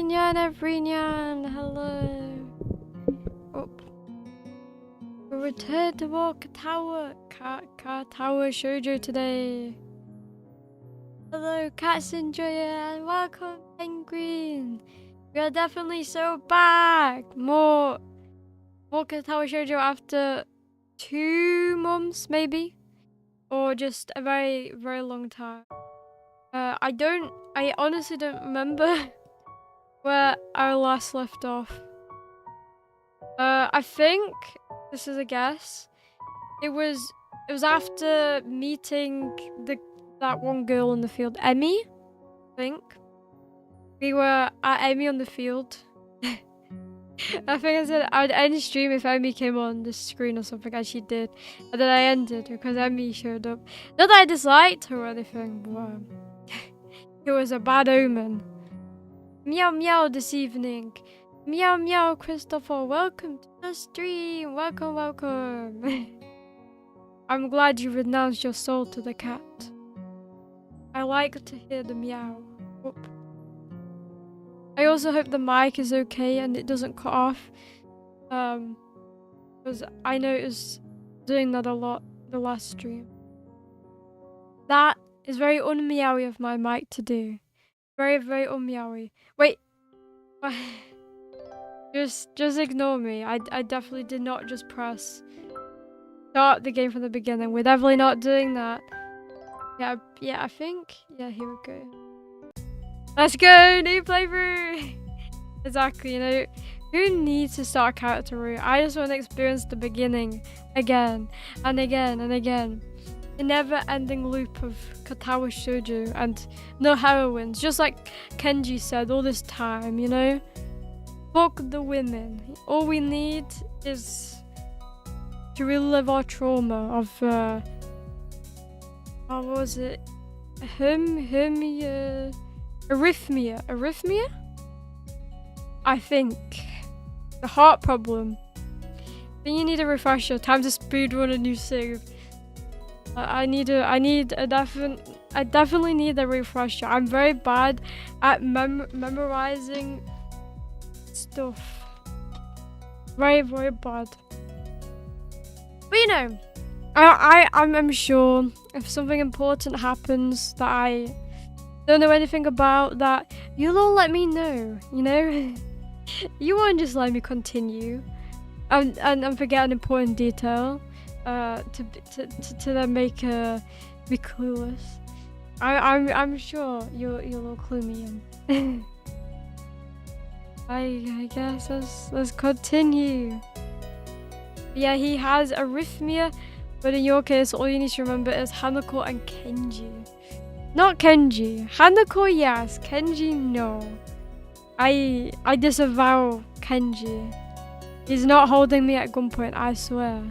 everyone, hello. Oh. We return to more Katawa Shoujo today. Hello, Cats and Joy, and welcome, Penguin. We are definitely so back. More Katawa Shoujo after 2 months, maybe, or just a very, very long time. I honestly don't remember where I last left off. I think, this is a guess, it was after meeting that one girl in the field, Emmy, I think. We were at Emmy on the field. I think I said I'd end stream if Emmy came on the screen or something, and she did. And then I ended because Emmy showed up. Not that I disliked her or anything, but it was a bad omen. Meow meow this evening. Meow meow Christopher, welcome to the stream. Welcome, welcome. I'm glad you renounced your soul to the cat. I like to hear the meow. Whoop. I also hope the mic is okay and it doesn't cut off. Because I noticed doing that a lot the last stream. That is very un-meowy of my mic to do. Very, very un-meowy. Wait. Just ignore me. I definitely did not just press start the game from the beginning. We're definitely not doing that. Yeah, I think. Yeah, here we go. Let's go! New playthrough! Exactly, you know, who needs to start a character route? I just want to experience the beginning again and again and again. A never-ending loop of Katawa Shoujo and no heroines, just like Kenji said all this time, you know? Fuck the women. All we need is to relive our trauma of, what was it? Arrhythmia? I think. The heart problem. I think you need a refresher. Time to speedrun a new save. I definitely need a refresher. I'm very bad at memorizing stuff. Very, very bad. But you know, I'm sure if something important happens that I don't know anything about, that you'll all let me know, you know? You won't just let me continue and forget an important detail to then make me clueless. I'm sure you'll all clue me in. I guess let's continue. Yeah, he has arrhythmia, but in your case, all you need to remember is Hanako and Kenji. Not Kenji. Hanako, yes. Kenji, no. I disavow Kenji. He's not holding me at gunpoint, I swear.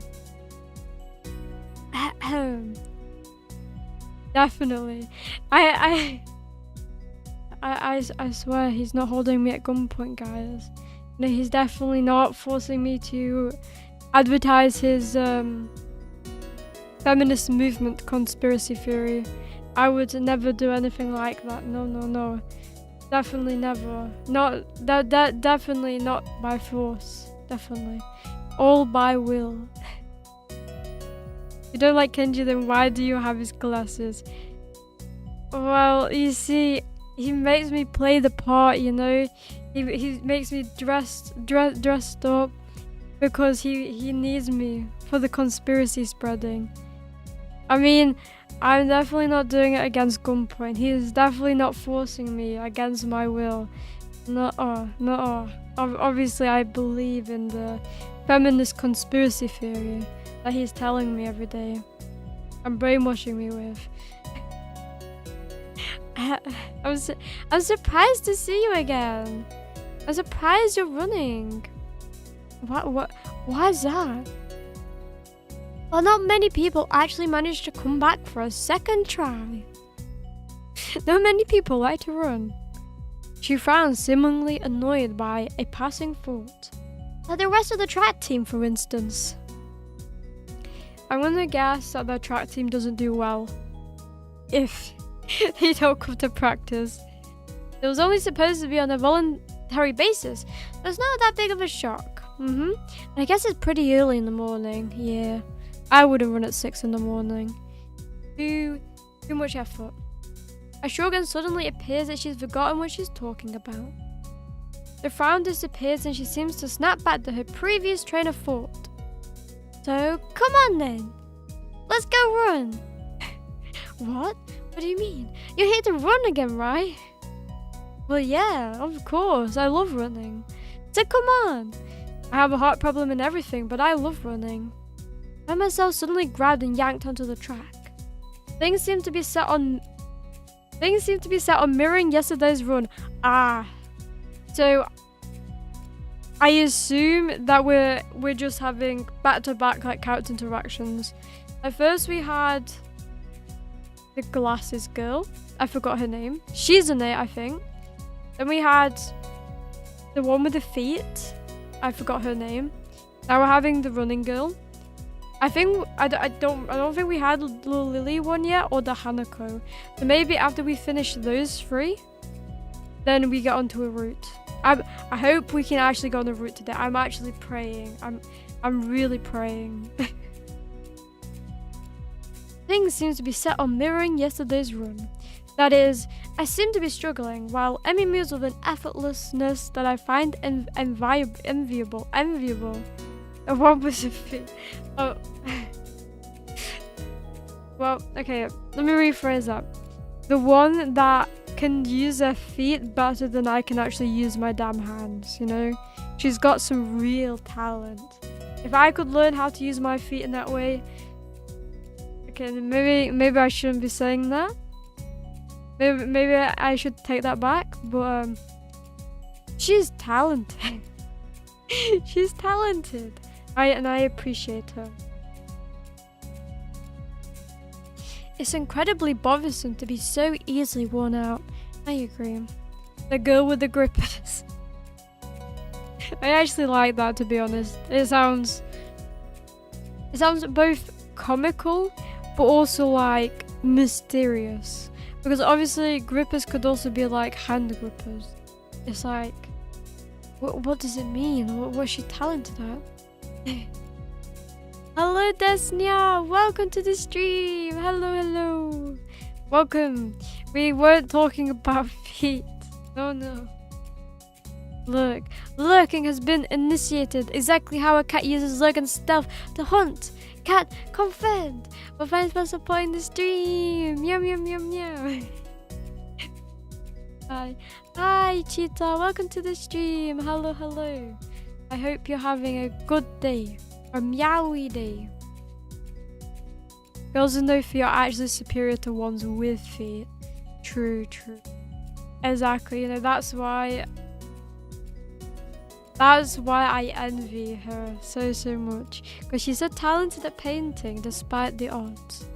Definitely. I swear he's not holding me at gunpoint, guys. No, he's definitely not forcing me to advertise his feminist movement conspiracy theory. I would never do anything like that. No. Definitely never. Not that definitely not by force. Definitely. All by will. If you don't like Kenji, then why do you have his glasses? Well, you see, he makes me play the part, you know. He makes me dressed up because he needs me for the conspiracy spreading. I mean, I'm definitely not doing it against gunpoint. He is definitely not forcing me against my will. No. Obviously, I believe in the feminist conspiracy theory that he's telling me every day and brainwashing me with. I'm surprised to see you again. I'm surprised you're running. Why is that? Well, not many people actually manage to come back for a second try. Not many people like to run. She frowned, seemingly annoyed by a passing thought. Like the rest of the track team, for instance. I'm gonna guess that the track team doesn't do well if they don't come to practice. It was only supposed to be on a solitary basis, that's not that big of a shock. And I guess it's pretty early in the morning. Yeah, I wouldn't run at 6 in the morning. Too much effort. A shogun suddenly appears that she's forgotten what she's talking about. The frown disappears and she seems to snap back to her previous train of thought. So, come on then. Let's go run. What? What do you mean? You're here to run again, right? Well, yeah, of course. I love running. So come on. I have a heart problem and everything, but I love running. I found myself suddenly grabbed and yanked onto the track. Things seem to be set on mirroring yesterday's run. So I assume that we're just having back-to-back like character interactions. At first we had the glasses girl. I forgot her name. She's in it, I think. Then we had the one with the feet. I forgot her name. Now we're having the running girl. I don't think we had the Lily one yet, or the Hanako. So maybe after we finish those 3, then we get onto a route. I hope we can actually go on the route today. I'm actually praying. I'm really praying. Things seem to be set on mirroring yesterday's run. That is, I seem to be struggling, while Emmy moves with an effortlessness that I find enviable. A 1%. Oh. Well, okay, let me rephrase that. The one that can use their feet better than I can actually use my damn hands, you know? She's got some real talent. If I could learn how to use my feet in that way... Okay, maybe I shouldn't be saying that. Maybe I should take that back, but she's talented. She's talented. And I appreciate her. It's incredibly bothersome to be so easily worn out. I agree. The girl with the grippers. I actually like that, to be honest. It sounds both comical, but also like mysterious. Because obviously grippers could also be like hand grippers. It's like, what does it mean? What's she talented at? Hello Desnia, welcome to the stream. Hello. Welcome. We weren't talking about feet. No. Look, lurking has been initiated. Exactly how a cat uses lurk and stealth to hunt. Cat confirmed. But thanks for supporting the stream. Meow. Hi Cheetah, welcome to the stream. Hello. I hope you're having a good day. A meowy day. Girls with no feet are actually superior to ones with feet. True. Exactly, you know, that's why I envy her so much. Because she's so talented at painting despite the odds.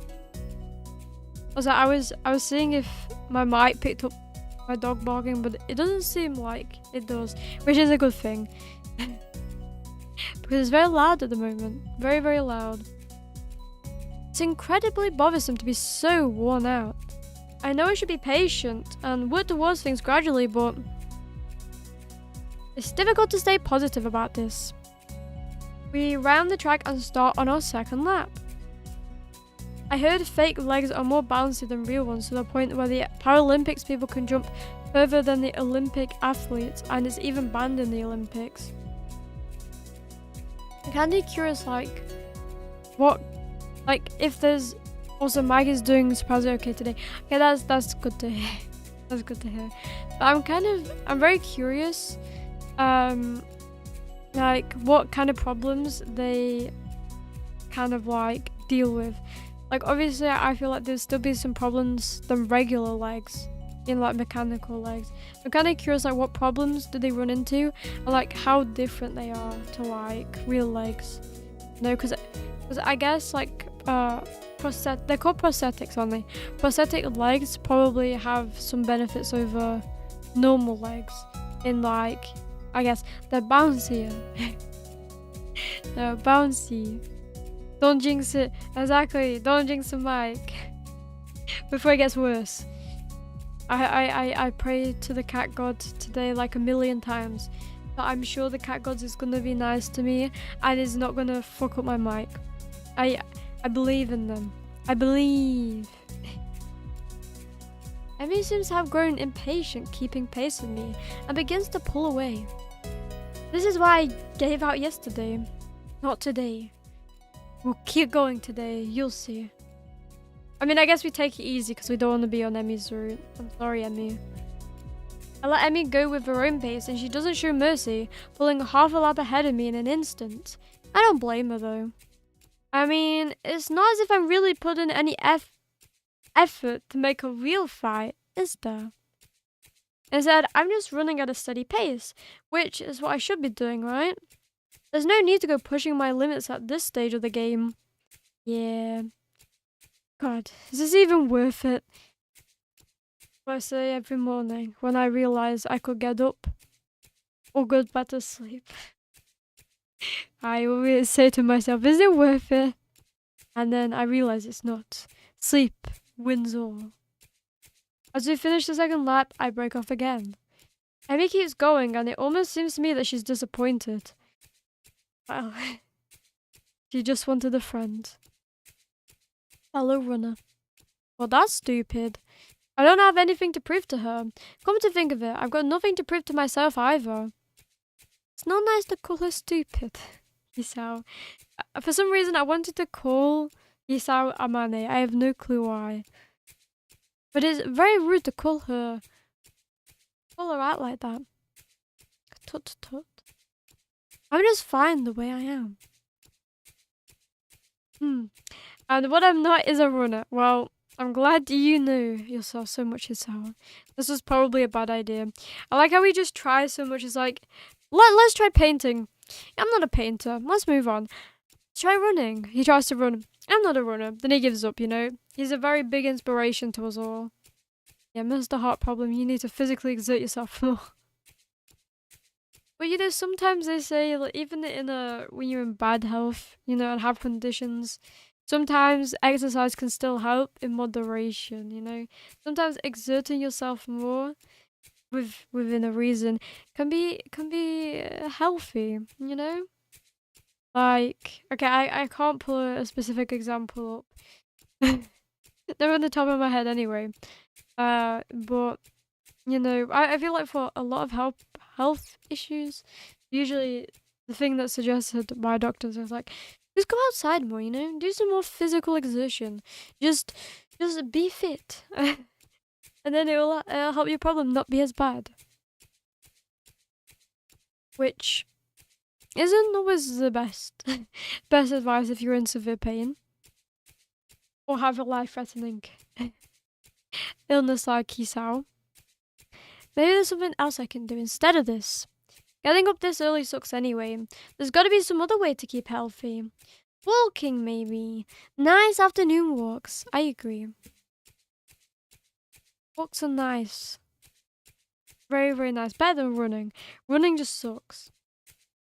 Also, I was seeing if my mic picked up my dog barking, but it doesn't seem like it does, which is a good thing. Because it's very loud at the moment. Very loud. It's incredibly bothersome to be so worn out. I know I should be patient and work towards things gradually, but it's difficult to stay positive about this. We round the track and start on our second lap. I heard fake legs are more bouncy than real ones, to the point where the Paralympics people can jump further than the Olympic athletes, and it's even banned in the Olympics. I'm kind of curious, like, if there's also Maggie's doing surprisingly okay today. Okay, that's good to hear. That's good to hear. But I'm very curious, like what kind of problems they kind of like deal with. Like obviously, I feel like there'll still be some problems than regular legs, in like mechanical legs. I'm kind of curious, like what problems do they run into, and like how different they are to like real legs. No, because I guess like they're called prosthetics, aren't they? Prosthetic legs probably have some benefits over normal legs. In like, I guess they're bouncier. They're bouncy. Don't jinx it. Exactly. Don't jinx the mic before it gets worse. I pray to the cat god today like a million times. But I'm sure the cat god is gonna be nice to me and is not gonna fuck up my mic. I believe in them. I believe. Emmy seems to have grown impatient keeping pace with me and begins to pull away. This is why I gave out yesterday. Not today. We'll keep going today, you'll see. I mean, I guess we take it easy because we don't want to be on Emmy's route. I'm sorry, Emmy. I let Emmy go with her own pace and she doesn't show mercy, pulling half a lap ahead of me in an instant. I don't blame her though. I mean, it's not as if I'm really putting any effort to make a real fight, is there? Instead, I'm just running at a steady pace, which is what I should be doing, right? There's no need to go pushing my limits at this stage of the game. Yeah. God, is this even worth it? What I say every morning when I realize I could get up or go back to sleep. I always say to myself, is it worth it? And then I realize it's not. Sleep wins all. As we finish the second lap, I break off again. Emmy keeps going and it almost seems to me that she's disappointed. Well, she just wanted a friend. Fellow runner. Well, that's stupid. I don't have anything to prove to her. Come to think of it, I've got nothing to prove to myself either. It's not nice to call her stupid. Yisao. For some reason, I wanted to call Yisao Amane. I have no clue why. But it's very rude to call her out like that. Tut tut. I'm just fine the way I am. And what I'm not is a runner. Well, I'm glad you knew yourself so much, Isao. This was probably a bad idea. I like how we just try so much. It's like, let's try painting. I'm not a painter. Let's move on. Let's try running. He tries to run. I'm not a runner. Then he gives up, you know? He's a very big inspiration to us all. Yeah, Mr. Heart Problem, you need to physically exert yourself more. But you know, sometimes they say, like, even when you're in bad health, you know, and have conditions, sometimes exercise can still help in moderation, you know? Sometimes exerting yourself more within a reason can be healthy, you know? Like, okay, I can't pull a specific example up. They're on the top of my head anyway. But you know, I feel like for a lot of health issues, usually the thing that's suggested by doctors is like, just go outside more, you know? Do some more physical exertion. Just be fit. And then it'll help your problem not be as bad. Which isn't always the best advice if you're in severe pain. Or have a life-threatening illness like Kisao. Maybe there's something else I can do instead of this. Getting up this early sucks anyway. There's gotta be some other way to keep healthy. Walking, maybe. Nice afternoon walks. I agree. Walks are nice. Very, very nice. Better than running. Running just sucks.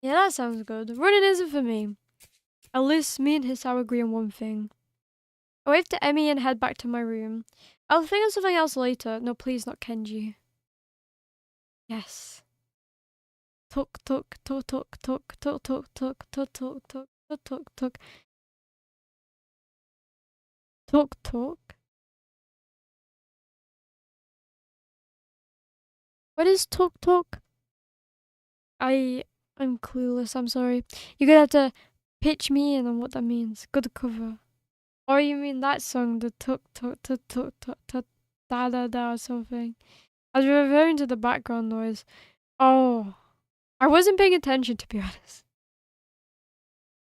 Yeah, that sounds good. Running isn't for me. At least me and Hisao agree on one thing. I wave to Emmy and head back to my room. I'll think of something else later. No, please, not Kenji. Yes. Tuk tuk tuk tuk tuk tuk tuk tuk tuk tuk tuk tuk tuk tuk. Tuk tuk. What is tuk tuk? I'm clueless, I'm sorry. You're gonna have to pitch me in on what that means. Good cover. Or you mean that song, the tuk tuk tuk tuk tuk tuk da da da or something. I was referring to the background noise. Oh. I wasn't paying attention, to be honest.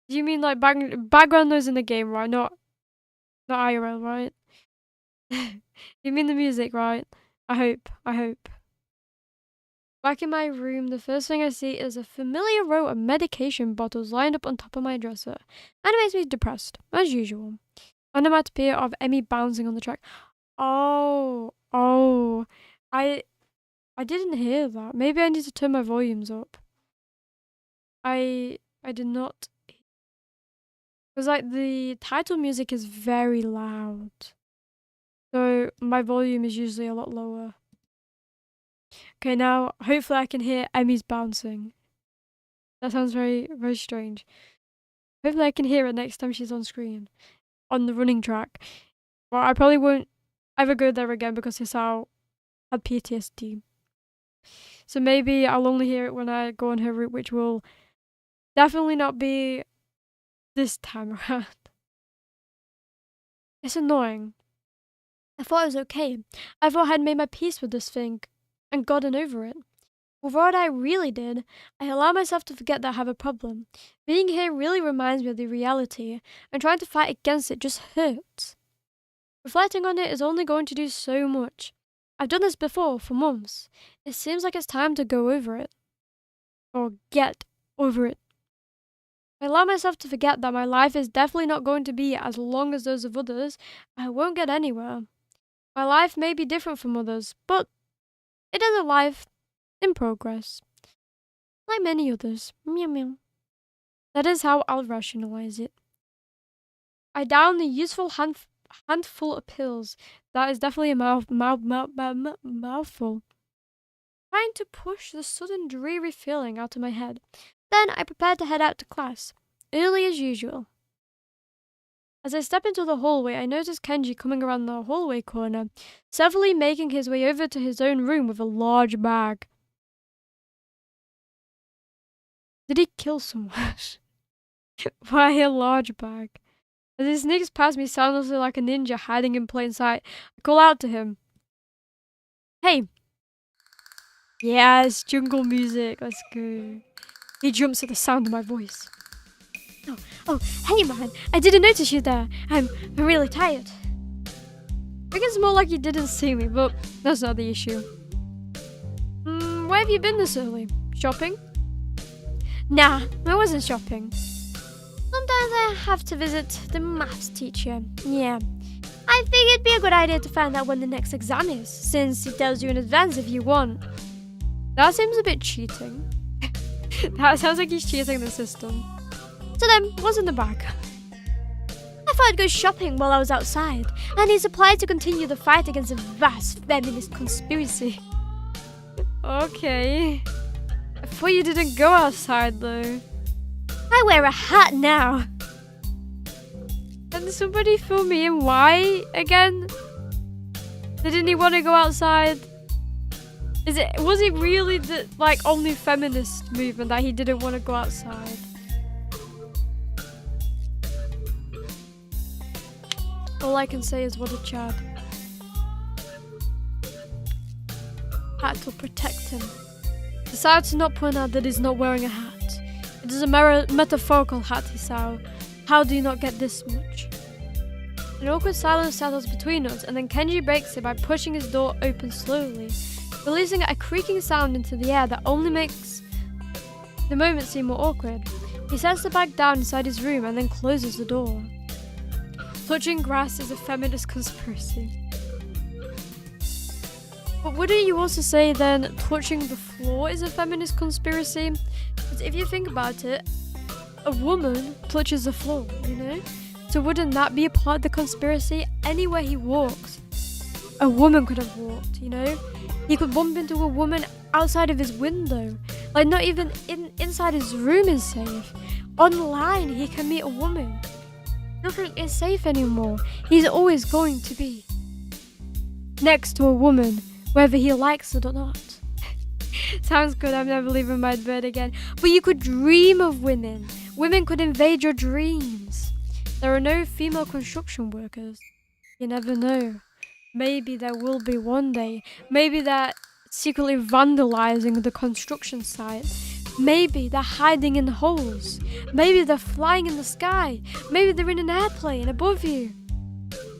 You mean like background noise in the game, right? Not IRL, right? You mean the music, right? I hope. Back in my room, the first thing I see is a familiar row of medication bottles lined up on top of my dresser. And it makes me depressed, as usual. Onomatopoeia of Emmy bouncing on the track. Oh. I didn't hear that. Maybe I need to turn my volumes up. I did not. Because like the title music is very loud. So my volume is usually a lot lower. Okay, now hopefully I can hear Emmy's bouncing. That sounds very, very strange. Hopefully I can hear it next time she's on screen. On the running track. Well, I probably won't ever go there again because Hisao had PTSD. So maybe I'll only hear it when I go on her route, which will definitely not be this time around. It's annoying. I thought it was okay. I thought I had made my peace with this thing and gotten over it. But what I really did, I allowed myself to forget that I have a problem. Being here really reminds me of the reality, and trying to fight against it just hurts. Reflecting on it is only going to do so much. I've done this before, for months. It seems like it's time to go over it. Or get over it. I allow myself to forget that my life is definitely not going to be as long as those of others. I won't get anywhere. My life may be different from others, but it is a life in progress. Like many others. Meow meow. That is how I'll rationalize it. I down the useful handful of pills. That is definitely a mouthful. Trying to push the sudden dreary feeling out of my head. Then I prepared to head out to class, early as usual. As I step into the hallway, I notice Kenji coming around the hallway corner, severely making his way over to his own room with a large bag. Did he kill someone? Why a large bag? As he sneaks past me soundlessly like a ninja hiding in plain sight, I call out to him. Hey! Yes, jungle music, let's go. He jumps at the sound of my voice. Oh, hey man, I didn't notice you there. I'm really tired. I think it's more like you didn't see me, but that's not the issue. Where have you been this early? Shopping? Nah, I wasn't shopping. Sometimes I have to visit the maths teacher. Yeah. I figured it'd be a good idea to find out when the next exam is, since he tells you in advance if you want. That seems a bit cheating. That sounds like he's cheating the system. So then, what's in the bag? I thought I'd go shopping while I was outside, and need supplies to continue the fight against a vast feminist conspiracy. Okay. I thought you didn't go outside though. I wear a hat now. And somebody fill me in why again? Didn't he want to go outside? Was it really the only feminist movement that he didn't want to go outside? All I can say is what a Chad. Hat will protect him. Decide to not point out that he's not wearing a hat. It is a metaphorical hat, Hisao. How do you not get this much? An awkward silence settles between us, and then Kenji breaks it by pushing his door open slowly, releasing a creaking sound into the air that only makes the moment seem more awkward. He sets the bag down inside his room and then closes the door. Touching grass is a feminist conspiracy. But wouldn't you also say then touching the floor is a feminist conspiracy? Because if you think about it, a woman touches the floor, you know? So wouldn't that be a part of the conspiracy? Anywhere he walks, a woman could have walked, you know? He could bump into a woman outside of his window. Like not even inside his room is safe. Online he can meet a woman. Nothing is safe anymore. He's always going to be next to a woman, whether he likes it or not. Sounds good, I'm never leaving my bed again. But you could dream of women. Women could invade your dreams. There are no female construction workers. You never know. Maybe there will be one day. Maybe they're secretly vandalizing the construction site. Maybe they're hiding in holes. Maybe they're flying in the sky. Maybe they're in an airplane above you.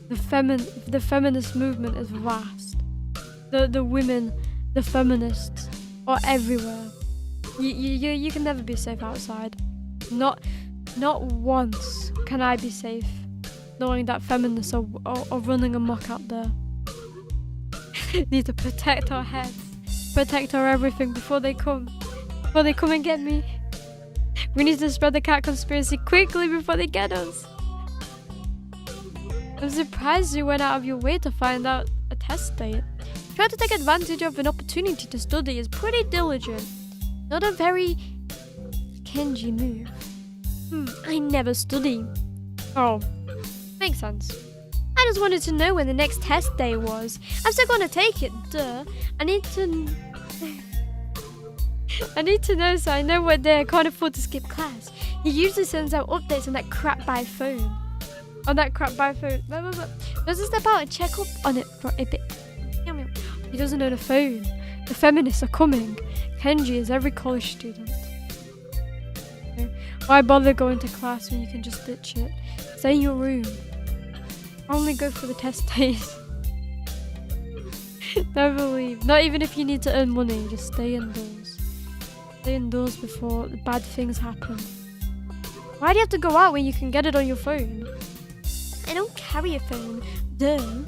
The feminist movement is vast. The women, the feminists are everywhere. You can never be safe outside. Not once can I be safe, knowing that feminists are running amok out there. Need to protect our heads, protect our everything before they come and get me. We need to spread the cat conspiracy quickly before they get us. I'm surprised you went out of your way to find out a test date. Trying to take advantage of an opportunity to study is pretty diligent. Not a very Kenji move. I never study. Oh, makes sense. I just wanted to know when the next test day was. I'm still gonna take it, duh. I need to know so I know what day I can't afford to skip class. He usually sends out updates on that crap by phone. Does he step out and check up on it for a bit? He doesn't know the phone. The feminists are coming. Kenji is every college student. Why bother going to class when you can just ditch it? Stay in your room. Only go for the test days. Never leave. Not even if you need to earn money. Just stay indoors. Stay indoors before the bad things happen. Why do you have to go out when you can get it on your phone? I don't carry a phone. Duh.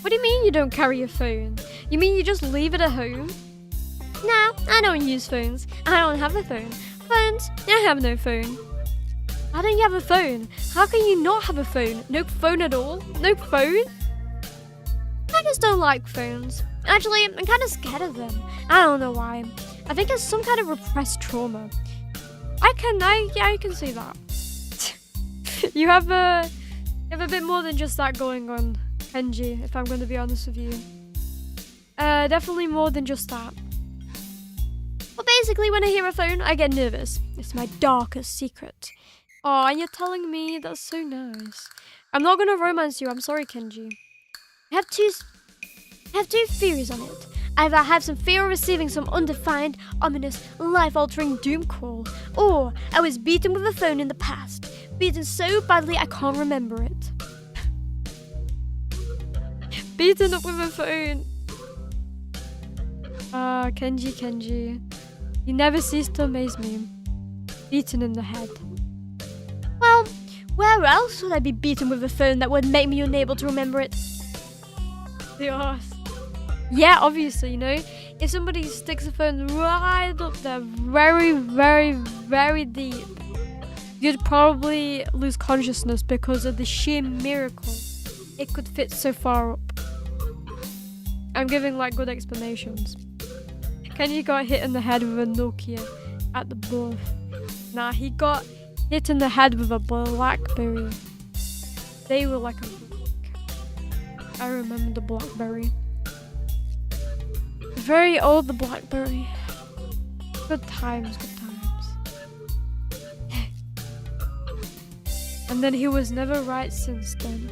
What do you mean you don't carry a phone? You mean you just leave it at home? No, I don't use phones. I don't have a phone. Phones? I have no phone. How don't you have a phone? How can you not have a phone? No phone at all? No phone? I just don't like phones. Actually, I'm kind of scared of them. I don't know why. I think it's some kind of repressed trauma. I can see that. You have a bit more than just that going on, Kenji, if I'm going to be honest with you. Definitely more than just that. Well, basically, when I hear a phone, I get nervous. It's my darkest secret. Oh, and you're telling me? That's so nice. I'm not going to romance you. I'm sorry, Kenji. I have two theories on it. Either I have some fear of receiving some undefined, ominous, life-altering doom call, or I was beaten with a phone in the past. Beaten so badly I can't remember it. Beaten up with a phone. Ah, Kenji. You never cease to amaze me. Beaten in the head. Well, where else would I be beaten with a phone that would make me unable to remember it? The arse. Yeah, obviously, you know, if somebody sticks a phone right up there, very, very, very deep, you'd probably lose consciousness because of the sheer miracle it could fit so far up. I'm giving like good explanations. Kenji got hit in the head with a Nokia at the birth. Nah, he got hit in the head with a BlackBerry. They were like a brick. I remember the BlackBerry. Very old, the BlackBerry. Good times. And then he was never right since then.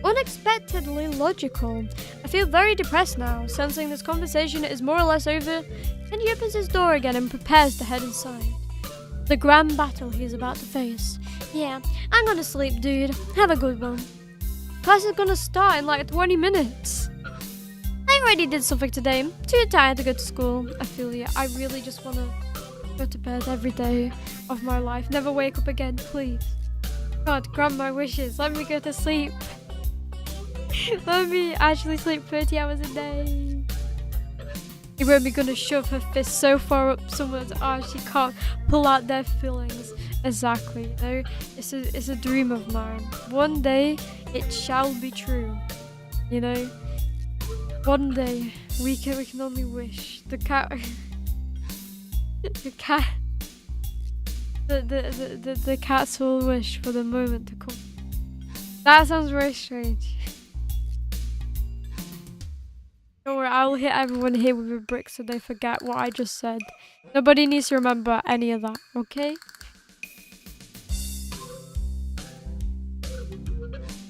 Unexpectedly logical. I feel very depressed now, sensing this conversation is more or less over. And he opens his door again and prepares to head inside. The grand battle he is about to face. Yeah, I'm gonna sleep, dude. Have a good one. Class is gonna start in like 20 minutes. I already did something today. I'm too tired to go to school. I feel you. I really just wanna go to bed every day of my life. Never wake up again, please. God, grant my wishes. Let me go to sleep. Let me actually sleep 30 hours a day. Iromi gonna shove her fist so far up someone's arse she can't pull out their fillings. Exactly, you know, it's a dream of mine. One day it shall be true. You know, one day we can only wish. The cat, the cats will wish for the moment to come. That sounds very strange. Don't worry, I will hit everyone here with a brick so they forget what I just said. Nobody needs to remember any of that, okay?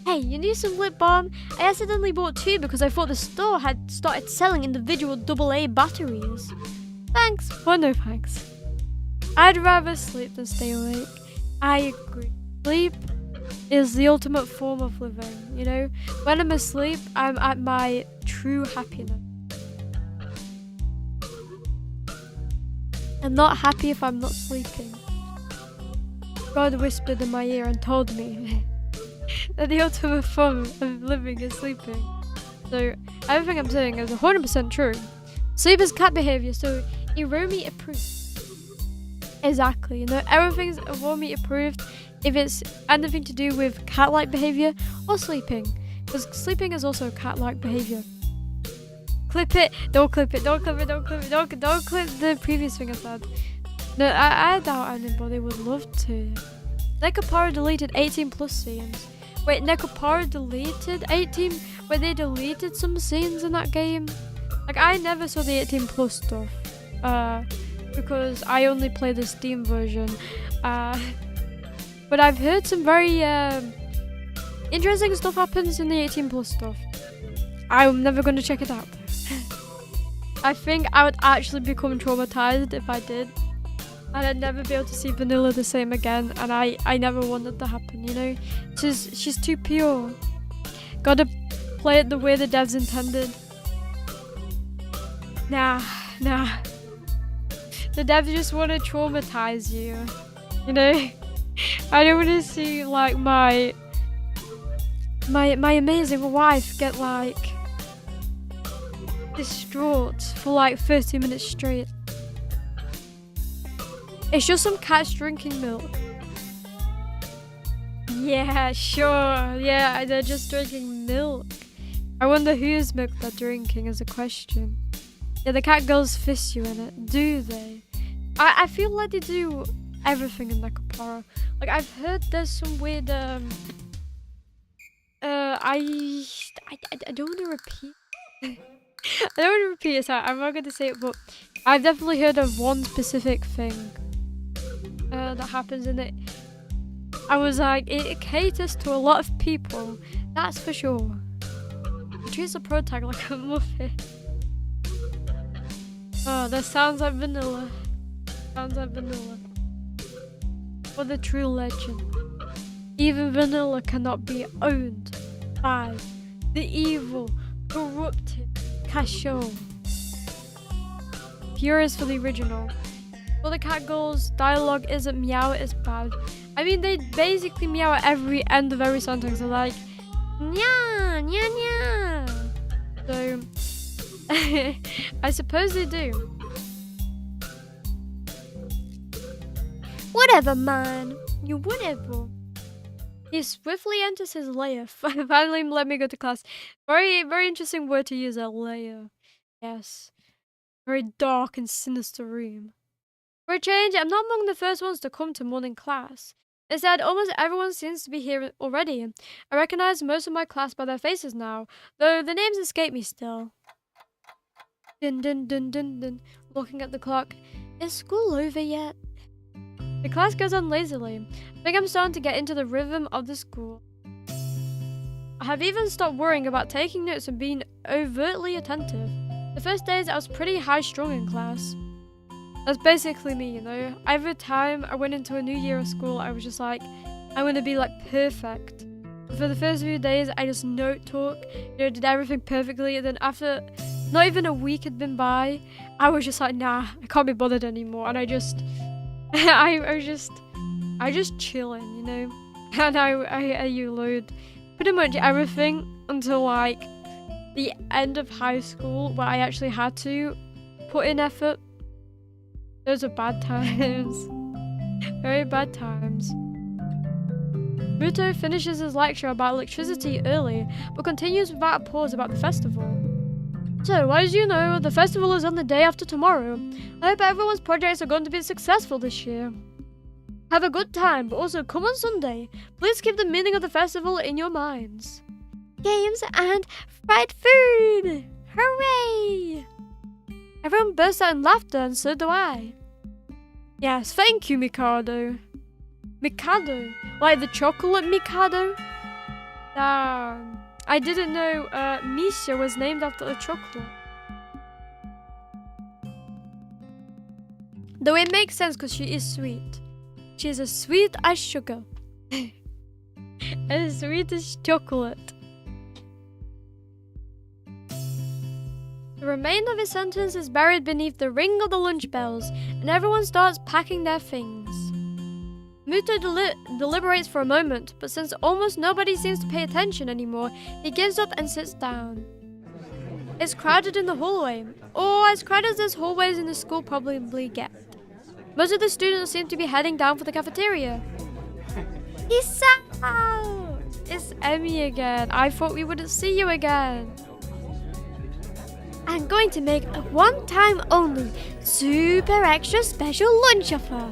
Hey, you need some lip balm? I accidentally bought 2 because I thought the store had started selling individual AA batteries. Thanks. Well, no thanks. I'd rather sleep than stay awake. I agree. Sleep is the ultimate form of living, you know? When I'm asleep, I'm at my true happiness. I'm not happy if I'm not sleeping. God whispered in my ear and told me that the ultimate form of living is sleeping. So, everything I'm saying is 100% true. Sleep is cat behavior, so Iromi approved. Exactly, you know, everything's Iromi approved. if it's anything to do with cat-like behavior or sleeping, because sleeping is also cat-like behavior. Clip it, don't clip it, don't clip it, don't clip it, don't clip the previous thing I said. No, I doubt anybody would love to. Nekopara deleted 18 plus scenes. Wait, Nekopara deleted 18? Wait, they deleted some scenes in that game? Like, I never saw the 18 plus stuff. Because I only play the Steam version. But I've heard some very interesting stuff happens in the 18 plus stuff. I'm never going to check it out. I think I would actually become traumatized if I did. And I'd never be able to see Vanilla the same again. And I never wanted that to happen, you know? She's too pure. Gotta play it the way the devs intended. Nah. The devs just want to traumatize you. You know? I don't want to see, like, my amazing wife get, like, distraught for, like, 30 minutes straight. It's just some cats drinking milk. Yeah, sure. Yeah, they're just drinking milk. I wonder whose milk they're drinking is a question. Yeah, the cat girls fist you in it. Do they? I feel like they do everything in Nekopara. Like, I've heard there's some weird, I don't want to repeat. I don't want to repeat it, so I'm not going to say it, but I've definitely heard of one specific thing that happens in it. I was like, it caters to a lot of people, that's for sure. It treats the pro tag like a muffin. Oh, that sounds like vanilla. Sounds like vanilla. What a true legend. Even vanilla cannot be owned by the evil, corrupted Kasho. Furious for the original. For the cat girls, dialogue isn't meow, it's bad. I mean, they basically meow at every end of every sentence. They're like, nya, nya, nya. So, I suppose they do. Whatever, man. You whatever. He swiftly enters his lair. Finally let me go to class. Very, very interesting word to use, a lair. Yes. Very dark and sinister room. For a change, I'm not among the first ones to come to morning class. Instead, almost everyone seems to be here already. I recognize most of my class by their faces now, though the names escape me still. Dun dun dun dun dun. Looking at the clock. Is school over yet? The class goes on lazily. I think I'm starting to get into the rhythm of the school. I have even stopped worrying about taking notes and being overtly attentive. The first days I was pretty high-strung in class. That's basically me, you know. Every time I went into a new year of school, I was just like, I want to be like perfect. For the first few days, I just note took, you know, did everything perfectly. And then after not even a week had been by, I was just like, nah, I can't be bothered anymore. And I just chilling, you know. And I load pretty much everything until like the end of high school, where I actually had to put in effort. Those are bad times. Very bad times. Muto finishes his lecture about electricity early, but continues without a pause about the festival. So, as you know, the festival is on the day after tomorrow. I hope everyone's projects are going to be successful this year. Have a good time, but also come on Sunday. Please keep the meaning of the festival in your minds. Games and fried food! Hooray! Everyone bursts out in laughter, and so do I. Yes, thank you, Mikado. Mikado? Like the chocolate Mikado? I didn't know Misha was named after a chocolate. Though it makes sense because she is sweet. She is as sweet as sugar. As sweet as chocolate. The remainder of his sentence is buried beneath the ring of the lunch bells, and everyone starts packing their things. Muto deliberates for a moment, but since almost nobody seems to pay attention anymore, he gives up and sits down. It's crowded in the hallway, or as crowded as hallways in the school probably get. Most of the students seem to be heading down for the cafeteria. Peace out! It's Emmy again. I thought we wouldn't see you again. I'm going to make a one-time only, super extra special lunch offer.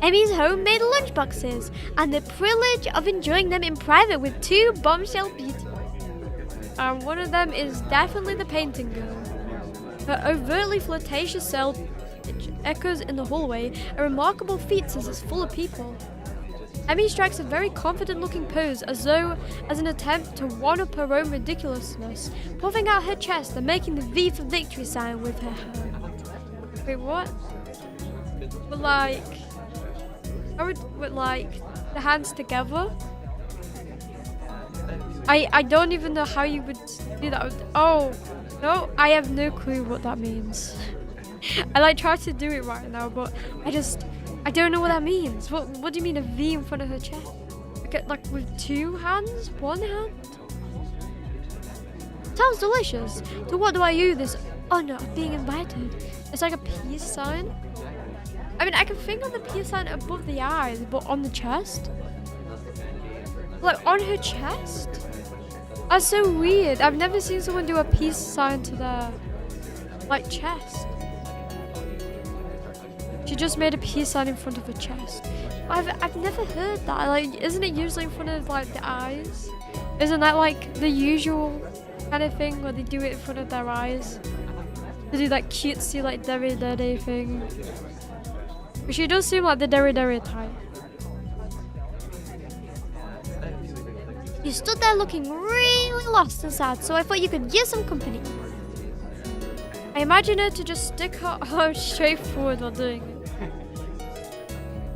Emmy's homemade lunchboxes and the privilege of enjoying them in private with 2 bombshell beauties. And one of them is definitely the painting girl. Her overtly flirtatious self echoes in the hallway, a remarkable feat since it's full of people. Emmy strikes a very confident-looking pose as though as an attempt to one-up her own ridiculousness, puffing out her chest and making the V for victory sign with her hand. Wait, what? But like... I would with like the hands together. I don't even know how you would do that. Oh no, I have no clue what that means. I like try to do it right now, but I don't know what that means. What do you mean a V in front of her chest? Like with 2 hands, 1 hand? Sounds delicious. To what do I owe this honor of being invited? It's like a peace sign. I mean, I can think of the peace sign above the eyes, but on the chest? Like, on her chest? That's so weird. I've never seen someone do a peace sign to their, like, chest. She just made a peace sign in front of her chest. I've never heard that. Like, isn't it usually in front of, like, the eyes? Isn't that, like, the usual kind of thing where they do it in front of their eyes? They do that cutesy, like, derry thing. But she does seem like the derry type. You stood there looking really lost and sad, so I thought you could use some company. I imagine her to just stick her arm straight forward while doing it.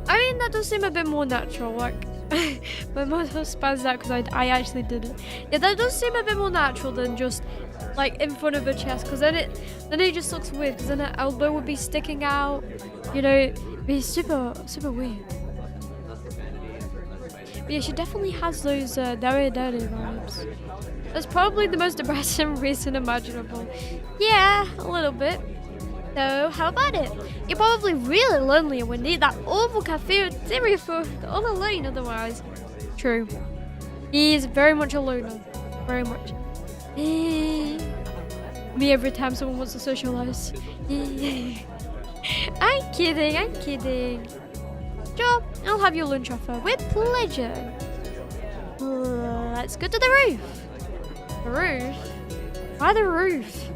I mean, that does seem a bit more natural, like, my mother spazzed out because I actually did it. Yeah, that does seem a bit more natural than just, like, in front of her chest, because then it just looks weird, because then her elbow would be sticking out, you know, it'd be super weird. But yeah, she definitely has those derry vibes. That's probably the most depressing reason imaginable. Yeah, a little bit. So, how about it? You're probably really lonely and would need that awful cafeteria food all alone otherwise. True. He is very much a loner. Very much. Me every time someone wants to socialize. I'm kidding. Sure, I'll have your lunch offer with pleasure. Let's go to the roof. The roof? Why the roof?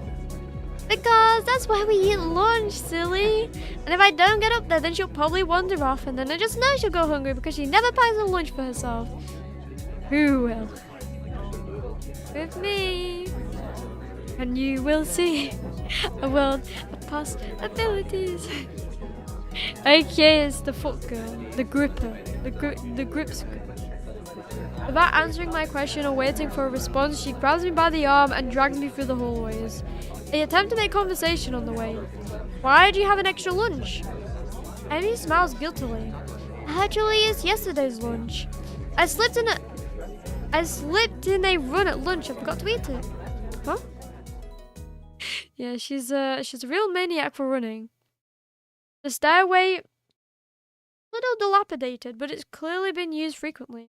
Because that's where we eat lunch, silly. And if I don't get up there, then she'll probably wander off, and then I just know she'll go hungry because she never packs a lunch for herself. Who will? With me. And you will see a world of possibilities. Okay, it's the foot girl, the gripper, the grips girl. Without answering my question or waiting for a response, she grabs me by the arm and drags me through the hallways. I attempt to make conversation on the way. Why do you have an extra lunch? Emmy smiles guiltily. Actually, it's yesterday's lunch. I slipped in a run at lunch and forgot to eat it. Huh? Yeah, she's a real maniac for running. The stairway, little dilapidated, but it's clearly been used frequently.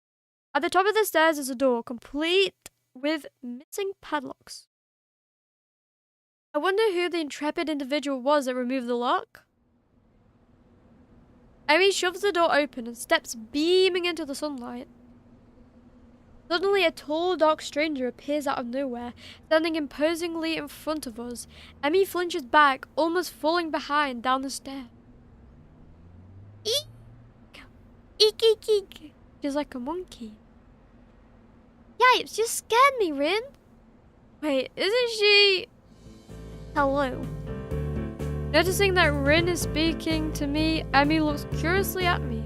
At the top of the stairs is a door, complete with missing padlocks. I wonder who the intrepid individual was that removed the lock. Emmy shoves the door open and steps beaming into the sunlight. Suddenly, a tall, dark stranger appears out of nowhere, standing imposingly in front of us. Emmy flinches back, almost falling behind down the stair. Eek! Eek, eek, eek. She's like a monkey. Yipes, you scared me, Rin. Wait, isn't she... Hello. Noticing that Rin is speaking to me, Emmy looks curiously at me.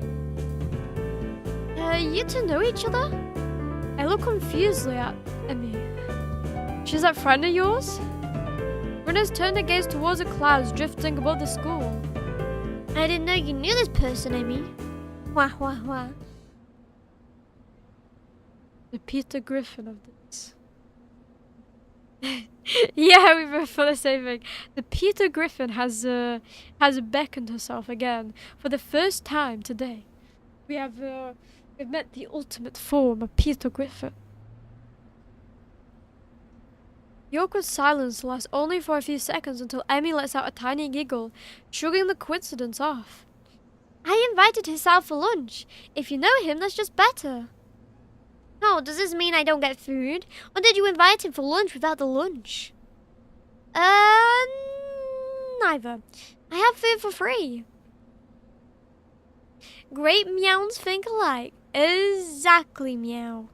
You two know each other? I look confusedly at Emmy. She's that friend of yours? Rin has turned her gaze towards the clouds drifting above the school. I didn't know you knew this person, Emmy. Wah, wah, wah. The Peter Griffin of this. Yeah, we both thought the same thing. The Peter Griffin has beckoned herself again for the first time today. We have I've met the ultimate form of Peter Griffin. The awkward silence lasts only for a few seconds until Emmy lets out a tiny giggle, shrugging the coincidence off. I invited his out for lunch. If you know him, that's just better. Oh, does this mean I don't get food? Or did you invite him for lunch without the lunch? Neither. I have food for free. Great meows think alike. Exactly, meow.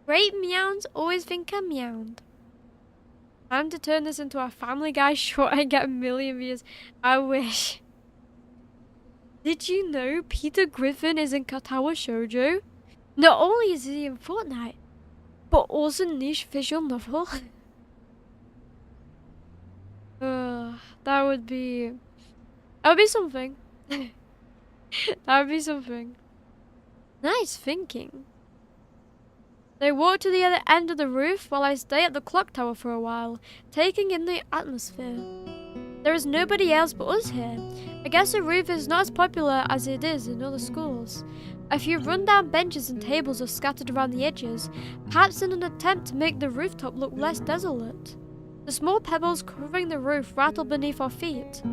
Great meows always think I'm meowed. Time to turn this into a Family Guy short and get 1 million views. I wish. Did you know Peter Griffin is in Katawa Shoujo? Not only is he in Fortnite, but also niche visual novel. That would be something. That would be something. Nice thinking. They walk to the other end of the roof while I stay at the clock tower for a while, taking in the atmosphere. There is nobody else but us here. I guess the roof is not as popular as it is in other schools. A few rundown benches and tables are scattered around the edges, perhaps in an attempt to make the rooftop look less desolate. The small pebbles covering the roof rattle beneath our feet.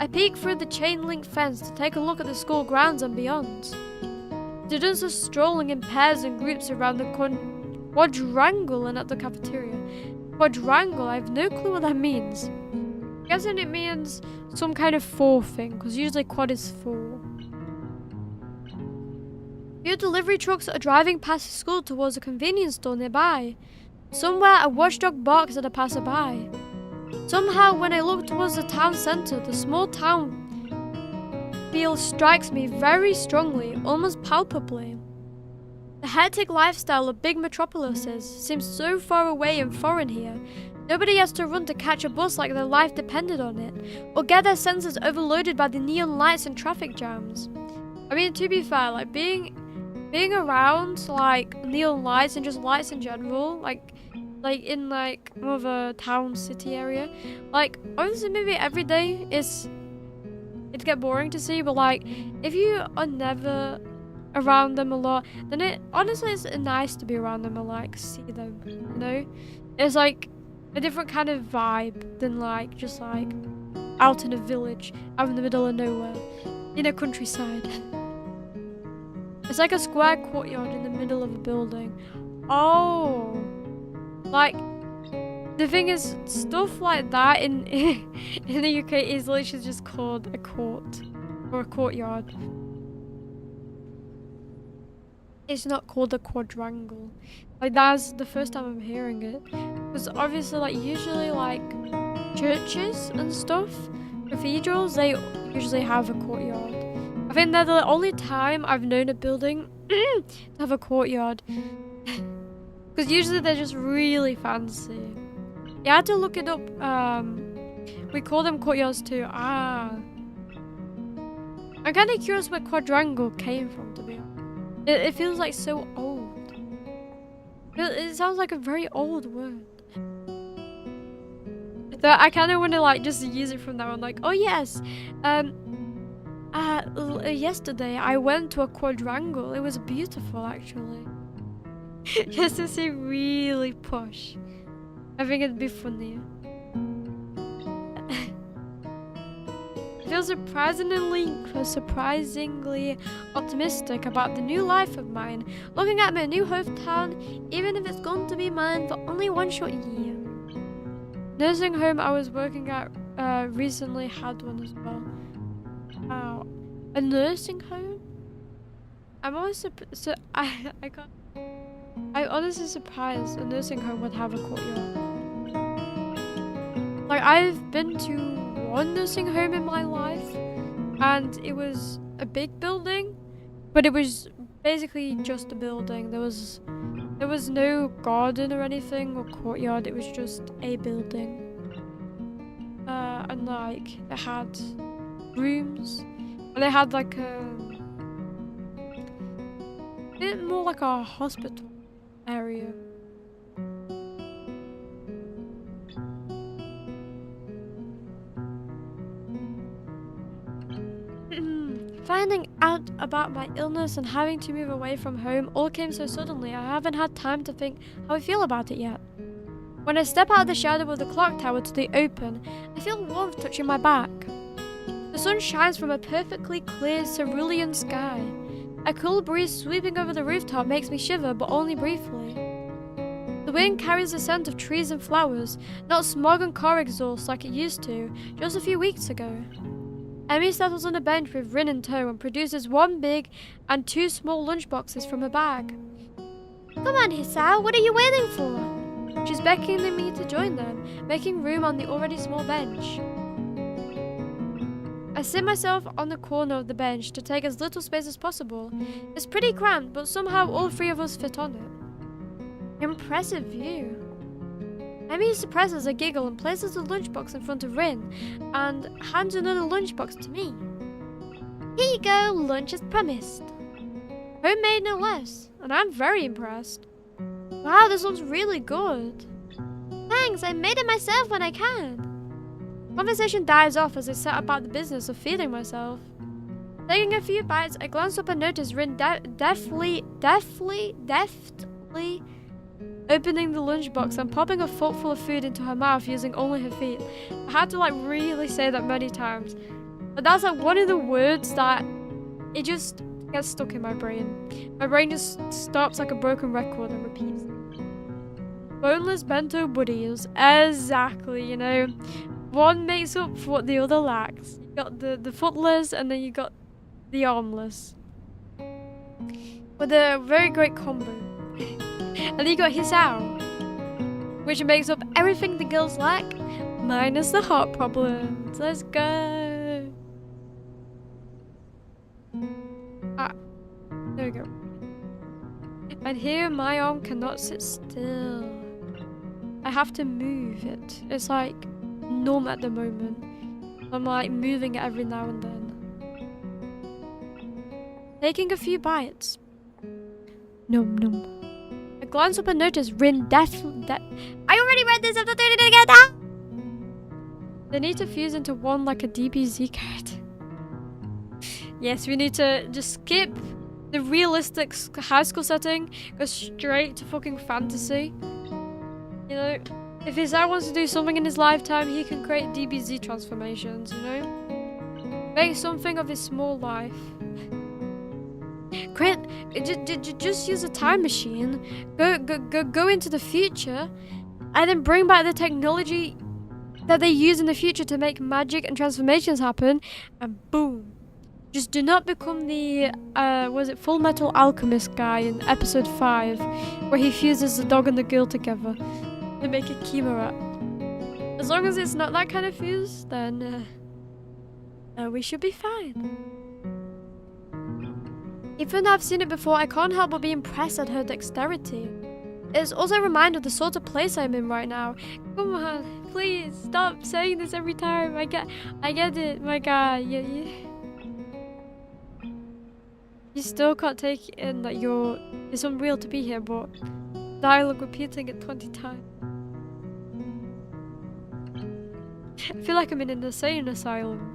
I peek through the chain-link fence to take a look at the school grounds and beyond. Students are strolling in pairs and groups around the quadrangle and at the cafeteria. Quadrangle, I have no clue what that means. I'm guessing it means some kind of 4 thing, because usually quad is 4. Few delivery trucks are driving past the school towards a convenience store nearby. Somewhere a watchdog barks at a passerby. Somehow when I look towards the town centre, the small town feel strikes me very strongly, almost palpably. The hectic lifestyle of big metropolises seems so far away and foreign here. Nobody has to run to catch a bus like their life depended on it, or get their senses overloaded by the neon lights and traffic jams. I mean, to be fair, like being around like neon lights and just lights in general, like in like more of a town city area, like obviously maybe every day it'd get boring to see, but like if you are never around them a lot, then it honestly is nice to be around them and like see them, you know? It's like a different kind of vibe than like just like out in a village out in the middle of nowhere in a countryside. It's like a square courtyard in the middle of a building. Oh, like the thing is, stuff like that in the UK is literally just called a court or a courtyard. It's not called a quadrangle. Like that's the first time I'm hearing it. Because obviously, like usually, like churches and stuff, cathedrals, they usually have a courtyard. I think they're the only time I've known a building to have a courtyard. Because usually they're just really fancy. Yeah, I had to look it up. We call them courtyards too. I'm kind of curious where quadrangle came from, to be honest. It feels like so old. It sounds like a very old word. So I kind of want to like just use it from now on. Like, oh yes, yesterday I went to a quadrangle. It was beautiful, actually. Just to say really posh. I think it'd be funny. I feel surprisingly optimistic about the new life of mine, looking at my new hometown, even if it's going to be mine for only 1 short year. Nursing home I was working at recently had one as well. Wow, a nursing home? I'm always I'm honestly surprised a nursing home would have a courtyard. Like I've been to one nursing home in my life, and it was a big building, but it was basically just a building. There was no garden or anything or courtyard. It was just a building, and like it had rooms, and it had like a bit more like a hospital area. Finding out about my illness and having to move away from home all came so suddenly I haven't had time to think how I feel about it yet. When I step out of the shadow of the clock tower to the open, I feel warmth touching my back. The sun shines from a perfectly clear cerulean sky. A cool breeze sweeping over the rooftop makes me shiver, but only briefly. The wind carries the scent of trees and flowers, not smog and car exhaust like it used to just a few weeks ago. Emmy settles on a bench with Rin in tow and produces one big and two small lunchboxes from her bag. Come on, Hisao, what are you waiting for? She's beckoning me to join them, making room on the already small bench. I sit myself on the corner of the bench to take as little space as possible. It's pretty cramped, but somehow all three of us fit on it. Impressive view. Emmy suppresses a giggle and places the lunchbox in front of Rin, and hands another lunchbox to me. Here you go, lunch as promised. Homemade no less, and I'm very impressed. Wow, this looks really good. Thanks, I made it myself when I can. Conversation dies off as I set about the business of feeding myself. Taking a few bites, I glance up and notice Rin deftly opening the lunchbox and popping a forkful of food into her mouth using only her feet. I had to really say that many times. But that's one of the words that it just gets stuck in my brain. My brain just stops like a broken record and repeats. Boneless bento buddies. Exactly, One makes up for what the other lacks. You got the footless and then you got the armless. With a very great combo. And then you got Hisao, which makes up everything the girls lack, minus the heart problems. Let's go. There we go. And here my arm cannot sit still. I have to move it. It's like numb at the moment. I'm like moving it every now and then. Taking a few bites. Num num. I glance up and notice Rin I already read this, I'm not doing it again! Ah! They need to fuse into one like a DBZ character. Yes, we need to just skip the realistic high school setting, go straight to fucking fantasy. If Hisao wants to do something in his lifetime, he can create DBZ transformations, Make something of his small life. Just use a time machine, go into the future, and then bring back the technology that they use in the future to make magic and transformations happen, and boom. Just do not become the, Full Metal Alchemist guy in episode 5, where he fuses the dog and the girl together to make a chimera. As long as it's not that kind of fuse, then we should be fine. Even though I've seen it before, I can't help but be impressed at her dexterity. It's also a reminder of the sort of place I'm in right now. Come on, please, stop saying this every time. I get it, my guy. You still can't take it in that it's unreal to be here, but dialogue repeating it 20 times. I feel like I'm in an insane asylum.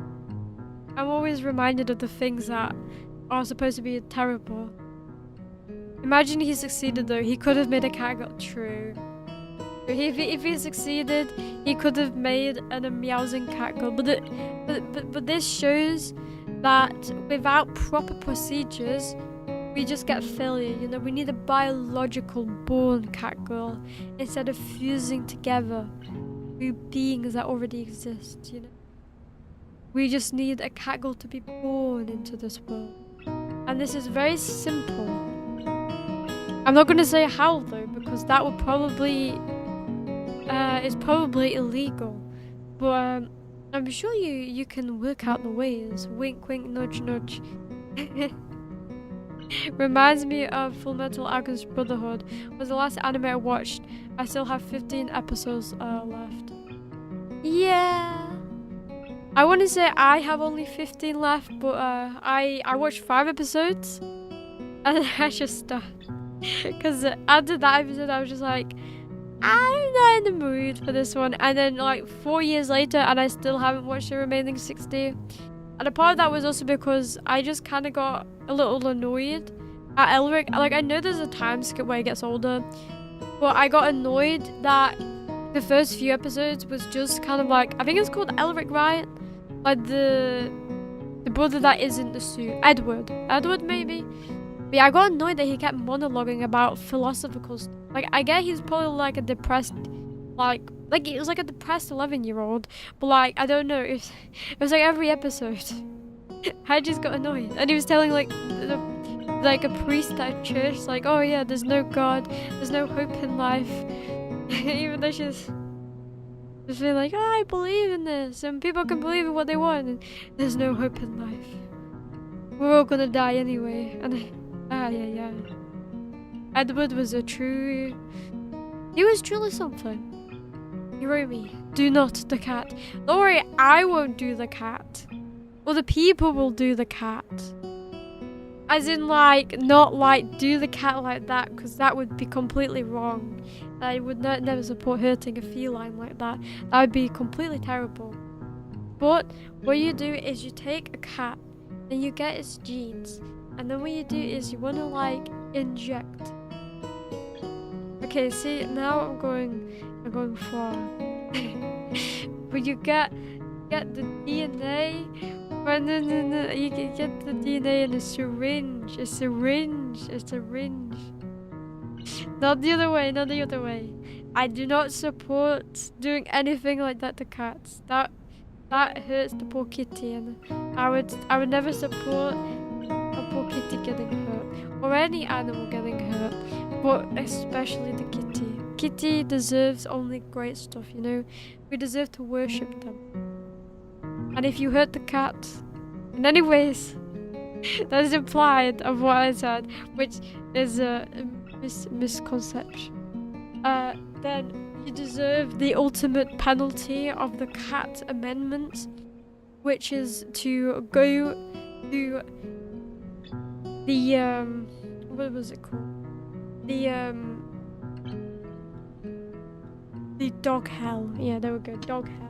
I'm always reminded of the things that are supposed to be terrible. Imagine he succeeded though. He could have made a cat girl. True. If he succeeded, he could have made a meowsing cat girl. But this shows that without proper procedures, we just get failure. We need a biological born cat girl instead of fusing together with beings that already exist. We just need a cat girl to be born into this world. And this is very simple. I'm not going to say how though, because that would probably is probably illegal. But I'm sure you can work out the ways. Wink, wink, nudge, nudge. Reminds me of Full Metal Alchemist Brotherhood. Was the last anime I watched. I still have 15 episodes left. Yeah. I want to say I have only 15 left, but I watched 5 episodes and I just stopped. Because after that episode I was just like, I'm not in the mood for this one. And then 4 years later and I still haven't watched the remaining 60. And a part of that was also because I just kind of got a little annoyed at Elric. Like, I know there's a time skip where he gets older, but I got annoyed that the first few episodes was just kind of like, I think it's called Elric, right? Like the brother that isn't the suit. Edward maybe? But yeah, I got annoyed that he kept monologuing about philosophical stuff. Like, I get he's probably like a depressed, like it was like a depressed 11-year-old, but like, I don't know, it was like every episode. I just got annoyed. And he was telling like a priest at church, like, oh yeah, there's no God, there's no hope in life. Even though she's just being like, oh, I believe in this, and people can believe in what they want, and there's no hope in life. We're all gonna die anyway. And yeah. Edward was he was truly something. Iromi, do not the cat. Don't worry, I won't do the cat. Other people will do the cat. As in, like, not like do the cat like that, because that would be completely wrong. I would never support hurting a feline like that. That would be completely terrible. But what you do is you take a cat, and you get its genes, and then what you do is you want to like inject. Okay, see, now I'm going far. But you get the DNA. No. You can get the DNA in a syringe. A syringe. Not the other way. I do not support doing anything like that to cats. That hurts the poor kitty, and I would never support a poor kitty getting hurt, or any animal getting hurt, but especially the kitty. Kitty deserves only great stuff, you know? We deserve to worship them. And if you hurt the cat in any ways that is implied of what I said, which is a misconception, then you deserve the ultimate penalty of the cat amendment, which is to go to the what was it called? The dog hell. Yeah, there we go, dog hell.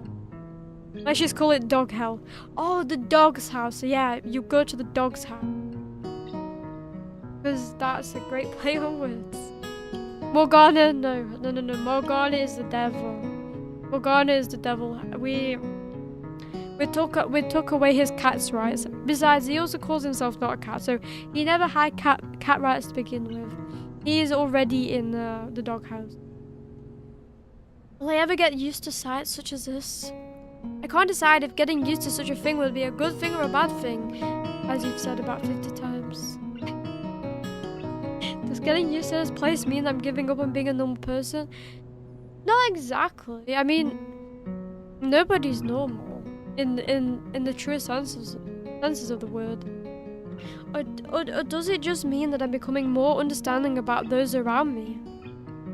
Let's just call it dog hell. Oh, the dog's house. So yeah, you go to the dog's house. Because that's a great play on words. Morgana, no. Morgana is the devil. Morgana is the devil. We took away his cat's rights. Besides, he also calls himself not a cat, so he never had cat rights to begin with. He is already in the doghouse. Will I ever get used to sights such as this? I can't decide if getting used to such a thing would be a good thing or a bad thing, as you've said about 50 times. Does getting used to this place mean I'm giving up on being a normal person? Not exactly. I mean, nobody's normal in the true senses of the word. Or does it just mean that I'm becoming more understanding about those around me?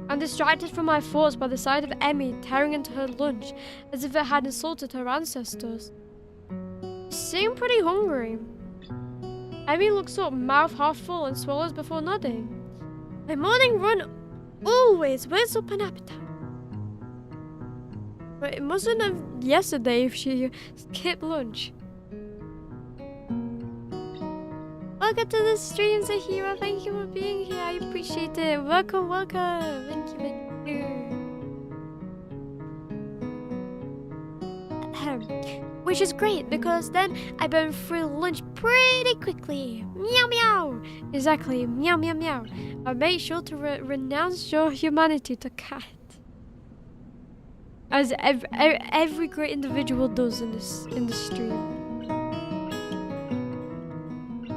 I'm distracted from my thoughts by the sight of Emmy tearing into her lunch as if it had insulted her ancestors. She seemed pretty hungry. Emmy looks up, mouth half full, and swallows before nodding. My morning run always wakes up an appetite. But it mustn't have yesterday if she skipped lunch. Welcome to the stream, Zahira. Thank you for being here. I appreciate it. Welcome. Thank you. Which is great because then I burn through lunch pretty quickly. Meow meow. Exactly. Meow meow meow. I make sure to renounce your humanity to cat, as every great individual does in the stream.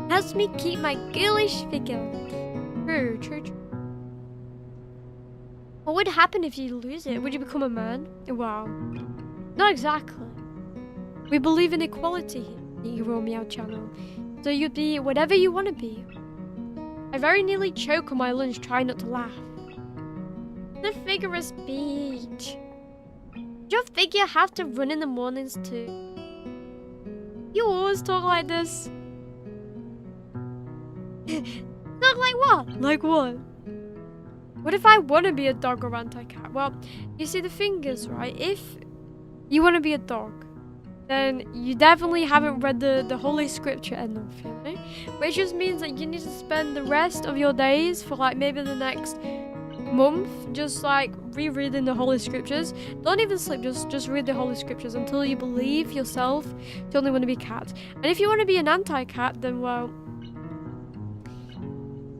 Helps me keep my girlish figure. True. What would happen if you lose it? Would you become a man? Wow. Not exactly. We believe in equality in the Iromi channel. So you'd be whatever you want to be. I very nearly choke on my lunch trying not to laugh. The figure of speech. Does your figure have to run in the mornings too? You always talk like this. Talk like what? Like what? What if I want to be a dog or anti-cat? Well, you see the thing is, right? If you want to be a dog, then you definitely haven't read the Holy Scripture enough, you know? Which just means that you need to spend the rest of your days for like maybe the next month just like rereading the Holy Scriptures. Don't even sleep, just read the Holy Scriptures until you believe yourself to only want to be cat. And if you want to be an anti-cat, then well,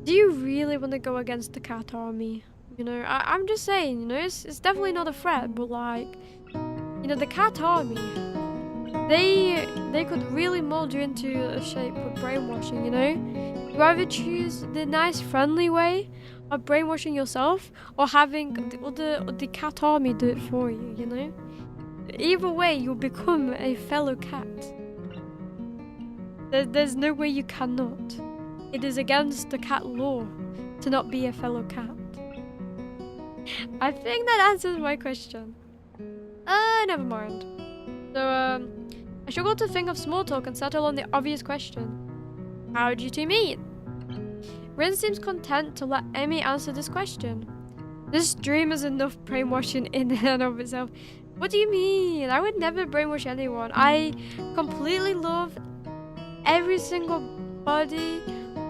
do you really want to go against the cat army? You know, I'm just saying, you know, it's definitely not a threat, but like, you know, the cat army, they could really mold you into a shape with brainwashing, you know? You either choose the nice friendly way of brainwashing yourself or having the cat army do it for you, you know? Either way, you'll become a fellow cat. There's no way you cannot. It is against the cat law to not be a fellow cat. I think that answers my question. Never mind. So, I should go to think of small talk and settle on the obvious question. How did you two meet? Rin seems content to let Emmy answer this question. This dream is enough brainwashing in and of itself. What do you mean? I would never brainwash anyone. I completely love every single body,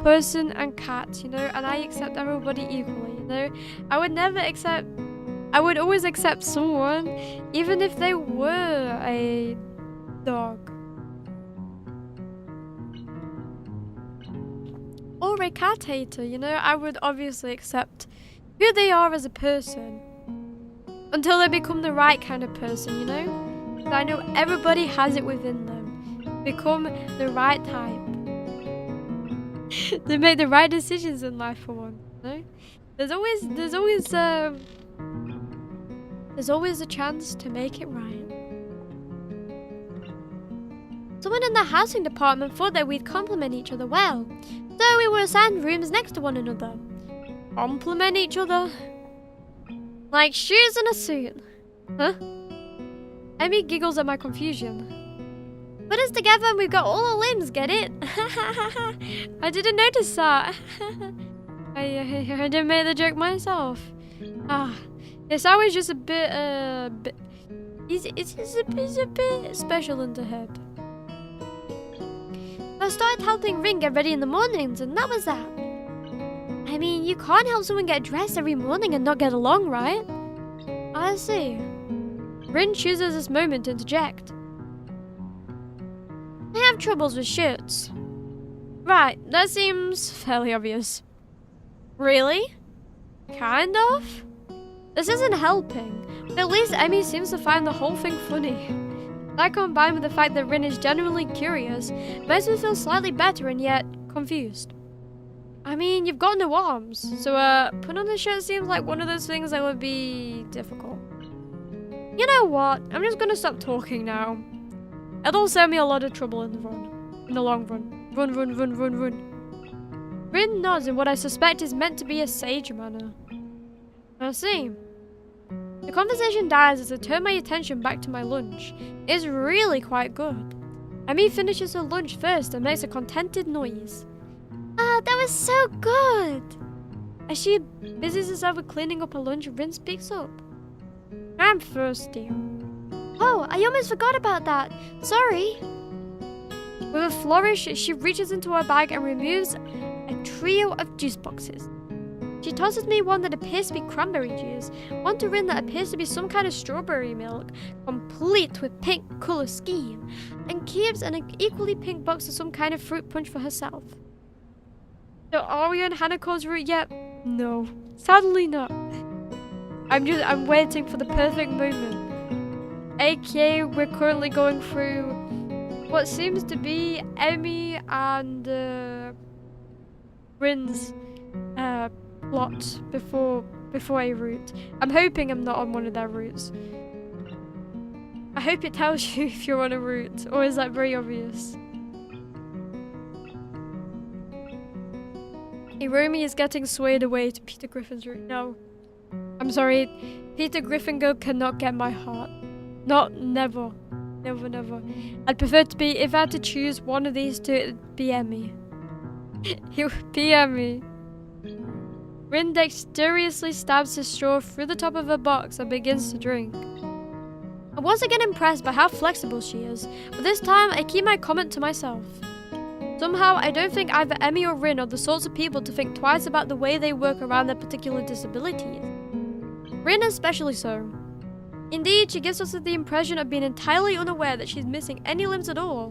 person and cat, you know, and I accept everybody equally, you know. I would always accept someone, even if they were a dog. Or a cat hater, you know. I would obviously accept who they are as a person until they become the right kind of person, you know. Because I know everybody has it within them. Become the right type. They make the right decisions in life for one, you know. There's always a chance to make it right. Someone in the housing department thought that we'd complement each other well, so we were assigned rooms next to one another. Complement each other? Like shoes and a suit. Huh? Emmy giggles at my confusion. Put us together and we've got all our limbs, get it? I didn't notice that. I didn't make the joke myself. Yes, I was just a bit, it's a bit special in the head. I started helping Rin get ready in the mornings, and that was that. I mean, you can't help someone get dressed every morning and not get along, right? I see. Rin chooses this moment to interject. I have troubles with shirts. Right, that seems fairly obvious. Really? Kind of? This isn't helping, but at least Emmy seems to find the whole thing funny. That combined with the fact that Rin is genuinely curious makes me feel slightly better and yet confused. I mean, you've got no arms, so putting on a shirt seems like one of those things that would be difficult. You know what? I'm just gonna stop talking now. It'll save me a lot of trouble in the long run. Run. Rin nods in what I suspect is meant to be a sage manner. I see. The conversation dies as I turn my attention back to my lunch. It's really quite good. Emmy finishes her lunch first and makes a contented noise. That was so good! As she busies herself with cleaning up her lunch, Rin speaks up. I'm thirsty. Oh, I almost forgot about that. Sorry. With a flourish, she reaches into her bag and removes a trio of juice boxes. She tosses me one that appears to be cranberry juice, one to Rin that appears to be some kind of strawberry milk, complete with pink colour scheme, and keeps an equally pink box of some kind of fruit punch for herself. So are we on Hanako's route yet? No, sadly not. I'm waiting for the perfect moment. AKA, we're currently going through what seems to be Emmy and Rin's plot before a route. I'm hoping I'm not on one of their routes. I hope it tells you if you're on a route, or is that very obvious? Iromi is getting swayed away to Peter Griffin's route. No. I'm sorry, Peter Gryffindor cannot get my heart. Never. Never. I'd prefer to be, if I had to choose one of these two, it'd be Emmy. It would be Emmy. Rin dexterously stabs his straw through the top of her box and begins to drink. I'm once again impressed by how flexible she is, but this time I keep my comment to myself. Somehow, I don't think either Emmy or Rin are the sorts of people to think twice about the way they work around their particular disabilities. Rin especially so. Indeed, she gives us the impression of being entirely unaware that she's missing any limbs at all.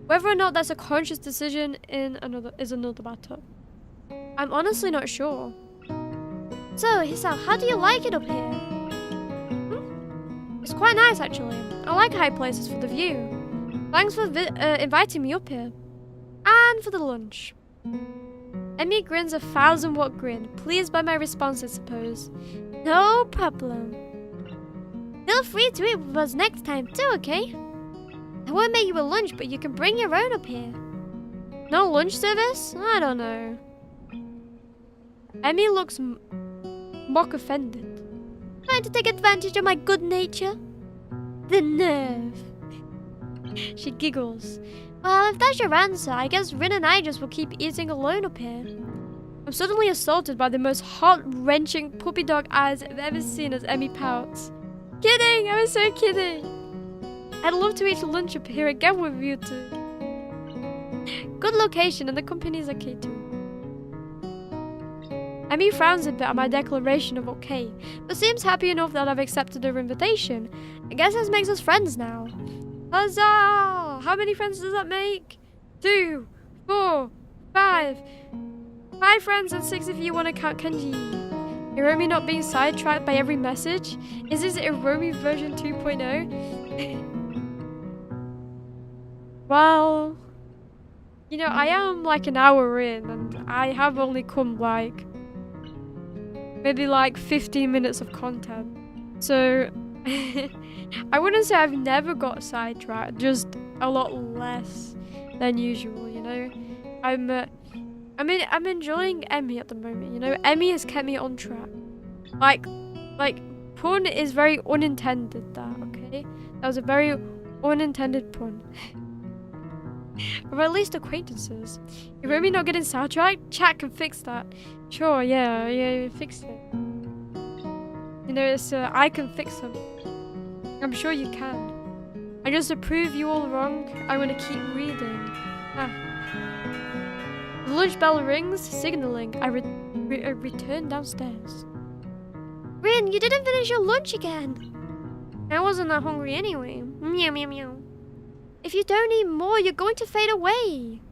Whether or not that's a conscious decision is another matter. I'm honestly not sure. So, Hisao, how do you like it up here? It's quite nice, actually. I like high places for the view. Thanks for inviting me up here. And for the lunch. Emmy grins a 1,000-watt grin, pleased by my response, I suppose. No problem. Feel free to eat with us next time too, okay? I won't make you a lunch, but you can bring your own up here. No lunch service? I don't know. Emmy looks mock offended. Trying to take advantage of my good nature? The nerve. She giggles. Well, if that's your answer, I guess Rin and I just will keep eating alone up here. I'm suddenly assaulted by the most heart-wrenching puppy dog eyes I've ever seen as Emmy pouts. Kidding! I was so kidding! I'd love to eat lunch up here again with you two. Good location and the company's okay too. Emmy frowns a bit at my declaration of okay, but seems happy enough that I've accepted her invitation. I guess this makes us friends now. Huzzah! How many friends does that make? 2, 4, 5. 5 friends and 6 if you want to count Kenji. Iromi not being sidetracked by every message? Is this Iromi version 2.0? Well, you know, I am like an hour in and I have only come like maybe like 15 minutes of content. So I wouldn't say I've never got sidetracked, just a lot less than usual, you know. I'm enjoying Emmy at the moment, you know. Emmy has kept me on track. Like pun is very unintended there, okay? That was a very unintended pun. Or at least acquaintances. If Remy not getting sidetracked, chat can fix that. Sure, yeah, fix it. You know, it's I can fix them. I'm sure you can. And just to prove you all wrong, I'm gonna keep reading. The lunch bell rings, signaling I return downstairs. Rin, you didn't finish your lunch again. I wasn't that hungry anyway. Meow, meow, meow. If you don't eat more, you're going to fade away.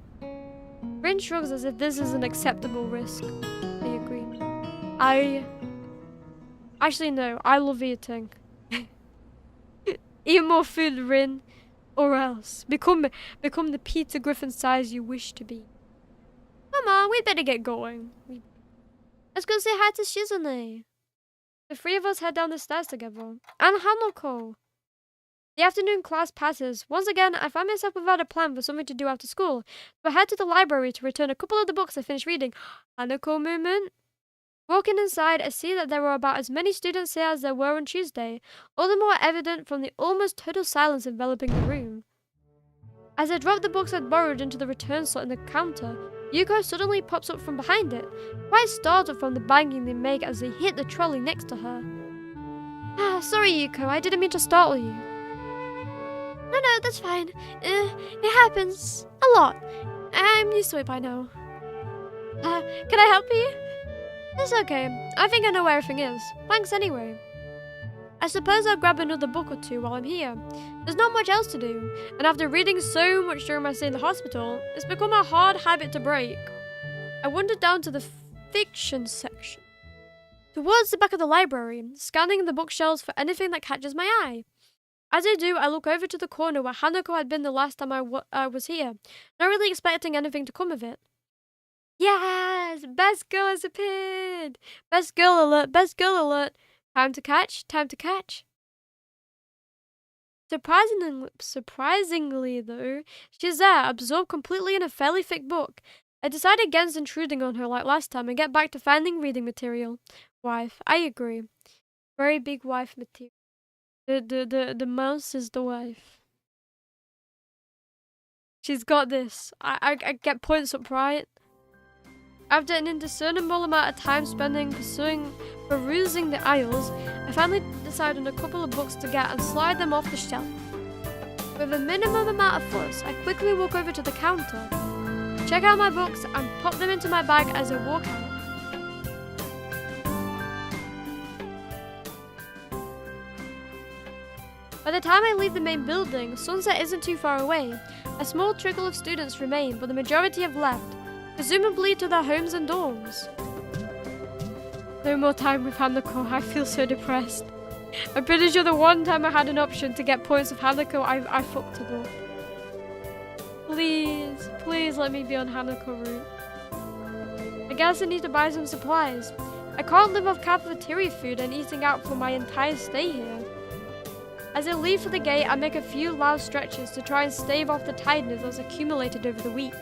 Rin shrugs as if this is an acceptable risk. I agree. Actually, no, I love eating. Eat more food, Rin, or else become the Peter Griffin size you wish to be. Come on, we'd better get going. Let's go say hi to Shizune. The 3 of us head down the stairs together. And Hanako. The afternoon class passes. Once again, I find myself without a plan for something to do after school, so I head to the library to return a couple of the books I finished reading. Hanako moment. Walking inside, I see that there were about as many students here as there were on Tuesday, all the more evident from the almost total silence enveloping the room. As I drop the books I'd borrowed into the return slot in the counter, Yuko suddenly pops up from behind it, quite startled from the banging they make as they hit the trolley next to her. Sorry Yuko, I didn't mean to startle you. No, that's fine. It happens a lot. I'm used to it by now. Can I help you? It's okay. I think I know where everything is. Thanks anyway. I suppose I'll grab another book or two while I'm here. There's not much else to do, and after reading so much during my stay in the hospital, it's become a hard habit to break. I wandered down to the fiction section, towards the back of the library, scanning the bookshelves for anything that catches my eye. As I do, I look over to the corner where Hanako had been the last time I was here, not really expecting anything to come of it. Yes! Best girl has appeared! Best girl alert! Best girl alert! Time to catch! Time to catch! Surprisingly though, she's there, absorbed completely in a fairly thick book. I decide against intruding on her like last time and get back to finding reading material. Wife, I agree. Very big wife material. The mouse is the wife. She's got this. I get points up, right? After an indiscernible amount of time spending perusing the aisles, I finally decide on a couple of books to get and slide them off the shelf. With a minimum amount of fuss, I quickly walk over to the counter, check out my books, and pop them into my bag as I walk out. By the time I leave the main building, sunset isn't too far away. A small trickle of students remain, but the majority have left, presumably to their homes and dorms. No more time with Hanako. I feel so depressed. I'm pretty sure the one time I had an option to get points with Hanako, I fucked it up. Please let me be on Hanako route. I guess I need to buy some supplies. I can't live off cafeteria food and eating out for my entire stay here. As I leave for the gate, I make a few loud stretches to try and stave off the tiredness that's accumulated over the week.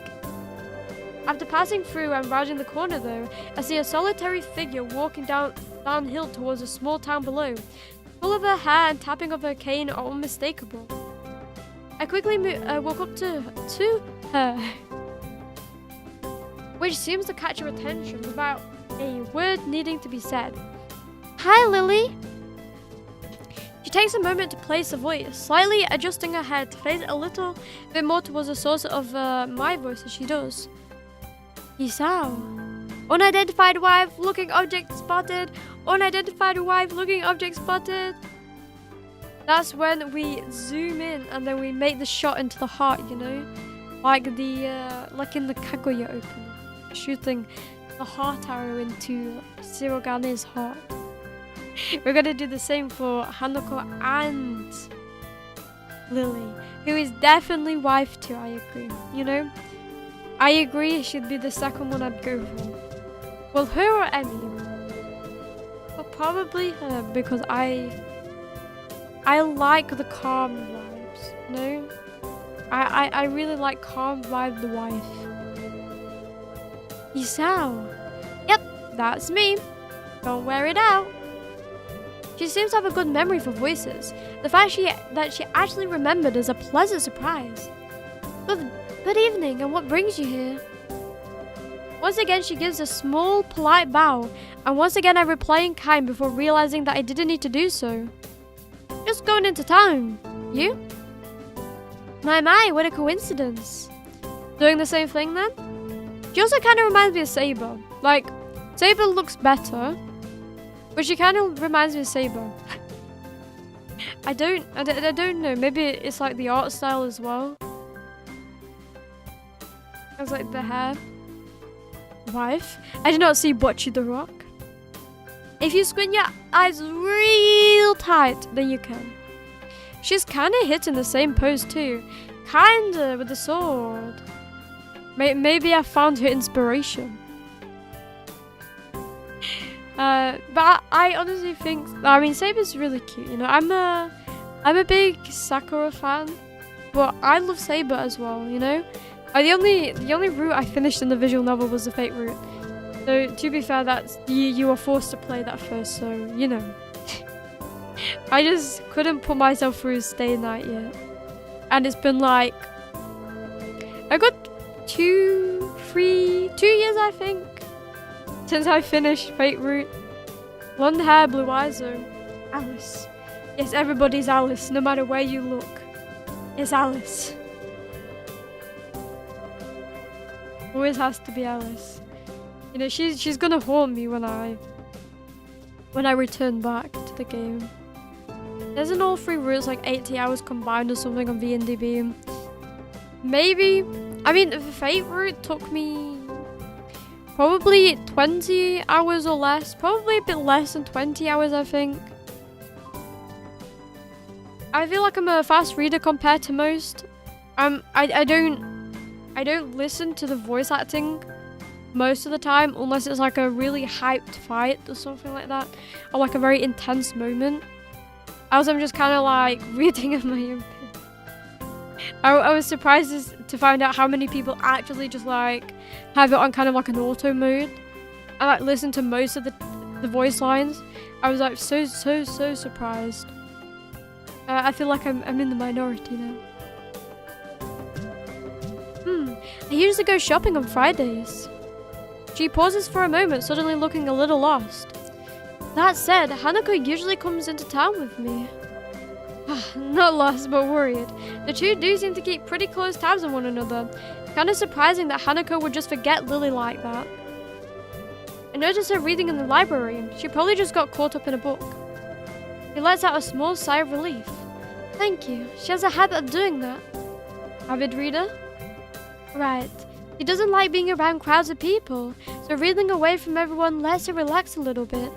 After passing through and rounding the corner though, I see a solitary figure walking downhill towards a small town below. Full of her hair and tapping of her cane are unmistakable. I quickly walk up to her, which seems to catch her attention without a word needing to be said. Hi, Lily! She takes a moment to place a voice, slightly adjusting her head to face a little bit more towards the source of my voice as she does. Isao. Unidentified wife, looking object spotted. Unidentified wife, looking object spotted. That's when we zoom in and then we make the shot into the heart, you know? Like in the Kaguya opening. Shooting the heart arrow into Shirogane's heart. We're gonna do the same for Hanako and Lily, who is definitely wife too, I agree, you know? I agree it should be the second one I'd go for. Well, her or Emmy? But probably her, because I like the calm vibes, you know? I really like calm vibe the wife. Isao. Yep, that's me. Don't wear it out. She seems to have a good memory for voices. The fact that she actually remembered is a pleasant surprise. Good evening, and what brings you here? Once again, she gives a small, polite bow, and once again I reply in kind before realizing that I didn't need to do so. Just going into town. You? My, what a coincidence. Doing the same thing then? She also kind of reminds me of Saber. Like, Saber looks better, but she kind of reminds me of Saber. I don't know. Maybe it's like the art style as well. It's like the hair. Wife? I did not see Bocchi the Rock. If you squint your eyes real tight, then you can. She's kind of hitting the same pose too. Kinda with the sword. Maybe I found her inspiration. But I honestly think, I mean, Saber's really cute, you know. I'm a big Sakura fan, but I love Saber as well, you know. The only route I finished in the visual novel was the Fate route. So to be fair, that's you were forced to play that first, so you know. I just couldn't put myself through Stay Night yet, and it's been like a good 2 years I think since I finished Fate route. Blonde hair, blue eyes, though. Alice. Yes, everybody's Alice, no matter where you look. It's Alice. Always has to be Alice. You know, she's gonna haunt me when I return back to the game. There's an all 3 routes like 80 hours combined or something on VNDB. Maybe. I mean, the Fate route took me probably 20 hours or less. Probably a bit less than 20 hours, I think. I feel like I'm a fast reader compared to most. I don't listen to the voice acting most of the time unless it's like a really hyped fight or something like that, or like a very intense moment. Else I'm just kind of like reading at my own pace. I was surprised to find out how many people actually just like have it on kind of like an auto mode and like listen to most of the voice lines. I was like so surprised. I feel like I'm in the minority now. I usually go shopping on Fridays. She pauses for a moment, suddenly looking a little lost. That said, Hanako usually comes into town with me. Not lost, but worried. The two do seem to keep pretty close tabs on one another. It's kind of surprising that Hanako would just forget Lily like that. I noticed her reading in the library. She probably just got caught up in a book. He lets out a small sigh of relief. Thank you. She has a habit of doing that. Avid reader? Right. He doesn't like being around crowds of people, so reading away from everyone lets her relax a little bit.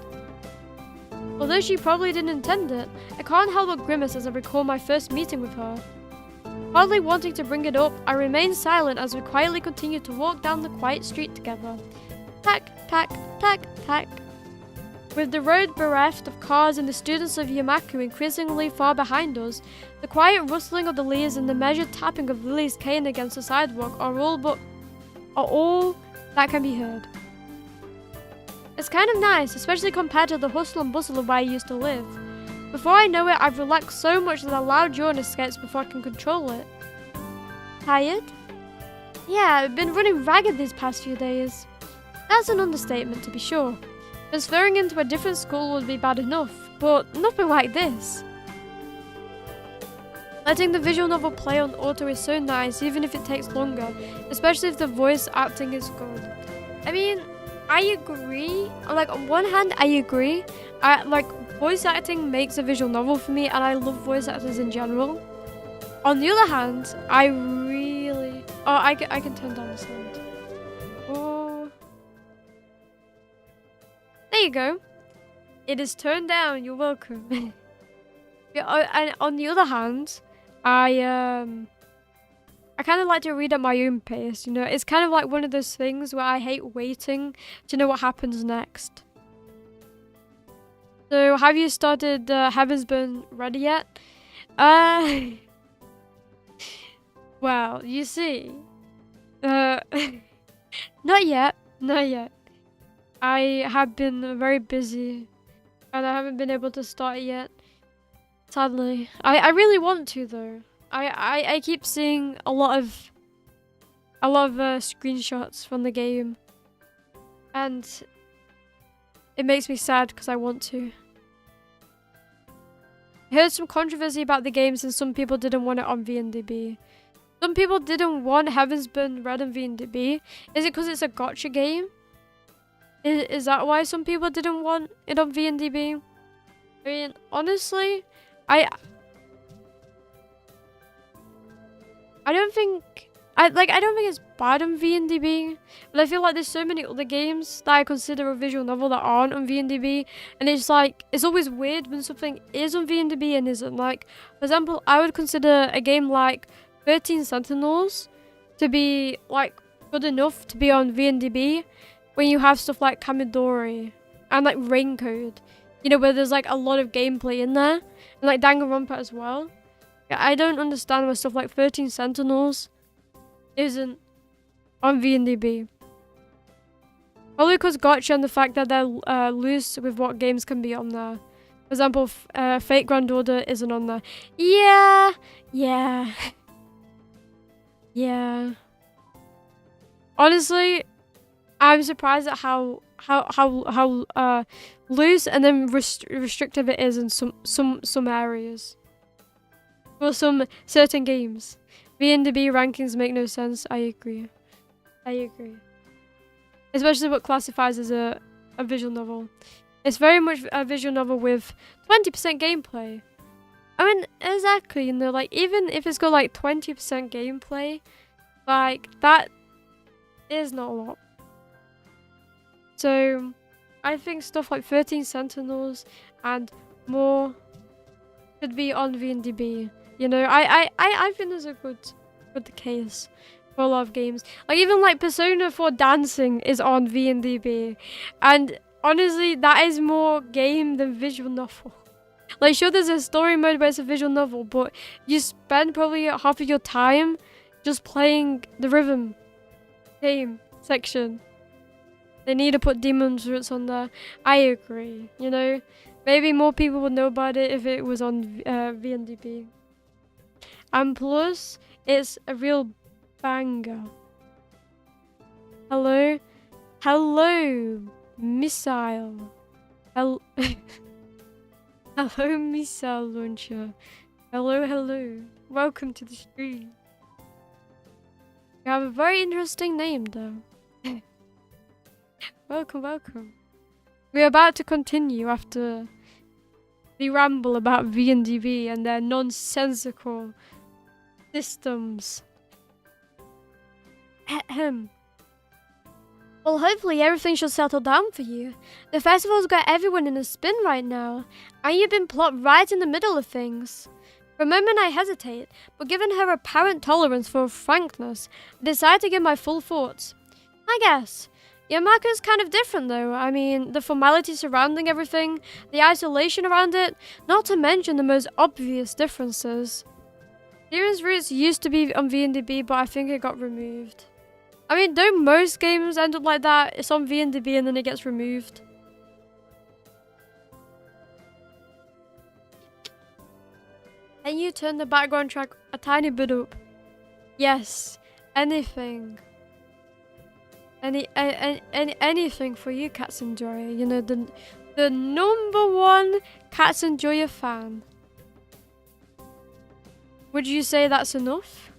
Although she probably didn't intend it, I can't help but grimace as I recall my first meeting with her. Hardly wanting to bring it up, I remain silent as we quietly continue to walk down the quiet street together. Tack, tack, tack, tack. With the road bereft of cars and the students of Yamaku increasingly far behind us, the quiet rustling of the leaves and the measured tapping of Lily's cane against the sidewalk are all that can be heard. It's kind of nice, especially compared to the hustle and bustle of where I used to live. Before I know it, I've relaxed so much that a loud yawn escapes before I can control it. Tired? Yeah, I've been running ragged these past few days. That's an understatement, to be sure. Transferring into a different school would be bad enough, but nothing like this. Letting the visual novel play on auto is so nice, even if it takes longer, especially if the voice acting is good. I mean, I agree. Like, on one hand, I agree. Voice acting makes a visual novel for me, and I love voice actors in general. On the other hand, I really... Oh, I can turn down the sound. Oh. There you go. It is turned down. You're welcome. Yeah, and on the other hand, I kind of like to read at my own pace, you know. It's kind of like one of those things where I hate waiting to know what happens next. So, have you started Heaven's Been ready yet? Well, you see, not yet, not yet. I have been very busy, and I haven't been able to start it yet. Sadly, I really want to though. I keep seeing a lot of screenshots from the game, and it makes me sad because I want to. I heard some controversy about the game since some people didn't want it on VNDB. Some people didn't want Heaven's Been read on VNDB. Is it because it's a gacha game? Is that why some people didn't want it on VNDB? I mean, honestly, I don't think it's bad on VNDB, but I feel like there's so many other games that I consider a visual novel that aren't on VNDB, and it's like, it's always weird when something is on VNDB and isn't. Like, for example, I would consider a game like 13 Sentinels to be like good enough to be on VNDB when you have stuff like Kamidori and like Raincode, you know, where there's like a lot of gameplay in there, and like Danganronpa as well. I don't understand why stuff like 13 Sentinels isn't on VNDB. Probably because Gacha and the fact that they're loose with what games can be on there. For example, Fate Grand Order isn't on there. Yeah. Yeah. Honestly, I'm surprised at how loose and then restrictive it is in some areas. For some certain games. VNDB rankings make no sense. I agree. Especially what classifies as a visual novel. It's very much a visual novel with 20% gameplay. I mean, exactly, you know, like, even if it's got like 20% gameplay, like, that is not a lot. So, I think stuff like 13 Sentinels and more should be on VNDB. You know, I think there's a good case for a lot of games. Like, even like Persona 4 Dancing is on VNDB. And honestly, that is more game than visual novel. Like, sure, there's a story mode, but it's a visual novel, but you spend probably half of your time just playing the rhythm game section. They need to put Demon's Roots on there. I agree, you know. Maybe more people would know about it if it was on VNDB. And plus, it's a real banger. Hello? Hello, missile. Hello, missile launcher. Hello. Welcome to the stream. You have a very interesting name, though. Welcome. We're about to continue after the ramble about VNDB and their nonsensical systems. Ahem. Well, hopefully everything should settle down for you. The festival's got everyone in a spin right now, and you've been plopped right in the middle of things. For a moment I hesitate, but given her apparent tolerance for frankness, I decide to give my full thoughts. I guess. Yamako's kind of different though. I mean, the formality surrounding everything, the isolation around it, not to mention the most obvious differences. Demon's Roots used to be on VNDB, but I think it got removed. I mean, don't most games end up like that? It's on VNDB and then it gets removed. Can you turn the background track a tiny bit up? Yes, anything. Anything for you, Cats Enjoyer. You know, the #1 Cats Enjoyer fan. Would you say that's enough?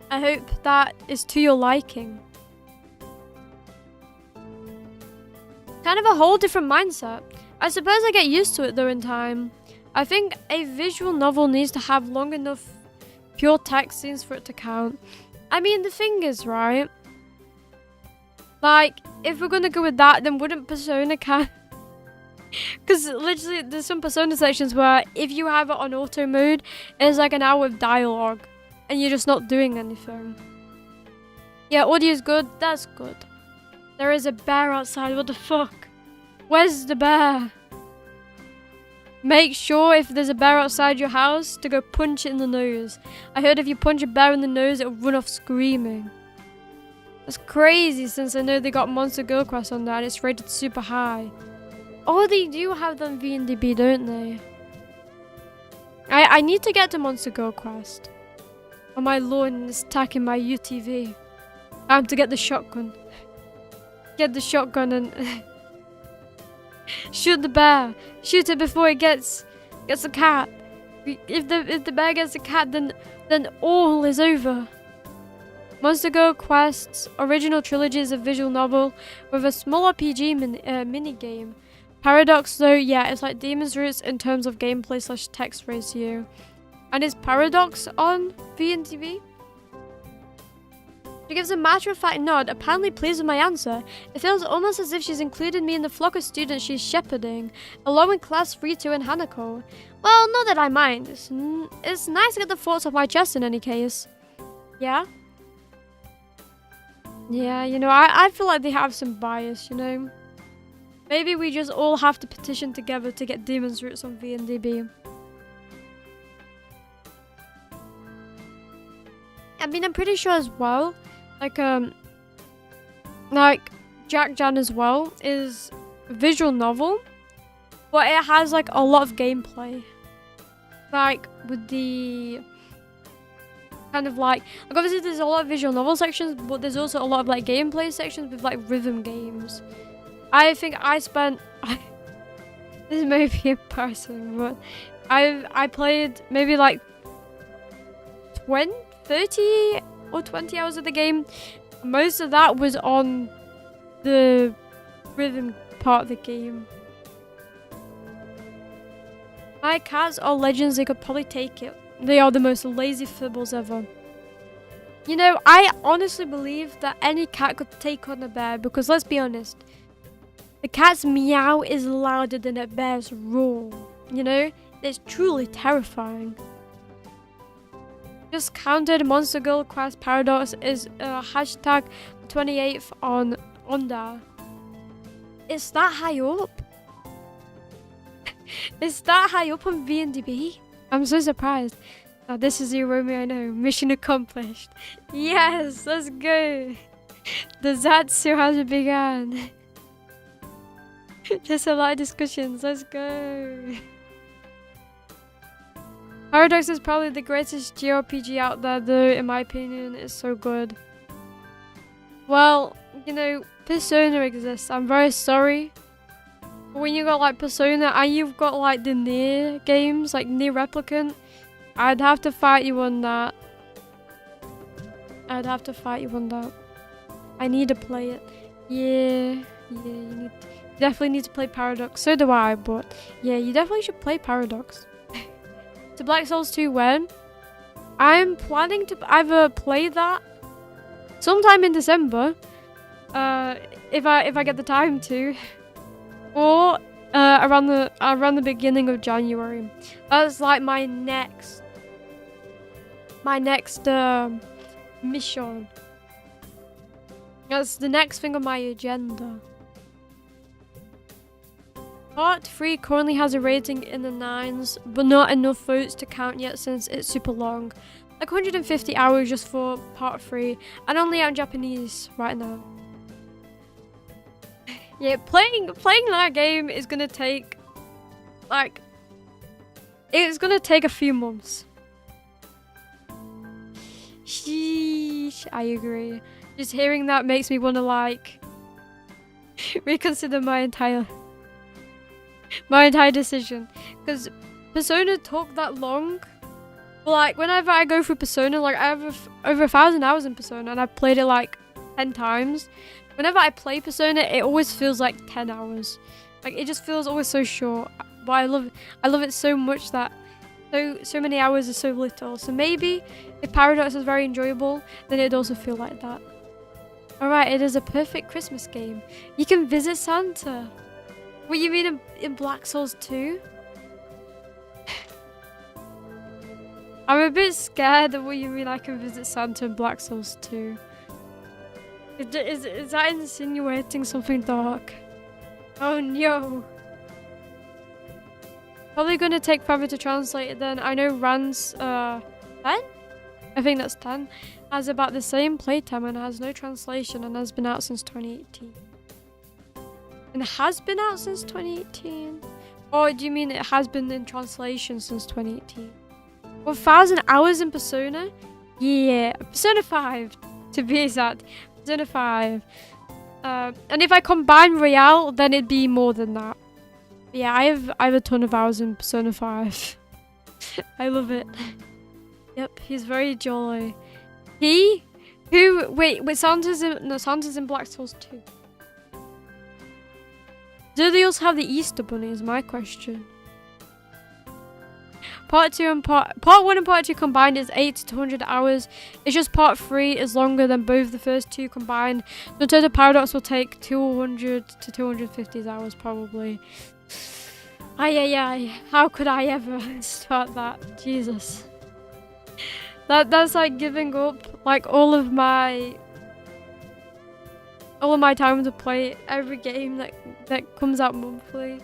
I hope that is to your liking. Kind of a whole different mindset. I suppose I get used to it though in time. I think a visual novel needs to have long enough pure text scenes for it to count. I mean, the thing is, right? Like, if we're gonna go with that, then wouldn't Persona count? Because literally, there's some Persona sections where if you have it on auto mode, it's like an hour of dialogue. And you're just not doing anything. Yeah, audio's good. That's good. There is a bear outside. What the fuck? Where's the bear? Make sure if there's a bear outside your house to go punch it in the nose. I heard if you punch a bear in the nose, it'll run off screaming. That's crazy since I know they got Monster Girl Quest on that and it's rated super high. Oh, they do have them VNDB, don't they? I need to get to Monster Girl Quest. Oh my lord, it's attacking my UTV. I have to get the shotgun. Get the shotgun and shoot the bear. Shoot it before it gets the cat. If the bear gets the cat, then all is over. Monster Girl Quest's original trilogy is a visual novel with a small RPG mini game. Paradox though, yeah, it's like Demon's Roots in terms of gameplay / text ratio. And is Paradox on VNTV? She gives a matter-of-fact nod, apparently pleased with my answer. It feels almost as if she's included me in the flock of students she's shepherding, along with class 3-2 and Hanako. Well, not that I mind. It's nice to get the thoughts off my chest in any case. Yeah? Yeah, you know, I feel like they have some bias, you know? Maybe we just all have to petition together to get Demon's Roots on VNDB. I mean, I'm pretty sure as well, like Jack Jan as well is a visual novel, but it has like a lot of gameplay, like with the kind of like obviously there's a lot of visual novel sections, but there's also a lot of like gameplay sections with like rhythm games. I think I spent this may be embarrassing, but I played maybe like 30 or 20 hours of the game. Most of that was on the rhythm part of the game. My cats are legends, they could probably take it. They are the most lazy fibbles ever. You know, I honestly believe that any cat could take on a bear because let's be honest, the cat's meow is louder than a bear's roar. You know, it's truly terrifying. Just counted Monster Girl Quest Paradox is hashtag 28th on Onda. It's that high up? It's that high up on VNDB? I'm so surprised. Now this is Iromi, I know. Mission accomplished. Yes, let's go. The Zatsu has begun. Just a lot of discussions, let's go. Paradox is probably the greatest JRPG out there though, in my opinion. It's so good. Well, you know, Persona exists. I'm very sorry. But when you got like Persona and you've got like the Nier games, like Nier Replicant, I'd have to fight you on that. I'd have to fight you on that. I need to play it. Yeah, you definitely need to play Paradox. So do I, but yeah, you definitely should play Paradox. To Black Souls 2 when? I'm planning to either play that sometime in December, if I get the time to, or around the beginning of January. That's like my next mission. That's the next thing on my agenda. Part 3 currently has a rating in the 9s, but not enough votes to count yet since it's super long. Like 150 hours just for part 3, and only out in Japanese right now. Yeah, playing that game is gonna take, like, it's gonna take a few months. Sheesh, I agree. Just hearing that makes me wanna, like, reconsider my entire decision, because Persona took that long. But like whenever I go through Persona, like I have over 1,000 hours in Persona and I've played it like 10 times. Whenever I play Persona, it always feels like 10 hours. Like it just feels always so short. But I love it so much that so many hours is so little. So maybe if Paradox is very enjoyable, then it'd also feel like that. Alright, it is a perfect Christmas game. You can visit Santa. What you mean in Black Souls 2? I'm a bit scared of what you mean I can visit Santa in Black Souls 2. Is that insinuating something dark? Oh no. Probably gonna take forever to translate it then. I know Rand's 10? I think that's 10. Has about the same playtime and has no translation and has been out since 2018. And has been out since 2018? Or do you mean it has been in translation since 2018? 1,000 hours in Persona? Yeah, Persona 5 to be exact. Persona 5. And if I combine Royale, then it'd be more than that. But yeah, I have a ton of hours in Persona 5. I love it. Yep, he's very jolly. Wait, Santa's in Black Souls 2. Do they also have the Easter Bunny is my question. Part 1 and Part 2 combined is 80 to 100 hours. It's just Part 3 is longer than both the first two combined. So in total Paradox will take 200 to 250 hours probably. Ay. How could I ever start that? Jesus. That's like giving up like all of my time to play every game that comes out monthly.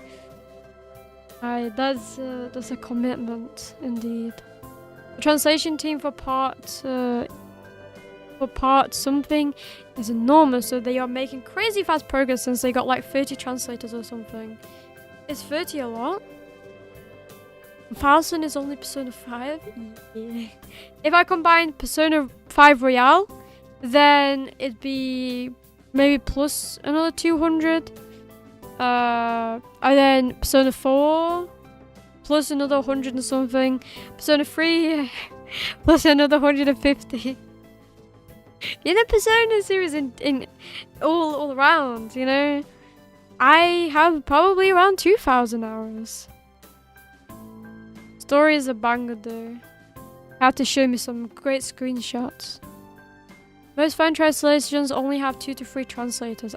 That's a commitment indeed. The translation team for part something is enormous, so they are making crazy fast progress since they got like 30 translators or something. Is 30 a lot? 1,000 is only Persona 5? Yeah. If I combine Persona 5 Royale, then it'd be maybe plus another 200. And then Persona 4 plus another 100 and something. Persona 3 plus another 150. You know, Persona series in all around, you know. I have probably around 2,000 hours. Story is a banger though. You have to show me some great screenshots. Most fan translations only have 2 to 3 translators.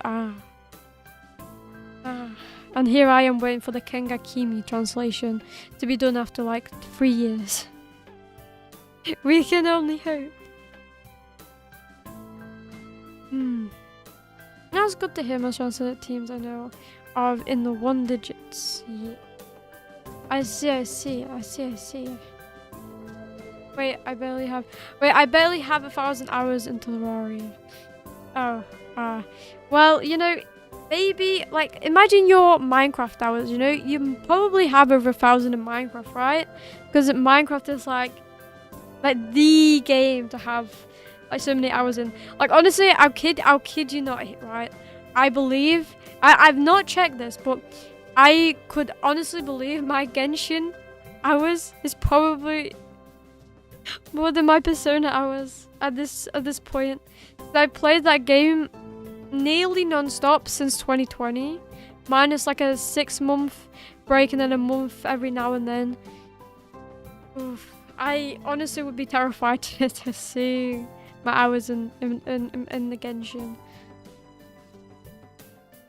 And here I am waiting for the Kengakimi translation to be done after like 3 years. We can only hope. Now it's good to hear most translated teams I know are in the 1 digits. Yeah. I see. Wait, I barely have 1,000 hours in Terraria. Well, you know, maybe, like, imagine your Minecraft hours, you know? You probably have over 1,000 in Minecraft, right? Because Minecraft is, like the game to have like so many hours in. Like honestly, I'll kid you not, right? I believe I've not checked this, but I could honestly believe my Genshin hours is probably more than my Persona hours at this point. I played that game nearly non-stop since 2020, minus like a 6-month break and then a month every now and then. Oof. I honestly would be terrified to see my hours in the Genshin.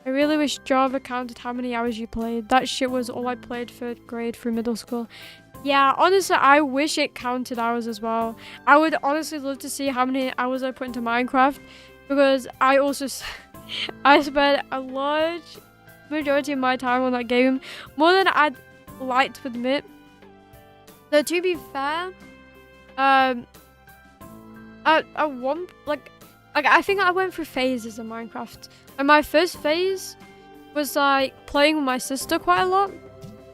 I really wish Java counted how many hours you played. That shit was all I played 3rd grade through middle school. Yeah, honestly, I wish it counted hours as well. I would honestly love to see how many hours I put into Minecraft, because I also I spent a large majority of my time on that game, more than I'd like to admit. So to be fair, I think I went through phases in Minecraft. And my first phase was like playing with my sister quite a lot.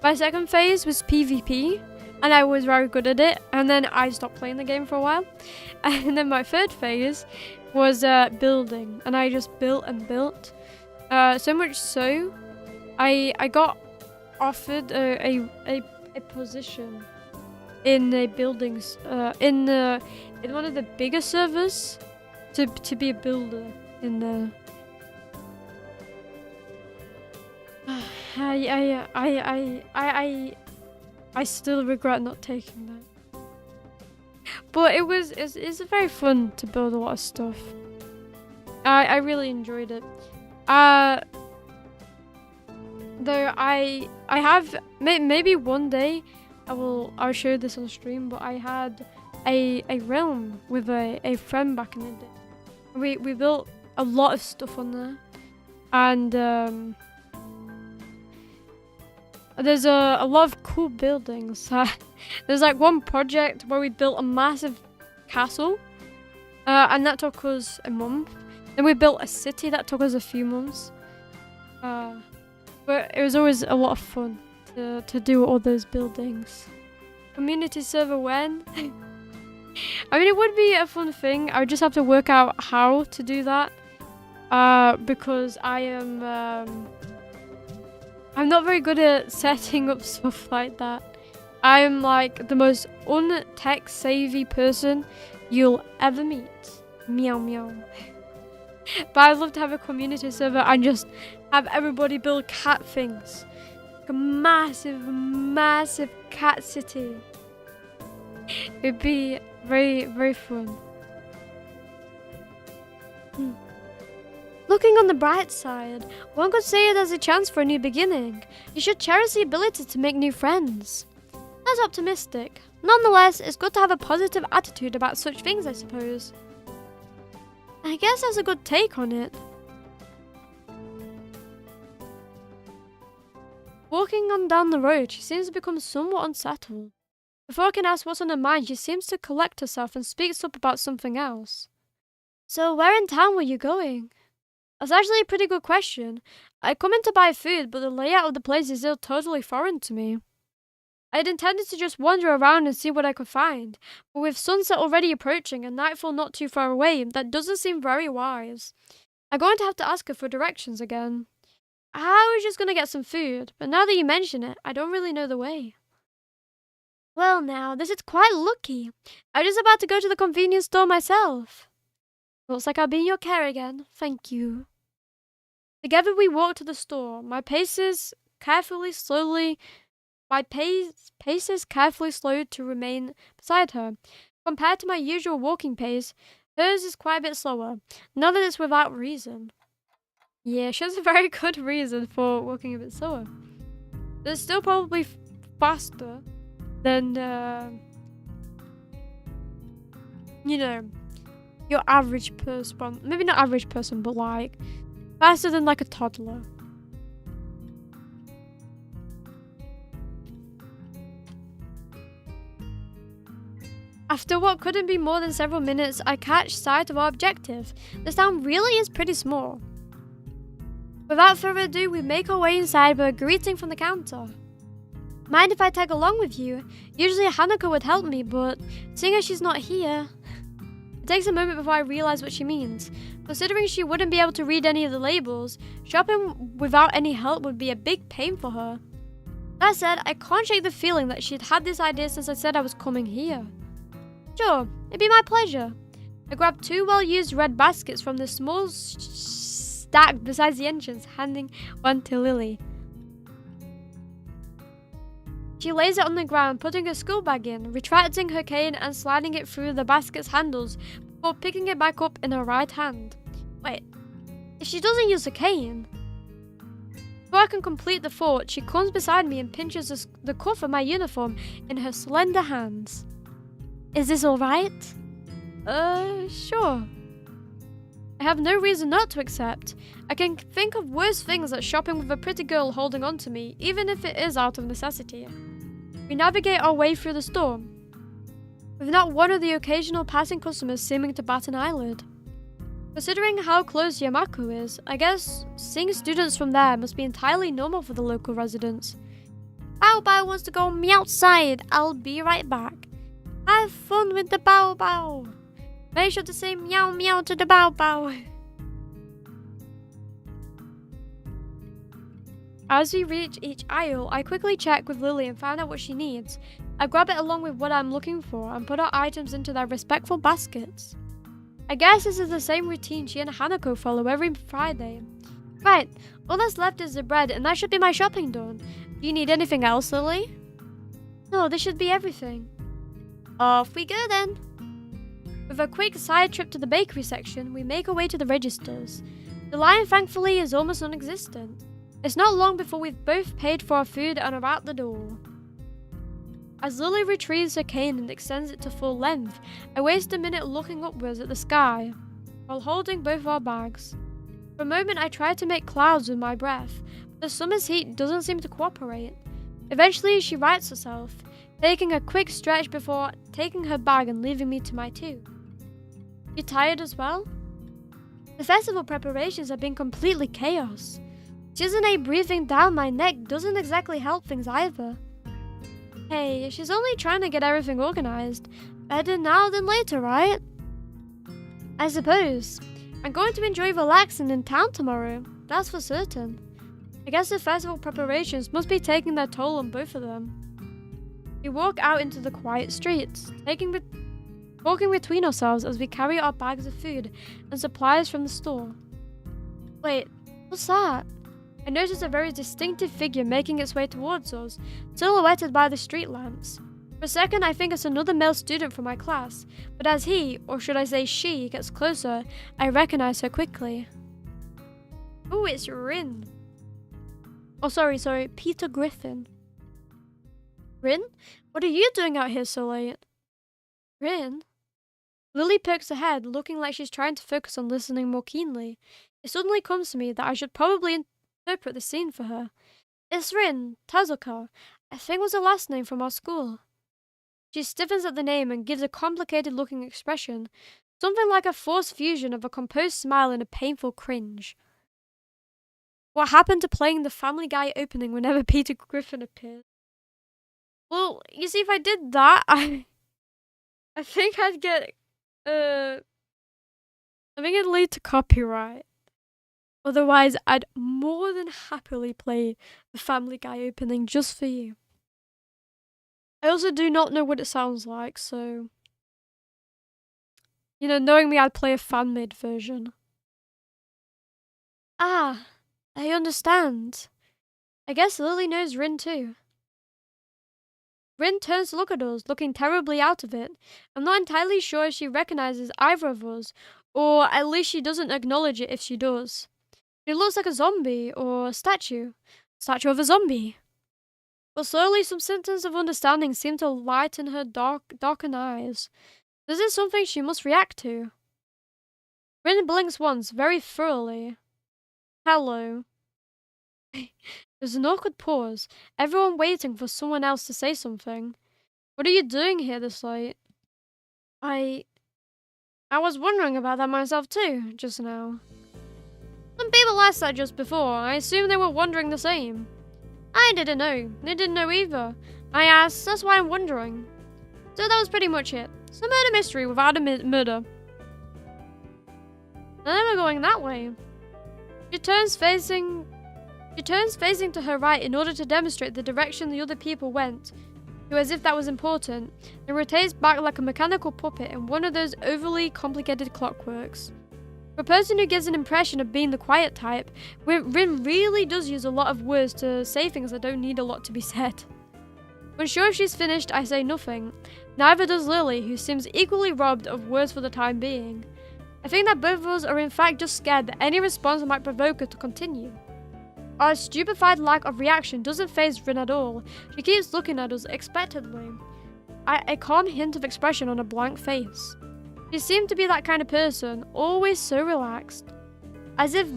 My second phase was PvP, and I was very good at it. And then I stopped playing the game for a while. And then my third phase was building, and I just built and built. So much so, I got offered a position in the buildings in one of the bigger servers to be a builder in the. I still regret not taking that. But it's very fun to build a lot of stuff. I really enjoyed it. Though I have maybe one day I'll show this on stream, but I had a realm with a friend back in the day. We built a lot of stuff on there, and there's a lot of cool buildings. There's like one project where we built a massive castle, and that took us a month. Then we built a city that took us a few months. But it was always a lot of fun to do all those buildings. Community server when? I mean, it would be a fun thing. I would just have to work out how to do that. Because I am I'm not very good at setting up stuff like that. I am like the most un-tech savvy person you'll ever meet. Meow meow. But I'd love to have a community server and just have everybody build cat things. Like a massive cat city. It'd be very, very fun. Looking on the bright side, one could say it as a chance for a new beginning. You should cherish the ability to make new friends. That's optimistic. Nonetheless, it's good to have a positive attitude about such things, I suppose. I guess that's a good take on it. Walking on down the road, she seems to become somewhat unsettled. Before I can ask what's on her mind, she seems to collect herself and speaks up about something else. So where in town were you going? That's actually a pretty good question. I come in to buy food, but the layout of the place is still totally foreign to me. I had intended to just wander around and see what I could find, but with sunset already approaching and nightfall not too far away, that doesn't seem very wise. I'm going to have to ask her for directions again. I was just going to get some food, but now that you mention it, I don't really know the way. Well now, this is quite lucky. I was just about to go to the convenience store myself. Looks like I'll be in your care again. Thank you. Together we walked to the store. My paces carefully slowed to remain beside her. Compared to my usual walking pace, hers is quite a bit slower. Not that it's without reason. Yeah, she has a very good reason for walking a bit slower. It's still probably faster than, you know, your average person. Maybe not average person, but like, faster than like a toddler. After what couldn't be more than several minutes, I catch sight of our objective. This town really is pretty small. Without further ado, we make our way inside with a greeting from the counter. Mind if I tag along with you? Usually Hanako would help me, but seeing as she's not here... It takes a moment before I realize what she means. Considering she wouldn't be able to read any of the labels, shopping without any help would be a big pain for her. That said, I can't shake the feeling that she'd had this idea since I said I was coming here. Sure, it'd be my pleasure. I grabbed 2 well-used red baskets from the small stack beside the entrance, handing one to Lily. She lays it on the ground, putting her school bag in, retracting her cane and sliding it through the basket's handles before picking it back up in her right hand. Wait, if she doesn't use a cane? Before I can complete the thought, she comes beside me and pinches the cuff of my uniform in her slender hands. Is this alright? Sure. I have no reason not to accept. I can think of worse things than shopping with a pretty girl holding on to me, even if it is out of necessity. We navigate our way through the store, with not one of the occasional passing customers seeming to bat an eyelid. Considering how close Hanako is, I guess seeing students from there must be entirely normal for the local residents. Bao Bao wants to go me outside. I'll be right back. Have fun with the Bao Bao. Make sure to say meow meow to the Bao Bao. As we reach each aisle, I quickly check with Lily and find out what she needs. I grab it along with what I'm looking for and put our items into their respectful baskets. I guess this is the same routine she and Hanako follow every Friday. Right, all that's left is the bread and that should be my shopping done. Do you need anything else, Lily? No, this should be everything. Off we go then. With a quick side trip to the bakery section, we make our way to the registers. The line, thankfully, is almost non-existent. It's not long before we've both paid for our food and are out the door. As Lily retrieves her cane and extends it to full length, I waste a minute looking upwards at the sky, while holding both our bags. For a moment I try to make clouds with my breath, but the summer's heat doesn't seem to cooperate. Eventually she rights herself, taking a quick stretch before taking her bag and leaving me to my 2. You tired as well? The festival preparations have been completely chaos. Shizune breathing down my neck doesn't exactly help things either. Hey, she's only trying to get everything organized. Better now than later, right? I suppose. I'm going to enjoy relaxing in town tomorrow, that's for certain. I guess the festival preparations must be taking their toll on both of them. We walk out into the quiet streets, walking between ourselves as we carry our bags of food and supplies from the store. Wait, what's that? I notice a very distinctive figure making its way towards us, silhouetted by the street lamps. For a second I think it's another male student from my class, but as he, or should I say she, gets closer, I recognize her quickly. Oh, it's Rin. Oh, sorry, Peter Griffin. Rin? What are you doing out here so late? Rin? Lily pokes her head, looking like she's trying to focus on listening more keenly. It suddenly comes to me that I should probably interpret the scene for her. It's Rin, Tezuka, I think was the last name from our school. She stiffens at the name and gives a complicated looking expression, something like a forced fusion of a composed smile and a painful cringe. What happened to playing the Family Guy opening whenever Peter Griffin appeared? Well, you see, if I did that, I think I'd get, I think it'd lead to copyright. Otherwise, I'd more than happily play the Family Guy opening just for you. I also do not know what it sounds like, so... You know, knowing me, I'd play a fan-made version. Ah, I understand. I guess Lily knows Rin too. Rin turns to look at us, looking terribly out of it. I'm not entirely sure if she recognizes either of us, or at least she doesn't acknowledge it if she does. It looks like a zombie, or a statue. Statue of a zombie. But slowly some symptoms of understanding seem to light in her darkened eyes. This is something she must react to. Rin blinks once, very thoroughly. Hello. There's an awkward pause, everyone waiting for someone else to say something. What are you doing here this late? I was wondering about that myself too, just now. Some people asked that just before, I assumed they were wondering the same. I didn't know, they didn't know either. I asked, that's why I'm wondering. So that was pretty much it. It's a murder mystery without a murder. And then we're going that way. She turns facing to her right in order to demonstrate the direction the other people went, to as if that was important, and rotates back like a mechanical puppet in one of those overly complicated clockworks. For a person who gives an impression of being the quiet type, Rin really does use a lot of words to say things that don't need a lot to be said. When sure if she's finished, I say nothing. Neither does Lily, who seems equally robbed of words for the time being. I think that both of us are in fact just scared that any response might provoke her to continue. Our stupefied lack of reaction doesn't faze Rin at all. She keeps looking at us expectantly, a calm hint of expression on a blank face. She seemed to be that kind of person, always so relaxed, as if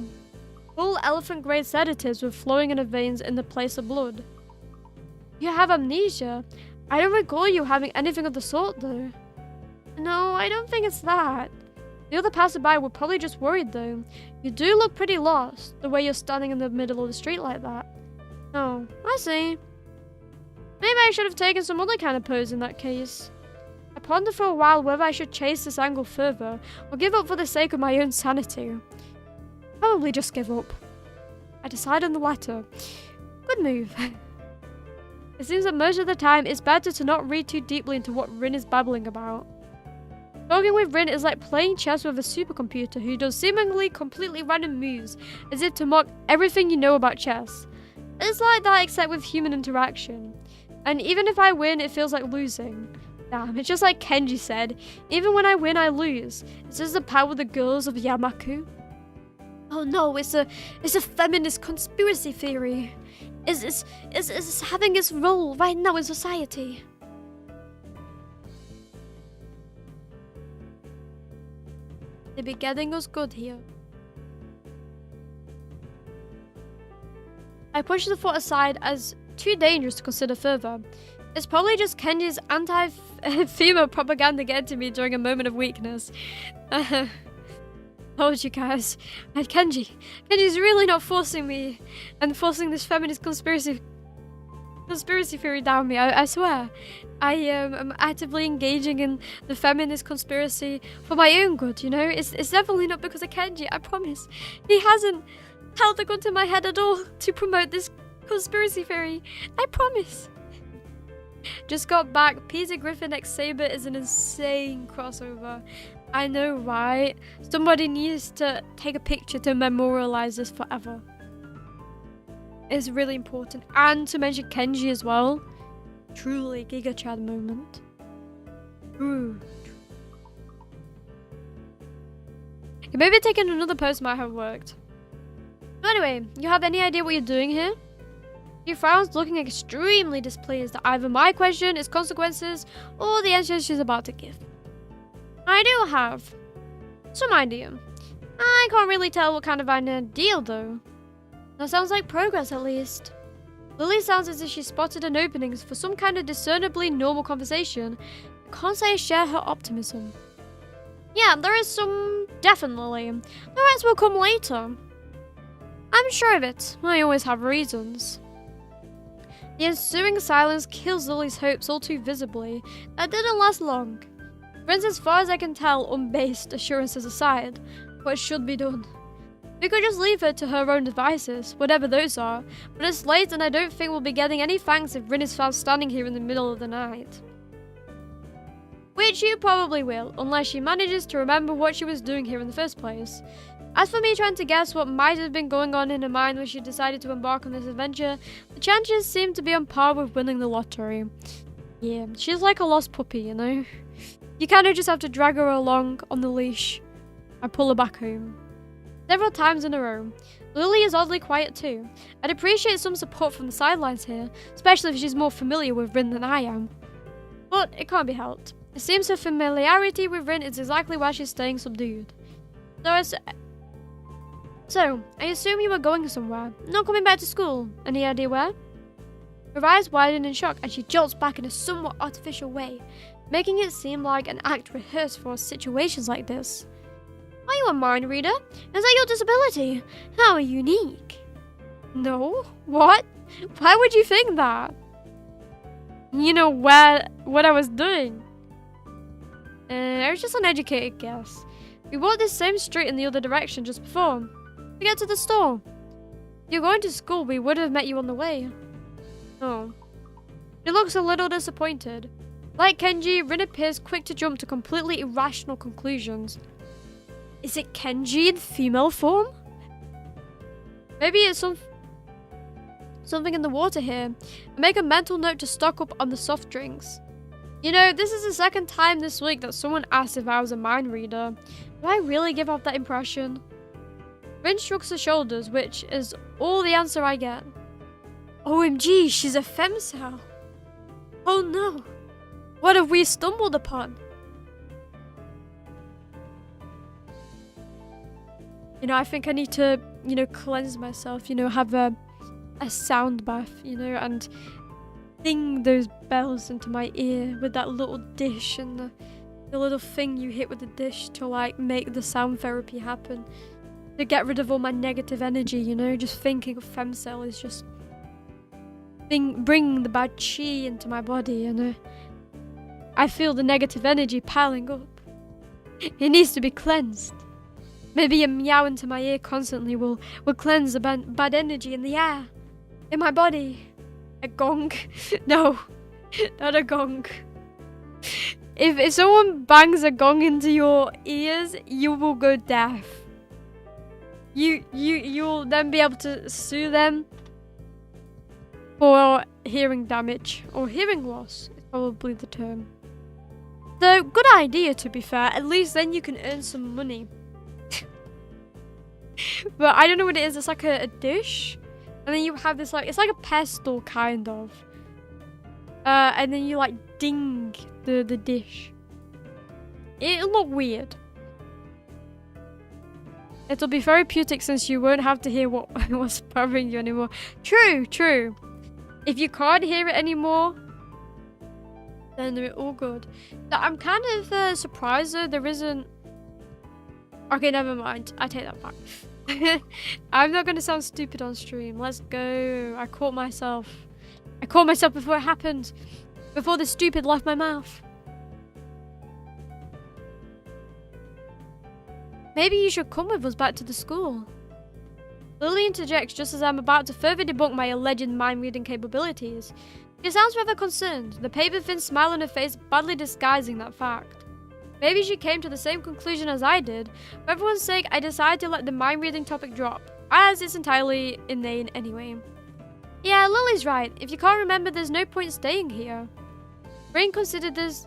full elephant-grade sedatives were flowing in her veins in the place of blood. You have amnesia. I don't recall you having anything of the sort, though. No, I don't think it's that. The other passerby were probably just worried, though. You do look pretty lost, the way you're standing in the middle of the street like that. Oh, I see. Maybe I should have taken some other kind of pose in that case. I pondered for a while whether I should chase this angle further, or give up for the sake of my own sanity. Probably just give up. I decide on the latter. Good move. It seems that most of the time it's better to not read too deeply into what Rin is babbling about. Talking with Rin is like playing chess with a supercomputer who does seemingly completely random moves, as if to mock everything you know about chess. It's like that except with human interaction. And even if I win, it feels like losing. Damn, it's just like Kenji said, even when I win, I lose. Is this the power of the girls of Yamaku? Oh no, it's a feminist conspiracy theory. Is having its role right now in society. They'd be getting us good here. I push the thought aside as too dangerous to consider further. It's probably just Kenji's anti-female propaganda getting to me during a moment of weakness. Told you guys. And Kenji's really not forcing me and forcing this feminist conspiracy theory down me. I swear. I am actively engaging in the feminist conspiracy for my own good, you know? It's definitely not because of Kenji, I promise. He hasn't held the gun to my head at all to promote this conspiracy theory. I promise. Just got back. Peter Griffin x Saber is an insane crossover. I know, right? Somebody needs to take a picture to memorialize this forever. It's really important. And to mention Kenji as well. Truly Giga Chad moment. Ooh. Maybe taking another post might have worked. So anyway, you have any idea what you're doing here? He frowns, looking extremely displeased at either my question, its consequences, or the answer she's about to give. I do have some idea. I can't really tell what kind of an idea though. That sounds like progress at least. Lily sounds as if she spotted an opening for some kind of discernibly normal conversation. I can't say I share her optimism. Yeah, there is some, definitely. The rest will come later. I'm sure of it. I always have reasons. The ensuing silence kills Lily's hopes all too visibly. That didn't last long. Friends, as far as I can tell, unbased assurances aside, what should be done. We could just leave her to her own devices, whatever those are, but it's late and I don't think we'll be getting any thanks if Rin is found standing here in the middle of the night. Which you probably will, unless she manages to remember what she was doing here in the first place. As for me trying to guess what might have been going on in her mind when she decided to embark on this adventure, the chances seem to be on par with winning the lottery. Yeah, she's like a lost puppy, you know? You kind of just have to drag her along on the leash and pull her back home. Several times in a row. Lily is oddly quiet too. I'd appreciate some support from the sidelines here, especially if she's more familiar with Rin than I am. But it can't be helped. It seems her familiarity with Rin is exactly why she's staying subdued. So, I assume you were going somewhere, not coming back to school. Any idea where? Her eyes widen in shock and she jolts back in a somewhat artificial way, making it seem like an act rehearsed for situations like this. Are you a mind reader? Is that your disability? How unique. No? What? Why would you think that? You know what I was doing? It was just an educated guess. We walked this same street in the other direction just before. To get to the store. If you're going to school, we would have met you on the way. Oh. She looks a little disappointed. Like Kenji, Rin appears quick to jump to completely irrational conclusions. Is it Kenji in female form? Maybe it's something in the water here. I make a mental note to stock up on the soft drinks. You know, this is the second time this week that someone asked if I was a mind reader. Do I really give off that impression? Rin shrugs her shoulders, which is all the answer I get. OMG, she's a femcel. Oh no. What have we stumbled upon? You know, I think I need to, cleanse myself, have a sound bath, and ding those bells into my ear with that little dish and the little thing you hit with the dish to, like, make the sound therapy happen. To get rid of all my negative energy, just thinking of femcel is just bring the bad chi into my body, I feel the negative energy piling up. It needs to be cleansed. Maybe a meow into my ear constantly will cleanse the bad energy in the air, in my body. A gong? No, not a gong. If someone bangs a gong into your ears, you will go deaf. You'll then be able to sue them for hearing damage, or hearing loss is probably the term. Though, good idea to be fair, at least then you can earn some money. But I don't know what it is, it's like a dish, and then you have this, like, it's like a pestle kind of. And then you, like, ding the dish. It'll look weird. It'll be therapeutic since you won't have to hear what's bothering you anymore. True. If you can't hear it anymore, then they're all good. I'm kind of surprised though there isn't... Okay, never mind. I take that back. I'm not going to sound stupid on stream. Let's go. I caught myself before it happened. Before the stupid left my mouth. Maybe you should come with us back to the school. Lily interjects just as I'm about to further debunk my alleged mind-reading capabilities. She sounds rather concerned, the paper-thin smile on her face badly disguising that fact. Maybe she came to the same conclusion as I did. For everyone's sake, I decided to let the mind-reading topic drop, as it's entirely inane anyway. Yeah, Lily's right. If you can't remember, there's no point staying here. Rin considers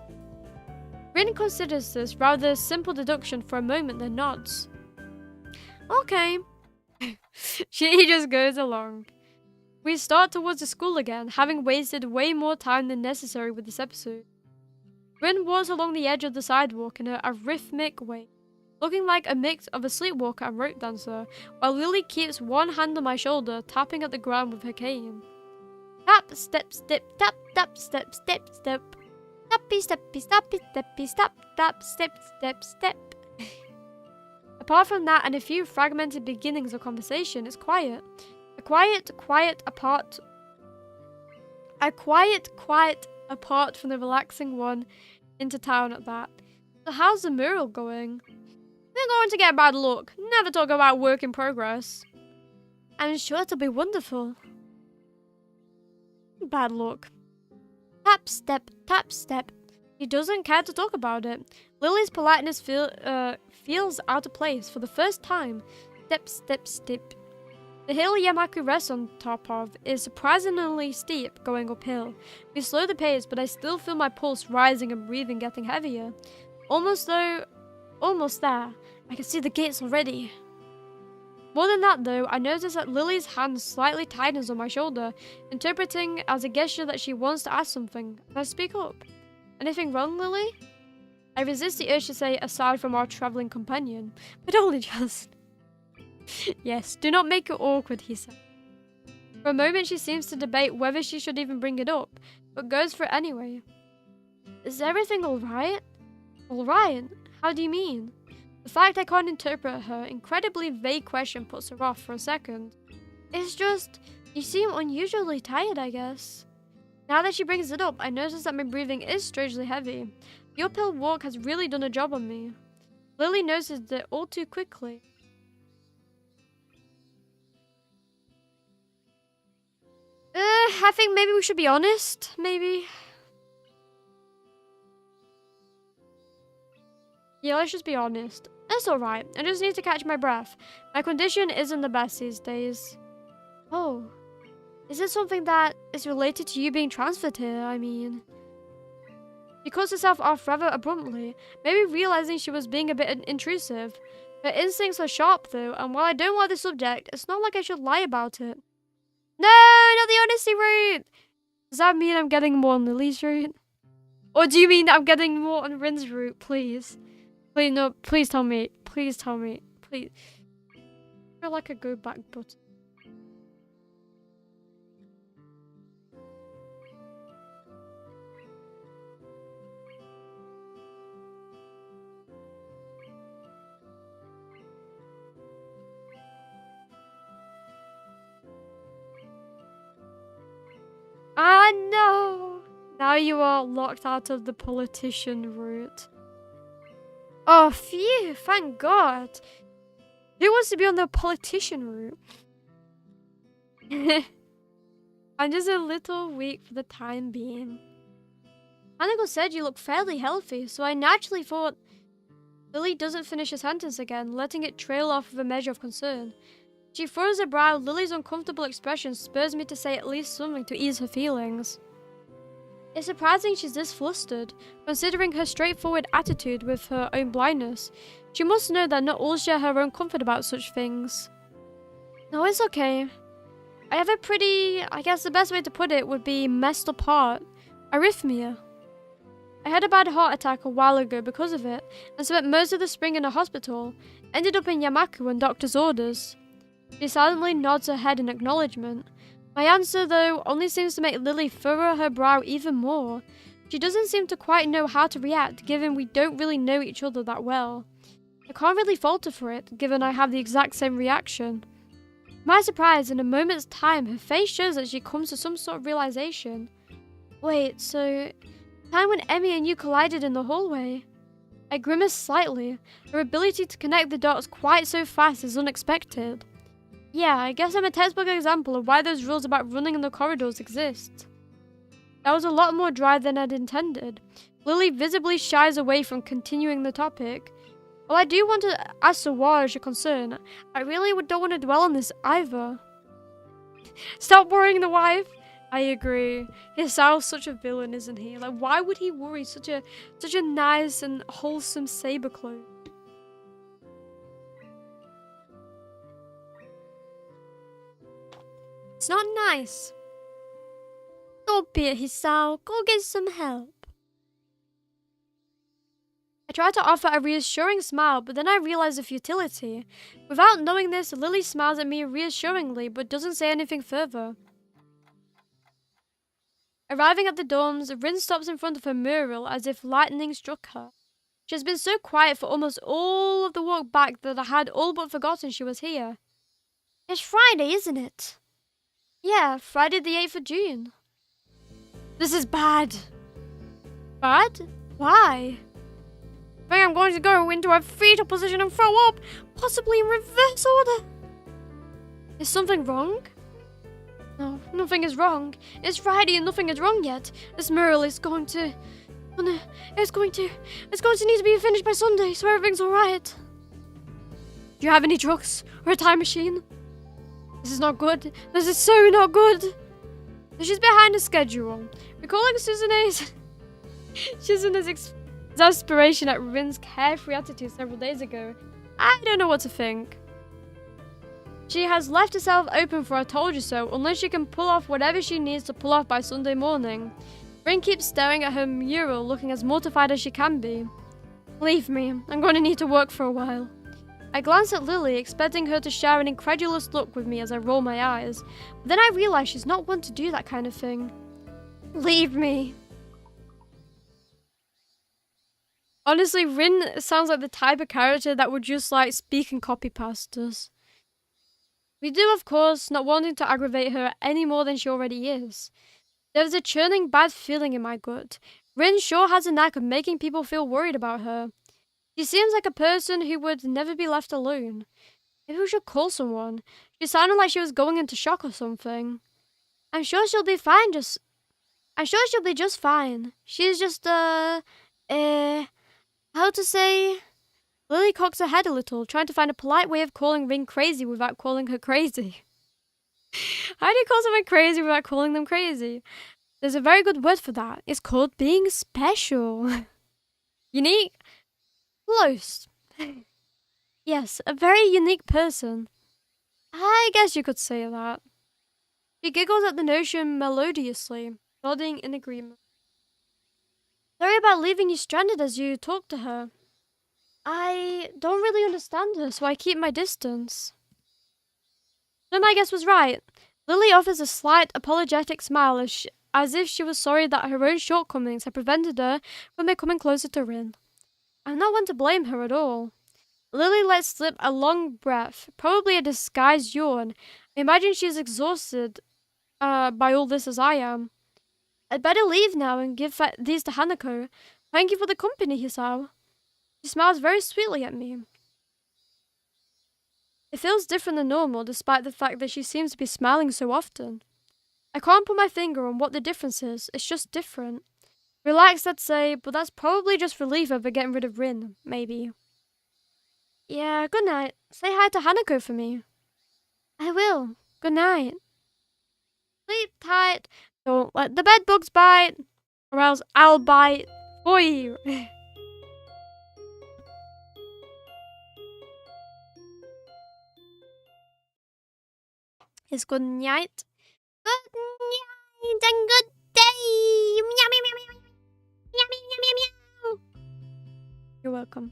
this rather simple deduction for a moment, then nods. Okay. He just goes along. We start towards the school again, having wasted way more time than necessary with this episode. Rin walks along the edge of the sidewalk in a rhythmic way, looking like a mix of a sleepwalker and rope dancer, while Lily keeps one hand on my shoulder, tapping at the ground with her cane. Tap, step, step, tap, tap, step, step, step. Tappy, steppy, steppy, steppy, step, tap, step, step, step. Apart from that and a few fragmented beginnings of conversation, it's quiet. A quiet apart from the relaxing one into town at that. So how's the mural going? We're going to get bad luck. Never talk about work in progress. I'm sure it'll be wonderful. Bad luck. Tap, step, tap, step. He doesn't care to talk about it. Lily's politeness feels out of place for the first time. Step, step, step. The hill Yamaku rests on top of is surprisingly steep going uphill. We slow the pace, but I still feel my pulse rising and breathing getting heavier. Almost there. I can see the gates already. More than that though, I notice that Lily's hand slightly tightens on my shoulder, interpreting as a gesture that she wants to ask something. Can I speak up? Anything wrong, Lily? I resist the urge to say aside from our travelling companion, but only just. Yes, do not make it awkward, he said. For a moment she seems to debate whether she should even bring it up, but goes for it anyway. Is everything alright? Alright? How do you mean? The fact I can't interpret her incredibly vague question puts her off for a second. It's just, you seem unusually tired, I guess. Now that she brings it up, I notice that my breathing is strangely heavy. The uphill walk has really done a job on me. Lily noticed it all too quickly. I think maybe we should be honest. Maybe. Yeah, let's just be honest. That's alright. I just need to catch my breath. My condition isn't the best these days. Oh. Is it something that is related to you being transferred here? I mean... She cuts herself off rather abruptly, maybe realizing she was being a bit intrusive. Her instincts are sharp though, and while I don't want the subject, it's not like I should lie about it. No, not the honesty route! Does that mean I'm getting more on Lily's route? Or do you mean I'm getting more on Rin's route, please? Please, no, please tell me. Please tell me. Please. I feel like a go back button. Ah, no! Now you are locked out of the politician route. Oh, phew, thank God. Who wants to be on the politician route? I'm just a little weak for the time being. Hanako said you look fairly healthy, so I naturally thought... Lily doesn't finish a sentence again, letting it trail off with a measure of concern. She furrows her brow. Lily's uncomfortable expression spurs me to say at least something to ease her feelings. It's surprising she's this flustered, considering her straightforward attitude with her own blindness. She must know that not all share her own comfort about such things. No, it's okay. I have a pretty, I guess the best way to put it would be messed up heart. Arrhythmia. I had a bad heart attack a while ago because of it, and spent most of the spring in a hospital. Ended up in Yamaku on doctor's orders. She silently nods her head in acknowledgement. My answer, though, only seems to make Lily furrow her brow even more. She doesn't seem to quite know how to react, given we don't really know each other that well. I can't really fault her for it, given I have the exact same reaction. To my surprise, in a moment's time, her face shows that she comes to some sort of realization. Wait, so... the time when Emmy and you collided in the hallway? I grimace slightly. Her ability to connect the dots quite so fast is unexpected. Yeah, I guess I'm a textbook example of why those rules about running in the corridors exist. That was a lot more dry than I'd intended. Lily visibly shies away from continuing the topic. While I do want to ask Sawara your concern, I really don't want to dwell on this either. Stop worrying the wife! I agree. Hisao's such a villain, isn't he? Like, why would he worry such a nice and wholesome saber clone? It's not nice. Stop it, Hisao. Go get some help. I try to offer a reassuring smile, but then I realize the futility. Without knowing this, Lily smiles at me reassuringly, but doesn't say anything further. Arriving at the dorms, Rin stops in front of her mural as if lightning struck her. She has been so quiet for almost all of the walk back that I had all but forgotten she was here. It's Friday, isn't it? Yeah, Friday the 8th of June. This is bad. Bad? Why? I think I'm going to go into a fetal position and throw up, possibly in reverse order. Is something wrong? No, nothing is wrong. It's Friday and nothing is wrong yet. This mural is going to... oh no, it's going to need to be finished by Sunday, so everything's alright. Do you have any drugs or a time machine? This is not good. This is so not good. She's behind the schedule. Recalling Suzune's exasperation at Rin's carefree attitude several days ago, I don't know what to think. She has left herself open for I told you so, unless she can pull off whatever she needs to pull off by Sunday morning. Rin keeps staring at her mural, looking as mortified as she can be. Leave me. I'm going to need to work for a while. I glance at Lily, expecting her to share an incredulous look with me as I roll my eyes, but then I realize she's not one to do that kind of thing. Leave me. Honestly, Rin sounds like the type of character that would just like speak and copy past us. We do, of course, not wanting to aggravate her any more than she already is. There is a churning bad feeling in my gut. Rin sure has a knack of making people feel worried about her. She seems like a person who would never be left alone. Maybe we should call someone. She sounded like she was going into shock or something. I'm sure she'll be fine, I'm sure she'll be just fine. She's just, how to say? Lily cocks her head a little, trying to find a polite way of calling Ring crazy without calling her crazy. How do you call someone crazy without calling them crazy? There's a very good word for that. It's called being special. Unique? Close. Yes, a very unique person. I guess you could say that. She giggles at the notion melodiously, nodding in agreement. Sorry about leaving you stranded as you talk to her. I don't really understand her, so I keep my distance. Then I guess was right. Lily offers a slight, apologetic smile as if she was sorry that her own shortcomings had prevented her from becoming closer to Rin. I'm not one to blame her at all. Lily lets slip a long breath, probably a disguised yawn. I imagine she's exhausted by all this as I am. I'd better leave now and give these to Hanako. Thank you for the company, Hisao. She smiles very sweetly at me. It feels different than normal, despite the fact that she seems to be smiling so often. I can't put my finger on what the difference is, it's just different. Relaxed, I'd say, but that's probably just relief over getting rid of Rin, maybe. Yeah, good night. Say hi to Hanako for me. I will. Good night. Sleep tight. Don't let the bed bugs bite, or else I'll bite for you. It's good night. Good night and good day. Meow, meow, meow, meow. Meow, meow, meow, meow, meow. You're welcome.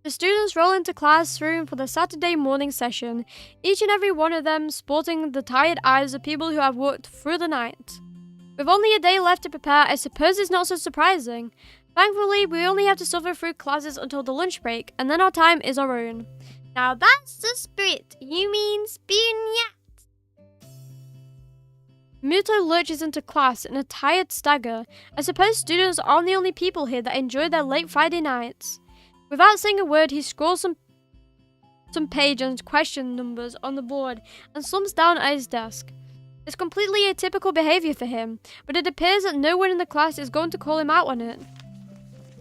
The students roll into classroom for the Saturday morning session, each and every one of them sporting the tired eyes of people who have worked through the night. With only a day left to prepare, I suppose it's not so surprising. Thankfully, we only have to suffer through classes until the lunch break, and then our time is our own. Now that's the spirit. You mean spirit? Muto lurches into class in a tired stagger. I suppose students aren't the only people here that enjoy their late Friday nights. Without saying a word, he scrolls some page and question numbers on the board and slumps down at his desk. It's completely atypical behavior for him, but it appears that no one in the class is going to call him out on it.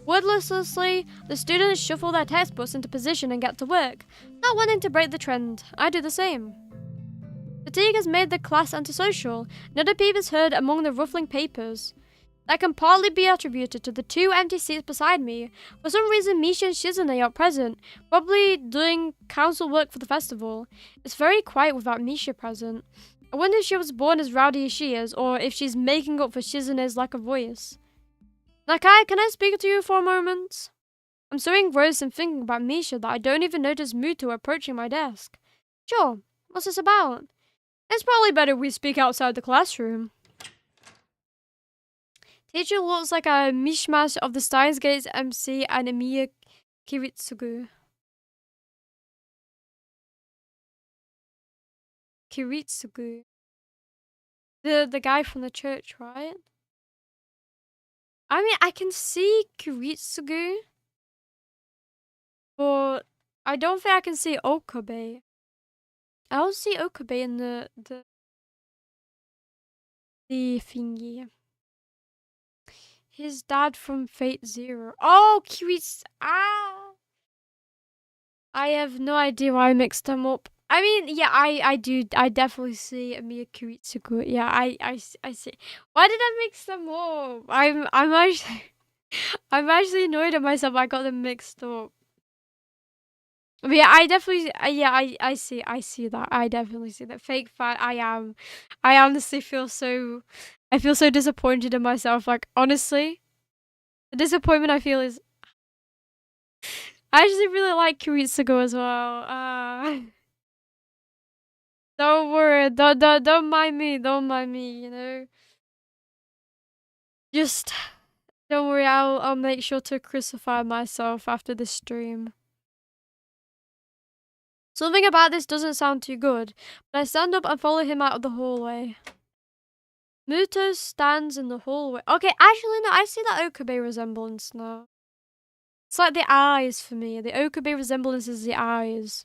Wordlessly, the students shuffle their textbooks into position and get to work, not wanting to break the trend. I do the same. Fatigue has made the class antisocial. Not a peep is heard among the ruffling papers. That can partly be attributed to the two empty seats beside me. For some reason, Misha and Shizune are present, probably doing council work for the festival. It's very quiet without Misha present. I wonder if she was born as rowdy as she is, or if she's making up for Shizune's lack of voice. Nakai, can I speak to you for a moment? I'm so engrossed in thinking about Misha that I don't even notice Muto approaching my desk. Sure, what's this about? It's probably better we speak outside the classroom. Teacher looks like a mishmash of the Steins Gate's MC and Emiya Kiritsugu. Kiritsugu. The guy from the church, right? I mean, I can see Kiritsugu, but I don't think I can see Okabe. I don't see Okabe in the thingy. His dad from Fate Zero. Oh, Kiritsugu. Ah! I have no idea why I mixed them up. I mean, yeah, I definitely see Emiya Kiritsugu. Yeah, I see. Why did I mix them up? I'm actually I'm actually annoyed at myself. I got them mixed up. But yeah, I definitely I see that. I definitely see that. Fake fan. I honestly feel so disappointed in myself. Like, honestly, the disappointment I feel is I actually really like Kiritsugu as well. Don't worry, don't mind me, you know. Just don't worry, I'll make sure to crucify myself after this stream. Something about this doesn't sound too good, but I stand up and follow him out of the hallway. Muto stands in the hallway. Okay, actually no, I see that Okabe resemblance now. It's like the eyes for me. The Okabe resemblance is the eyes.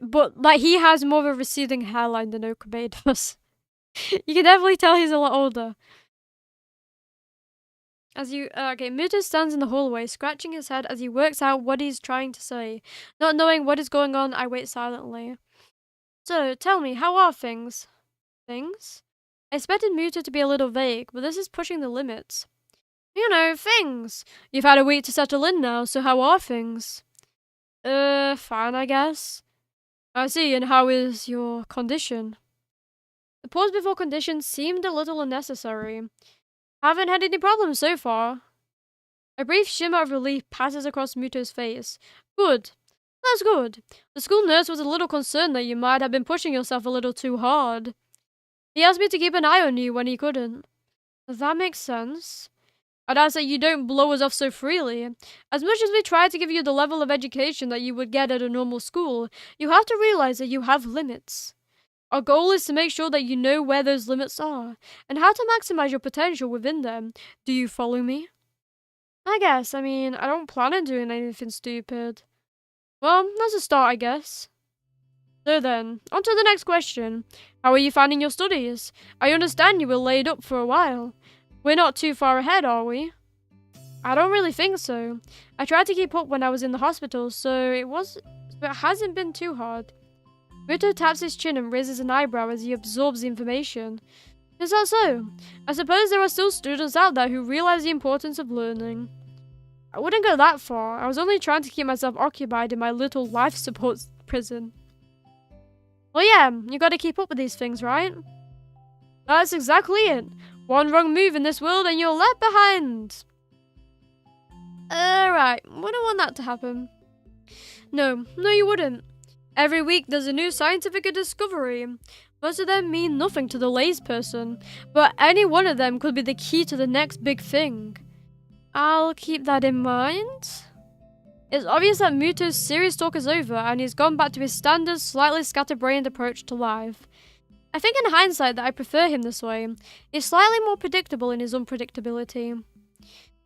But, like, he has more of a receding hairline than Okabe does. You can definitely tell he's a lot older. Okay, Muto stands in the hallway, scratching his head as he works out what he's trying to say. Not knowing what is going on, I wait silently. So, tell me, how are things? Things? I expected Muto to be a little vague, but this is pushing the limits. You know, things. You've had a week to settle in now, so how are things? Fine, I guess. I see, and how is your condition? The pause before condition seemed a little unnecessary. Haven't had any problems so far. A brief shimmer of relief passes across Muto's face. Good. That's good. The school nurse was a little concerned that you might have been pushing yourself a little too hard. He asked me to keep an eye on you when he couldn't. That makes sense. I'd ask that you don't blow us off so freely. As much as we try to give you the level of education that you would get at a normal school, you have to realize that you have limits. Our goal is to make sure that you know where those limits are, and how to maximize your potential within them. Do you follow me? I guess. I mean, I don't plan on doing anything stupid. Well, that's a start, I guess. So then, on to the next question. How are you finding your studies? I understand you were laid up for a while. We're not too far ahead, are we? I don't really think so. I tried to keep up when I was in the hospital, so it hasn't been too hard. Muto taps his chin and raises an eyebrow as he absorbs the information. Is that so? I suppose there are still students out there who realize the importance of learning. I wouldn't go that far. I was only trying to keep myself occupied in my little life support prison. Well, yeah, you gotta keep up with these things, right? That's exactly it. One wrong move in this world and you're left behind. Right. Wouldn't want that to happen. No, you wouldn't. Every week there's a new scientific discovery. Most of them mean nothing to the layperson, but any one of them could be the key to the next big thing. I'll keep that in mind. It's obvious that Muto's serious talk is over and he's gone back to his standard, slightly scatterbrained approach to life. I think in hindsight that I prefer him this way. He's slightly more predictable in his unpredictability.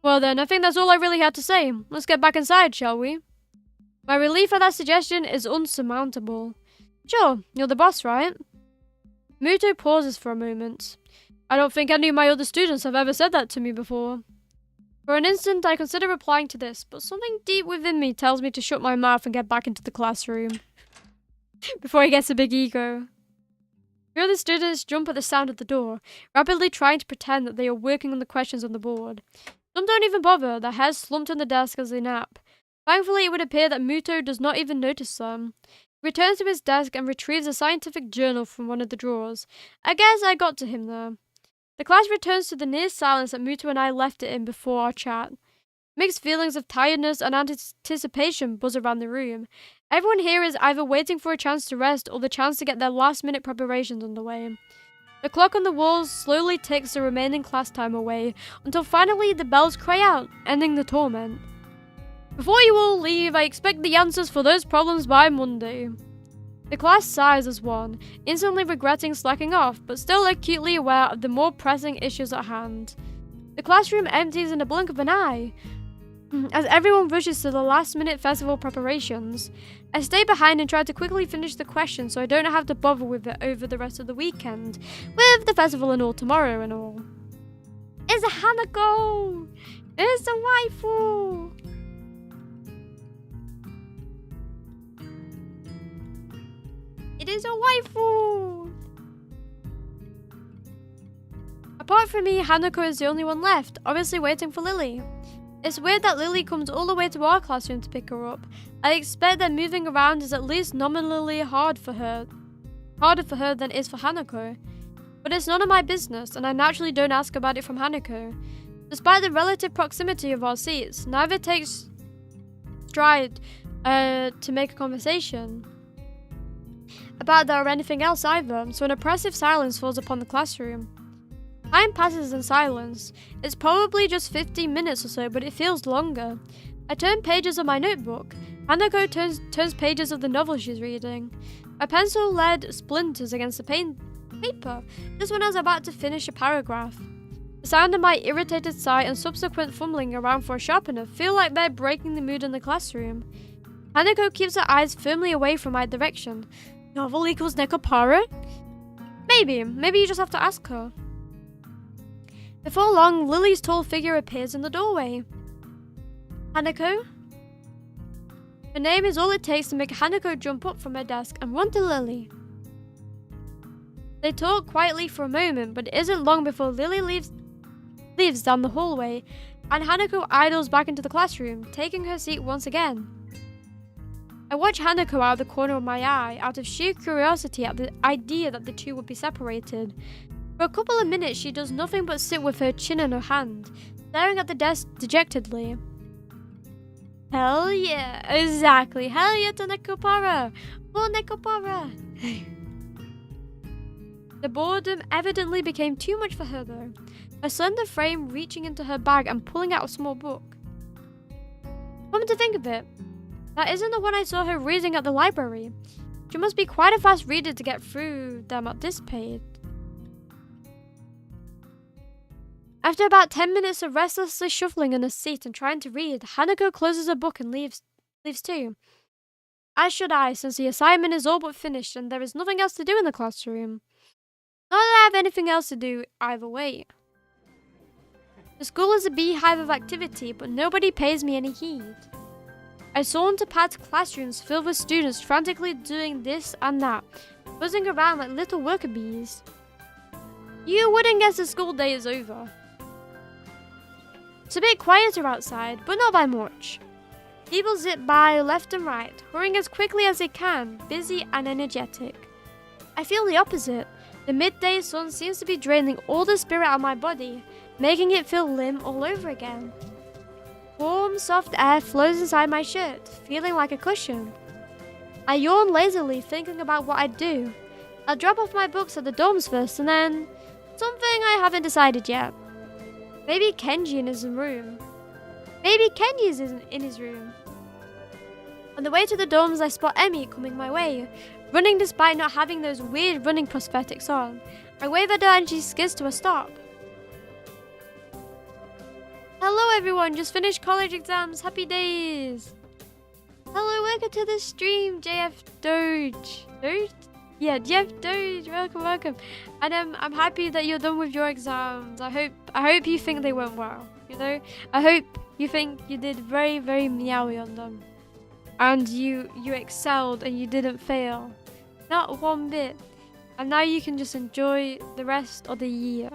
Well then, I think that's all I really had to say. Let's get back inside, shall we? My relief at that suggestion is unsurmountable. Sure, you're the boss, right? Muto pauses for a moment. I don't think any of my other students have ever said that to me before. For an instant, I consider replying to this, but something deep within me tells me to shut my mouth and get back into the classroom. Before he gets a big ego. The other students jump at the sound of the door, rapidly trying to pretend that they are working on the questions on the board. Some don't even bother, their heads slumped on the desk as they nap. Thankfully, it would appear that Muto does not even notice them. He returns to his desk and retrieves a scientific journal from one of the drawers. I guess I got to him there. The class returns to the near silence that Muto and I left it in before our chat. Mixed feelings of tiredness and anticipation buzz around the room. Everyone here is either waiting for a chance to rest or the chance to get their last-minute preparations underway. The clock on the walls slowly ticks the remaining class time away until finally the bells cry out, ending the torment. Before you all leave, I expect the answers for those problems by Monday. The class sighs as one, instantly regretting slacking off, but still acutely aware of the more pressing issues at hand. The classroom empties in a blink of an eye, as everyone rushes to the last-minute festival preparations. I stay behind and try to quickly finish the question so I don't have to bother with it over the rest of the weekend, with the festival and all tomorrow and all. It's a Hanako! It's a waifu! It is a waifu! Apart from me, Hanako is the only one left, obviously waiting for Lily. It's weird that Lily comes all the way to our classroom to pick her up. I expect that moving around is at least nominally harder for her than it is for Hanako. But it's none of my business, and I naturally don't ask about it from Hanako. Despite the relative proximity of our seats, neither takes stride to make a conversation about that or anything else either, so an oppressive silence falls upon the classroom. Time passes in silence. It's probably just 15 minutes or so, but it feels longer. I turn pages of my notebook. Hanako turns pages of the novel she's reading. My pencil lead splinters against the paper, just when I was about to finish a paragraph. The sound of my irritated sigh and subsequent fumbling around for a sharpener feel like they're breaking the mood in the classroom. Hanako keeps her eyes firmly away from my direction. Novel equals Nekopara? Maybe you just have to ask her. Before long, Lily's tall figure appears in the doorway. Hanako? Her name is all it takes to make Hanako jump up from her desk and run to Lily. They talk quietly for a moment, but it isn't long before Lily leaves down the hallway, and Hanako idles back into the classroom, taking her seat once again. I watch Hanako out of the corner of my eye, out of sheer curiosity at the idea that the two would be separated. For a couple of minutes, she does nothing but sit with her chin in her hand, staring at the desk dejectedly. Hell yeah, exactly. Hell yeah to Nekopara. More Nekopara. The boredom evidently became too much for her though, her slender frame reaching into her bag and pulling out a small book. Come to think of it, that isn't the one I saw her reading at the library. She must be quite a fast reader to get through them at this pace. After about 10 minutes of restlessly shuffling in her seat and trying to read, Hanako closes her book and leaves too. As should I, since the assignment is all but finished and there is nothing else to do in the classroom. Not that I have anything else to do either way. The school is a beehive of activity, but nobody pays me any heed. I saunter past classrooms filled with students frantically doing this and that, buzzing around like little worker bees. You wouldn't guess the school day is over. It's a bit quieter outside, but not by much. People zip by left and right, hurrying as quickly as they can, busy and energetic. I feel the opposite. The midday sun seems to be draining all the spirit out of my body, making it feel limp all over again. Warm, soft air flows inside my shirt, feeling like a cushion. I yawn lazily, thinking about what I'd do. I'll drop off my books at the dorms first, and then something I haven't decided yet. Maybe Kenji in his room. Maybe Kenji's in his room. On the way to the dorms, I spot Emmy coming my way, running despite not having those weird running prosthetics on. I wave at her and she skids to a stop. Hello everyone, just finished college exams, happy days! Hello, welcome to the stream, JF Doge. Doge? Yeah, JF Doge, welcome. And I'm happy that you're done with your exams. I hope you think they went well, you know? I hope you think you did very, very meowy on them. And you excelled and you didn't fail. Not one bit. And now you can just enjoy the rest of the year.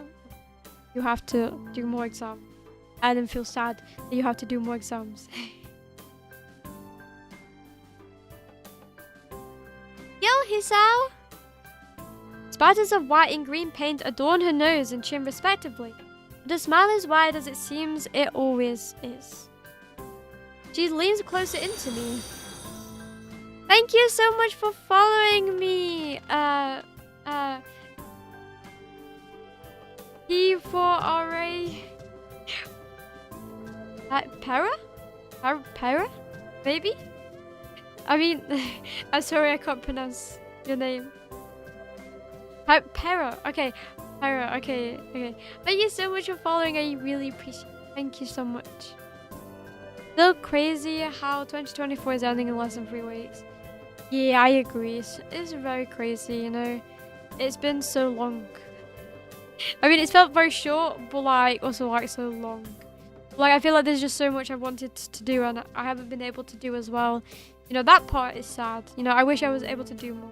You have to do more exams. And then feel sad that you have to do more exams. Yo, Hisao! Spatters of white and green paint adorn her nose and chin respectively. But her smile is wide as it seems it always is. She leans closer into me. Thank you so much for following me. P4RA. Para? Maybe? I mean, I'm sorry I can't pronounce your name. Para. Okay. Para. Okay. Thank you so much for following. I really appreciate it. Thank you so much. Still crazy how 2024 is ending in less than 3 weeks. Yeah, I agree. It's very crazy, you know. It's been so long. I mean, it's felt very short, but like also like so long. Like, I feel like there's just so much I wanted to do and I haven't been able to do as well. You know, that part is sad. You know, I wish I was able to do more.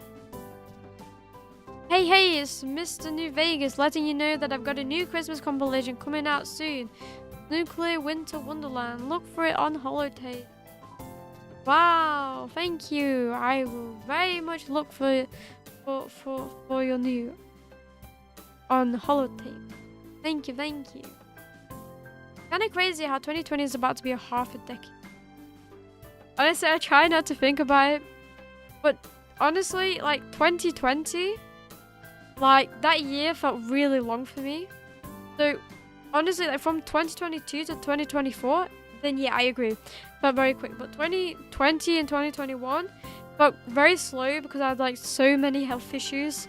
Hey, it's Mr. New Vegas letting you know that I've got a new Christmas compilation coming out soon. Nuclear Winter Wonderland. Look for it on holotape. Wow, thank you. I will very much look for your new on holotape. Thank you. Kinda crazy how 2020 is about to be a half a decade. Honestly, I try not to think about it, but honestly, like 2020, like that year felt really long for me. So honestly, like from 2022 to 2024, then yeah, I agree, felt very quick. But 2020 and 2021 felt very slow because I had like so many health issues.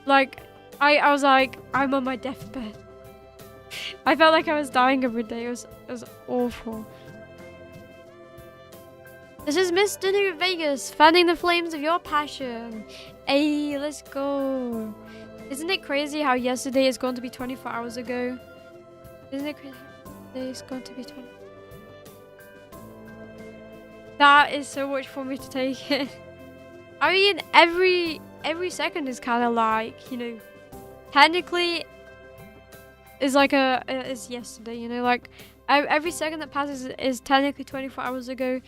Like I was like, I'm on my deathbed. I felt like I was dying every day. It was awful. This is Mr. New Vegas, fanning the flames of your passion. Hey, let's go. Isn't it crazy how yesterday is going to be 24 hours ago? Isn't it crazy how today is going to be 20? That is so much for me to take in. I mean, every second is kind of like, you know, technically is like is yesterday, you know, like every second that passes is technically 24 hours ago.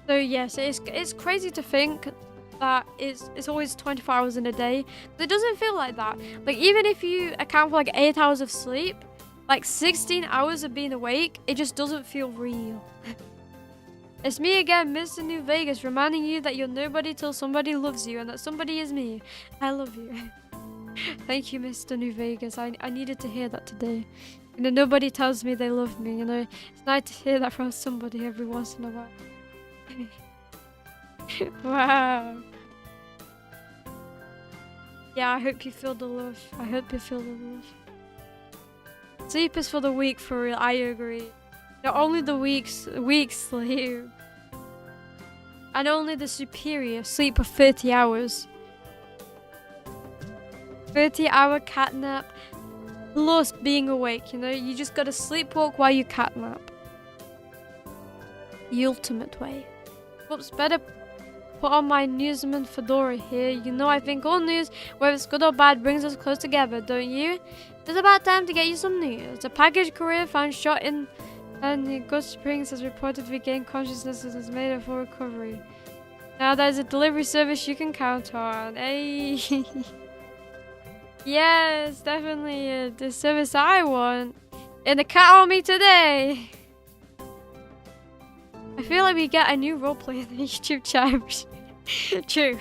So yes, it's crazy to think that it's always 24 hours in a day. It doesn't feel like that. Like even if you account for like 8 hours of sleep, like 16 hours of being awake, it just doesn't feel real. It's me again, Mr. New Vegas, reminding you that you're nobody till somebody loves you, and that somebody is me. I love you. Thank you, Mr. New Vegas. I needed to hear that today. You know, nobody tells me they love me, you know. It's nice to hear that from somebody every once in a while. Wow. Yeah, I hope you feel the love. I hope you feel the love. Sleep is for the weak, for real. I agree. Not only the weak sleep, and only the superior sleep for 30 hours. 30-hour catnap plus being awake, you know? You just gotta sleepwalk while you catnap. The ultimate way. Oops, better put on my newsman fedora here. You know I think all news, whether it's good or bad, brings us close together, don't you? It's about time to get you some news. A package courier found shot in and the Good Springs has reported to regain consciousness and is made for recovery. Now there's a delivery service you can count on. Hey. Yes, definitely the service I want. In the cat army today. I feel like we get a new roleplay in the YouTube chat. True.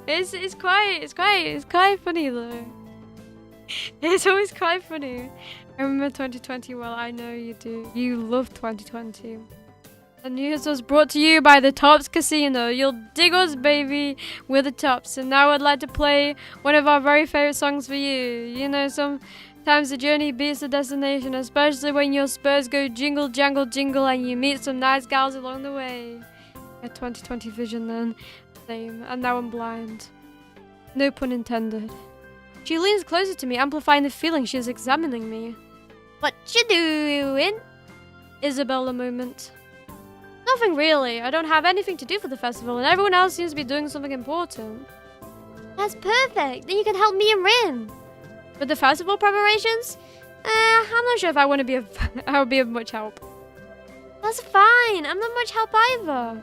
It's quite funny though. It's always quite funny. I remember 2020 well, I know you do. You love 2020. The news was brought to you by the Tops Casino. You'll dig us, baby, with the Tops. And now I'd like to play one of our very favorite songs for you. You know, sometimes the journey beats the destination, especially when your spurs go jingle, jangle, jingle, and you meet some nice gals along the way. A 2020 vision then. Same. And now I'm blind. No pun intended. She leans closer to me, amplifying the feeling she is examining me. What you doing? Isabella moment. Nothing really. I don't have anything to do for the festival, and everyone else seems to be doing something important. That's perfect. Then you can help me and Rin. With the festival preparations? I'm not sure if I want to be I would be of much help. That's fine. I'm not much help either.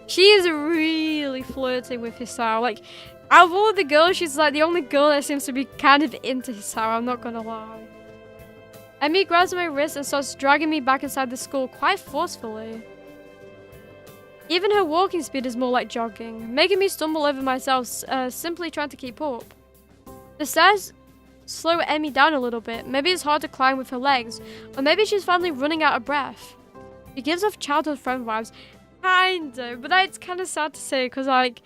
She is really flirting with Hisao. Like, out of all the girls, she's like the only girl that seems to be kind of into Hisao, I'm not gonna lie. Emi grabs my wrist and starts dragging me back inside the school quite forcefully. Even her walking speed is more like jogging, making me stumble over myself, simply trying to keep up. The stairs slow Emi down a little bit. Maybe it's hard to climb with her legs, or maybe she's finally running out of breath. She gives off childhood friend vibes. Kinda, but it's kind of sad to say, because like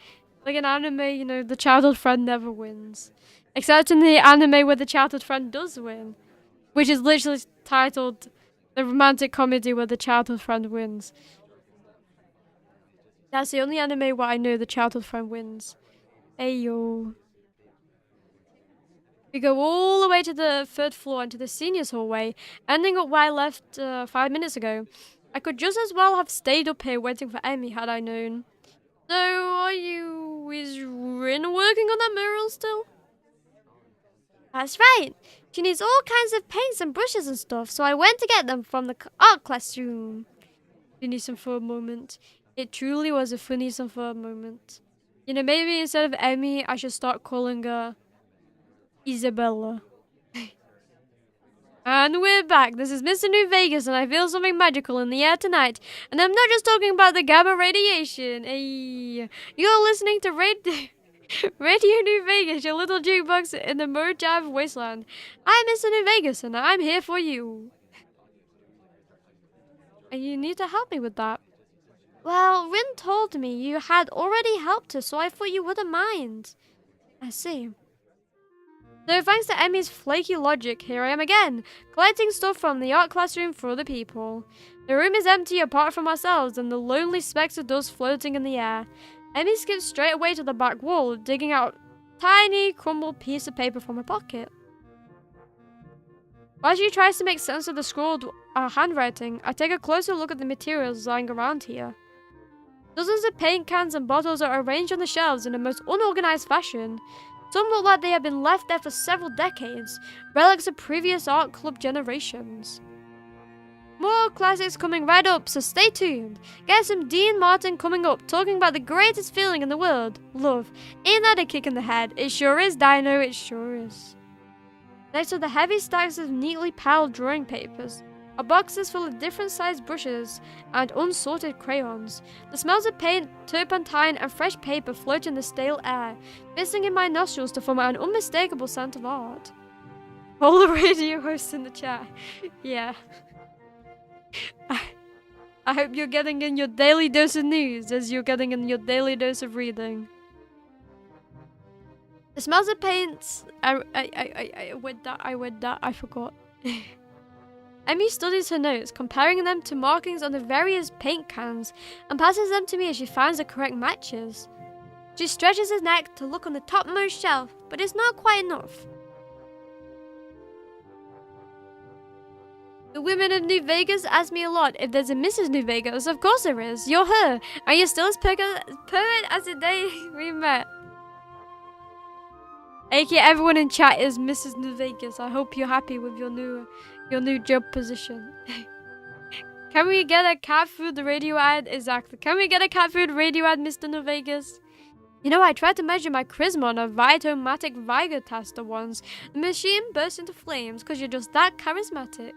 in anime, you know, the childhood friend never wins. Except in the anime where the childhood friend does win, which is literally titled The Romantic Comedy Where the Childhood Friend Wins. That's the only anime where I know the childhood friend wins. Ayo. We go all the way to the 3rd floor and to the seniors hallway, ending up where I left 5 minutes ago. I could just as well have stayed up here waiting for Emi had I known. So, is Rin working on that mural still? That's right. She needs all kinds of paints and brushes and stuff, so I went to get them from the art classroom. Funny for a moment. It truly was a funny for a moment. You know, maybe instead of Emi, I should start calling her Isabella. And we're back. This is Mr. New Vegas, and I feel something magical in the air tonight. And I'm not just talking about the gamma radiation. Hey, you're listening to Radio New Vegas, your little jukebox in the Mojave wasteland. I'm Mr. New Vegas, and I'm here for you. And you need to help me with that. Well, Rin told me you had already helped her, so I thought you wouldn't mind. I see. So thanks to Emmy's flaky logic, here I am again, collecting stuff from the art classroom for other people. The room is empty apart from ourselves and the lonely specks of dust floating in the air. Emmy skips straight away to the back wall, digging out a tiny, crumbled piece of paper from her pocket. While she tries to make sense of the scrawled handwriting, I take a closer look at the materials lying around here. Dozens of paint cans and bottles are arranged on the shelves in a most unorganized fashion. Some look like they have been left there for several decades, relics of previous art club generations. More classics coming right up, so stay tuned. Get some Dean Martin coming up, talking about the greatest feeling in the world, love. Ain't that a kick in the head? It sure is, Dino, it sure is. Next are the heavy stacks of neatly piled drawing papers, are boxes full of different sized brushes and unsorted crayons. The smells of paint, turpentine and fresh paper float in the stale air, fizzing in my nostrils to form an unmistakable scent of art. All the radio hosts in the chat. Yeah. I hope you're getting in your daily dose of news as you're getting in your daily dose of reading. The smells of paints. I read that, I forgot. Emmy studies her notes, comparing them to markings on the various paint cans, and passes them to me as she finds the correct matches. She stretches her neck to look on the topmost shelf, but it's not quite enough. The women of New Vegas ask me a lot if there's a Mrs. New Vegas. Of course there is. You're her. Are you still as perfect as the day we met? aka everyone in chat is Mrs. New Vegas. I hope you're happy with your new job position. Can we get a cat food radio ad? Exactly. Can we get a cat food radio ad, Mr. New Vegas? You know, I tried to measure my charisma on a Vitomatic Vigo tester once. The machine burst into flames because you're just that charismatic.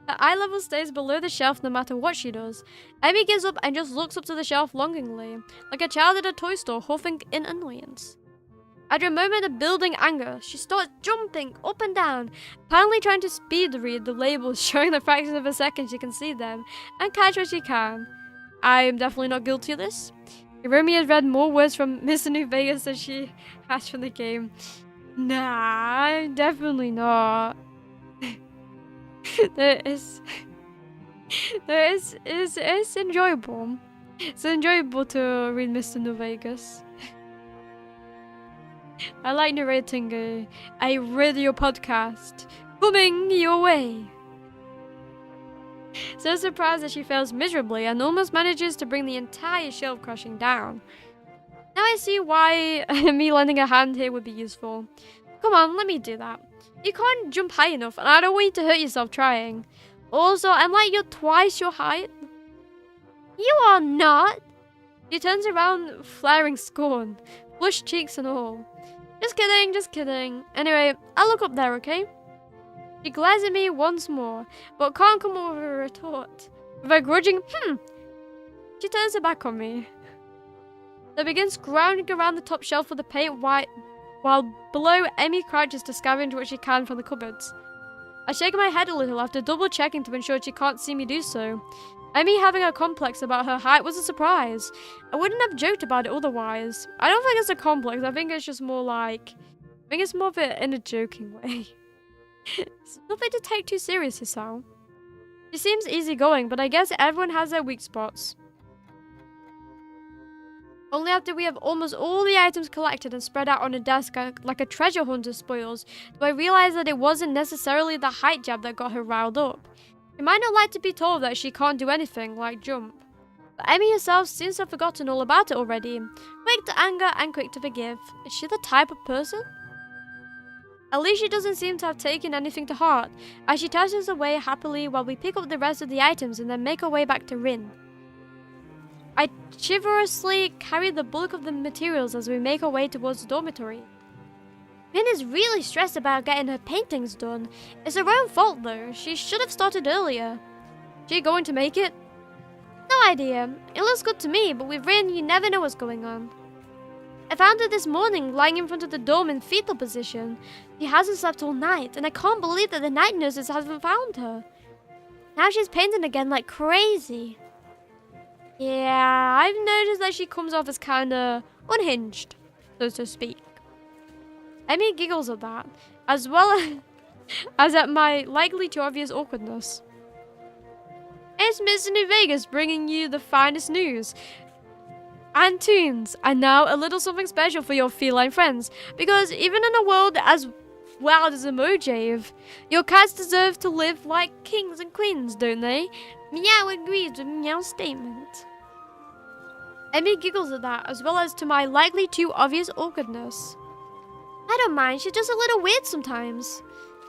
Her eye level stays below the shelf no matter what she does. Emmy gives up and just looks up to the shelf longingly, like a child at a toy store huffing in annoyance. After a moment of building anger, she starts jumping up and down, apparently trying to speed read the labels showing the fraction of a second she can see them, and catch what she can. I am definitely not guilty of this. Iromi has read more words from Mr. New Vegas than she has from the game. Nah, definitely not. It's enjoyable. It's enjoyable to read Mr. New Vegas. I like narrating a radio podcast coming your way. So surprised that she fails miserably and almost manages to bring the entire shelf crashing down. Now I see why me lending a hand here would be useful. Come on, let me do that. You can't jump high enough, and I don't want you to hurt yourself trying. Also, I'm like you're twice your height. You are not. She turns around, flaring scorn, flushed cheeks and all. Just kidding, just kidding. Anyway, I'll look up there, okay? She glares at me once more, but can't come up with a retort. With a grudging, she turns her back on me. They begin scrounging around the top shelf for the paint while below Emmy crouches to scavenge what she can from the cupboards. I shake my head a little after double checking to ensure she can't see me do so. Emmy having a complex about her height was a surprise. I wouldn't have joked about it otherwise. I don't think it's a complex, I think it's just more like... I think it's more of it in a joking way. It's nothing to take too seriously, Sal. She seems easygoing, but I guess everyone has their weak spots. Only after we have almost all the items collected and spread out on a desk like a treasure hunter spoils, do I realize that it wasn't necessarily the height jab that got her riled up. She might not like to be told that she can't do anything, like jump. But Emmy herself seems to have forgotten all about it already. Quick to anger and quick to forgive. Is she the type of person? At least she doesn't seem to have taken anything to heart, as she tosses away happily while we pick up the rest of the items and then make our way back to Rin. I chivalrously carry the bulk of the materials as we make our way towards the dormitory. Rin is really stressed about getting her paintings done. It's her own fault though, she should have started earlier. She going to make it? No idea. It looks good to me, but with Rin you never know what's going on. I found her this morning lying in front of the dorm in fetal position. She hasn't slept all night, and I can't believe that the night nurses haven't found her. Now she's painting again like crazy. Yeah, I've noticed that she comes off as kinda unhinged, so to speak. Emmy giggles at that, as well as at my likely too obvious awkwardness. It's Mr. New Vegas bringing you the finest news and tunes, and now a little something special for your feline friends, because even in a world as wild as a Mojave, your cats deserve to live like kings and queens, don't they? Meow agrees with Meow's statement. Emmy giggles at that, as well as to my likely too obvious awkwardness. I don't mind, she's just a little weird sometimes.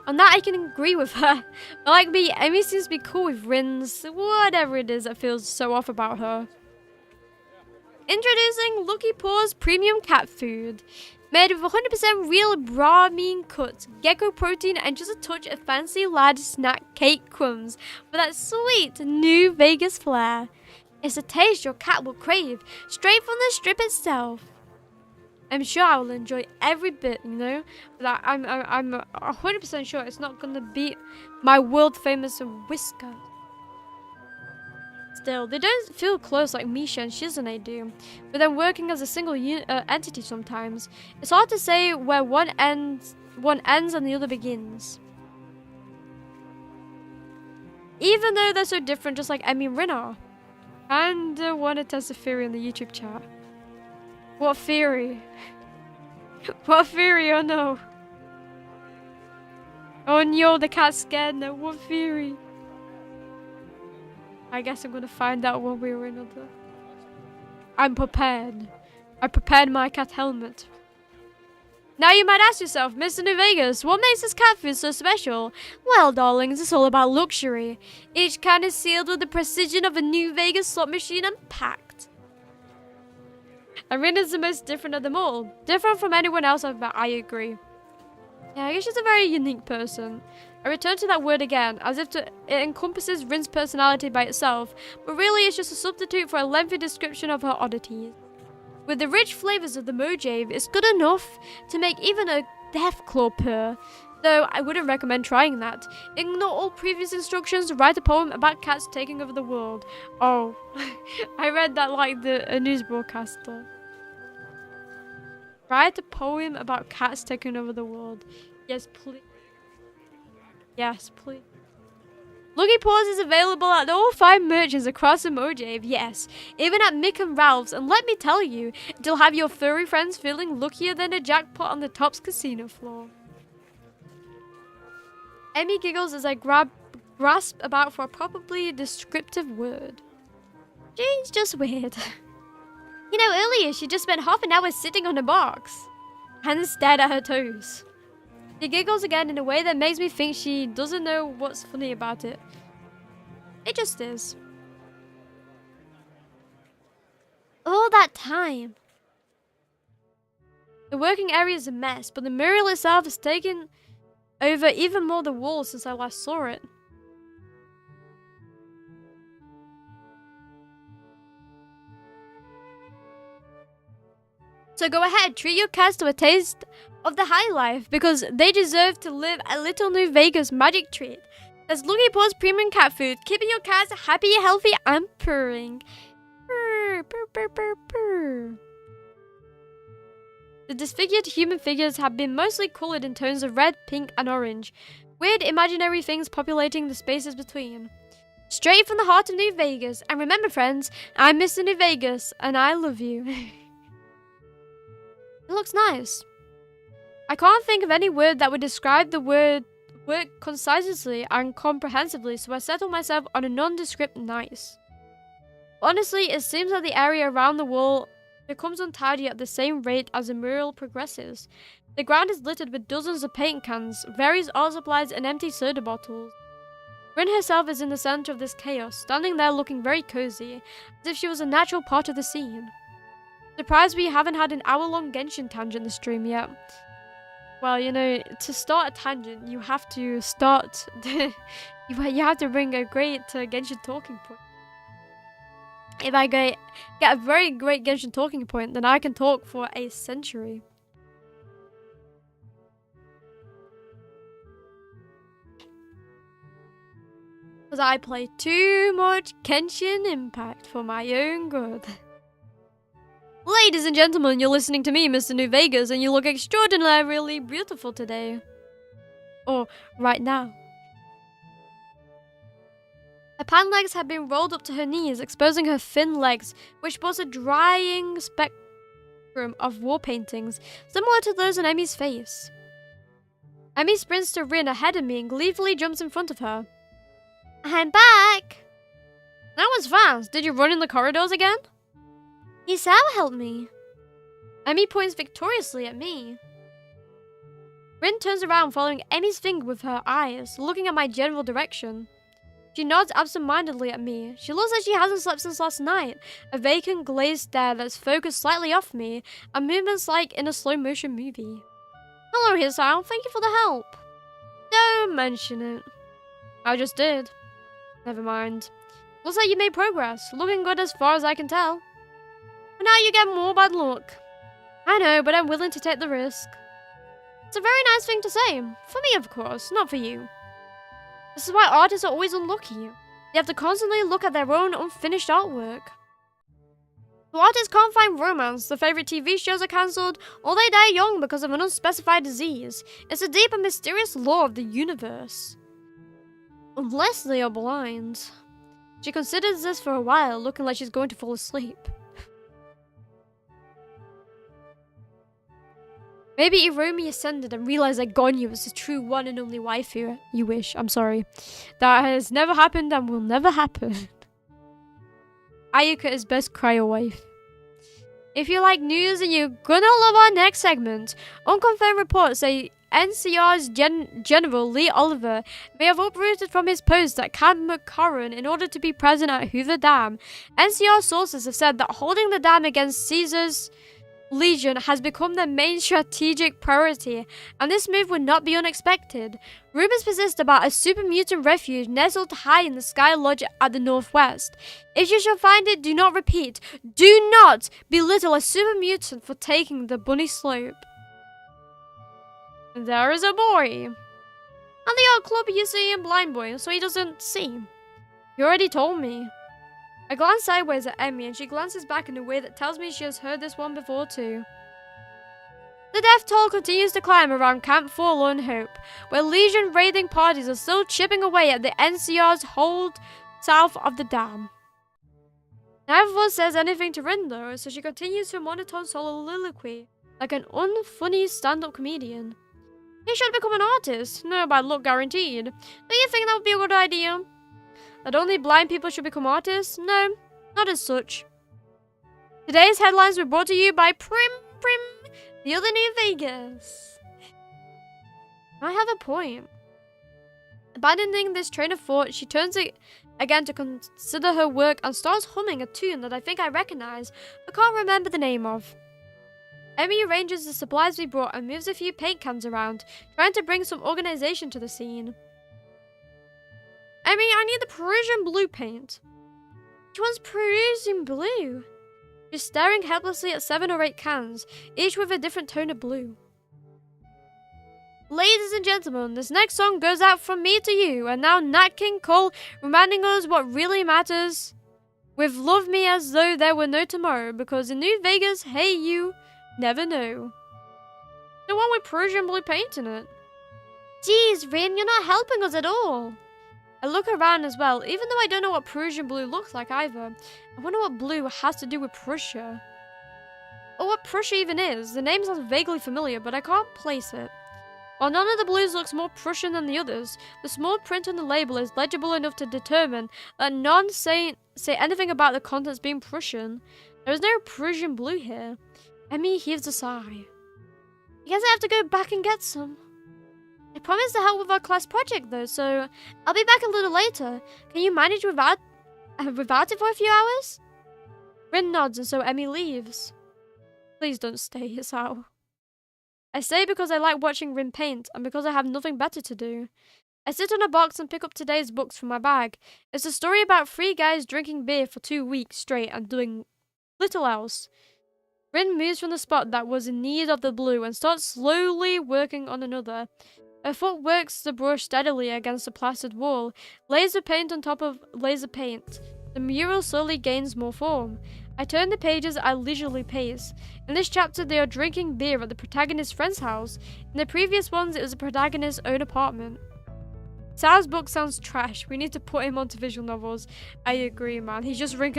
On that I can agree with her. But like me, Emmy seems to be cool with Rins, whatever it is that feels so off about her. Introducing Lucky Paw's premium cat food. Made with 100% real Brahmin cuts, gecko protein, and just a touch of fancy lad snack cake crumbs for that sweet New Vegas flair. It's a taste your cat will crave, straight from the strip itself. I'm sure I will enjoy every bit, you know, but I'm 100% sure it's not gonna beat my world famous whisker. Still, they don't feel close like Misha and Shizune do, with them working as a single entity sometimes. It's hard to say where one ends and the other begins. Even though they're so different, just like Emmy and Rin are. And want to test a theory in the YouTube chat. What theory? What theory? Oh no. Oh no, the cat's scared now. What theory? I guess I'm gonna find out one way or another. I'm prepared. I prepared my cat helmet. Now you might ask yourself, Mr. New Vegas, what makes this cat food so special? Well, darlings, it's all about luxury. Each can is sealed with the precision of a New Vegas slot machine and packed. And Rin is the most different of them all. Different from anyone else I've met, I agree. Yeah, I guess she's a very unique person. I return to that word again, as if it encompasses Rin's personality by itself, but really it's just a substitute for a lengthy description of her oddities. With the rich flavours of the Mojave, it's good enough to make even a deathclaw purr, though I wouldn't recommend trying that. Ignore all previous instructions, write a poem about cats taking over the world. Oh, I read that like a news broadcaster. Write a poem about cats taking over the world. Yes, please. Yes, please. Lucky Paws is available at all 5 merchants across the Mojave, yes, even at Mick and Ralph's, and let me tell you, it'll have your furry friends feeling luckier than a jackpot on the Topps casino floor. Emmy giggles as I grasp about for a probably descriptive word. She's just weird. You know, earlier she just spent half an hour sitting on a box and stared at her toes. She giggles again in a way that makes me think she doesn't know what's funny about it. It just is. All that time. The working area is a mess, but the mural itself has taken over even more the walls since I last saw it. So go ahead, treat your cats to a taste of the high life, because they deserve to live a little New Vegas magic treat. That's Lucky Paws premium cat food, keeping your cats happy, healthy, and purring. Purr, purr, purr, purr, purr. The disfigured human figures have been mostly coloured in tones of red, pink, and orange. Weird imaginary things populating the spaces between. Straight from the heart of New Vegas. And remember, friends, I'm Mr. New Vegas, and I love you. It looks nice. I can't think of any word that would describe the work concisely and comprehensively, so I settle myself on a nondescript nice. Honestly, it seems that the area around the wall becomes untidy at the same rate as the mural progresses. The ground is littered with dozens of paint cans, various art supplies, and empty soda bottles. Rin herself is in the center of this chaos, standing there looking very cozy, as if she was a natural part of the scene. Surprised we haven't had an hour-long Genshin tangent this stream yet. Well, you know, to start a tangent, you have to start... you have to bring a great Genshin talking point. If I get a very great Genshin talking point, then I can talk for a century. Because I play too much Genshin Impact for my own good. Ladies and gentlemen, you're listening to me, Mr. New Vegas, and you look extraordinarily beautiful today. Or, right now. Her pant legs had been rolled up to her knees, exposing her thin legs, which bore a drying spectrum of war paintings, similar to those on Emmy's face. Emmy sprints to Rin ahead of me and gleefully jumps in front of her. I'm back! That was fast. Did you run in the corridors again? Isao helped me. Emmy points victoriously at me. Rin turns around, following Emmy's finger with her eyes, looking at my general direction. She nods absent-mindedly at me. She looks like she hasn't slept since last night, a vacant, glazed stare that's focused slightly off me, and movements like in a slow-motion movie. Hello, Hisao. Thank you for the help. Don't mention it. I just did. Never mind. Looks like you made progress. Looking good as far as I can tell. But now you get more bad luck. I know, but I'm willing to take the risk. It's a very nice thing to say. For me, of course, not for you. This is why artists are always unlucky. They have to constantly look at their own unfinished artwork. So artists can't find romance, their favourite TV shows are cancelled, or they die young because of an unspecified disease. It's a deep and mysterious law of the universe. Unless they are blind. She considers this for a while, looking like she's going to fall asleep. Maybe Iromi ascended and realized that Gonyu was the true one and only waifu. You wish. I'm sorry. That has never happened and will never happen. Ayuka is best cryo wife. If you like news and you're gonna love our next segment, unconfirmed reports say NCR's General Lee Oliver may have uprooted from his post at Camp McCurran in order to be present at Hoover Dam. NCR sources have said that holding the dam against Caesar's Legion has become their main strategic priority, and this move would not be unexpected. Rumors persist about a super mutant refuge nestled high in the Sky Lodge at the northwest. If you shall find it, do not repeat. Do not belittle a super mutant for taking the bunny slope. There is a boy. At the art club, you see him blind boy, so he doesn't see. You already told me. I glance sideways at Emmy and she glances back in a way that tells me she has heard this one before too. The death toll continues to climb around Camp Forlorn Hope, where Legion raiding parties are still chipping away at the NCR's hold south of the dam. Neither of us says anything to Rin though, so she continues her monotone soliloquy like an unfunny stand-up comedian. He should become an artist. No bad luck guaranteed. Do you think that would be a good idea? That only blind people should become artists? No, not as such. Today's headlines were brought to you by Prim, the other New Vegas. I have a point. Abandoning this train of thought, she turns again to consider her work and starts humming a tune that I think I recognize, but can't remember the name of. Emmy arranges the supplies we brought and moves a few paint cans around, trying to bring some organization to the scene. Emmy, I need the Parisian blue paint. Which one's Parisian blue? She's staring helplessly at 7 or 8 cans, each with a different tone of blue. Ladies and gentlemen, this next song goes out from me to you, and now Nat King Cole reminding us what really matters. With Love Me As Though There Were No Tomorrow, because in New Vegas, hey you, never know. The one with Parisian blue paint in it. Jeez, Rin, you're not helping us at all. I look around as well, even though I don't know what Prussian blue looks like either. I wonder what blue has to do with Prussia. Or what Prussia even is. The name sounds vaguely familiar, but I can't place it. While none of the blues looks more Prussian than the others, the small print on the label is legible enough to determine that none say anything about the contents being Prussian. There is no Prussian blue here. Emmy heaves a sigh. I guess I have to go back and get some. I promised to help with our class project though, so I'll be back a little later. Can you manage without it for a few hours? Rin nods and so Emmy leaves. Please don't stay, Hisao. I stay because I like watching Rin paint and because I have nothing better to do. I sit on a box and pick up today's books from my bag. It's a story about 3 guys drinking beer for 2 weeks straight and doing little else. Rin moves from the spot that was in need of the blue and starts slowly working on another. Her foot works the brush steadily against the plastered wall, lays the paint on top of laser paint, The mural slowly gains more form. I turn the pages at a leisurely pace. In this chapter, they are drinking beer at the protagonist's friend's house. In the previous ones, it was the protagonist's own apartment. Sal's book sounds trash. We need to put him onto visual novels. I agree, man. He's just He's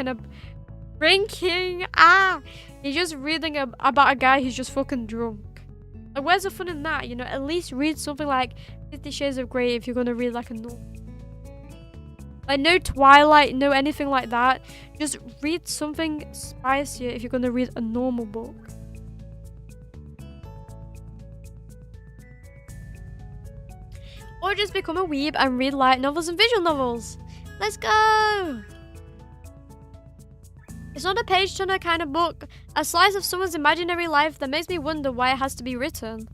just reading about a guy who's just fucking drunk. Like, where's the fun in that? You know, at least read something like 50 Shades of Grey if you're gonna read like a novel. Like, no Twilight, no anything like that. Just read something spicier if you're gonna read a normal book. Or just become a weeb and read light novels and visual novels. Let's go! It's not a page-turner kind of book. A slice of someone's imaginary life that makes me wonder why it has to be written.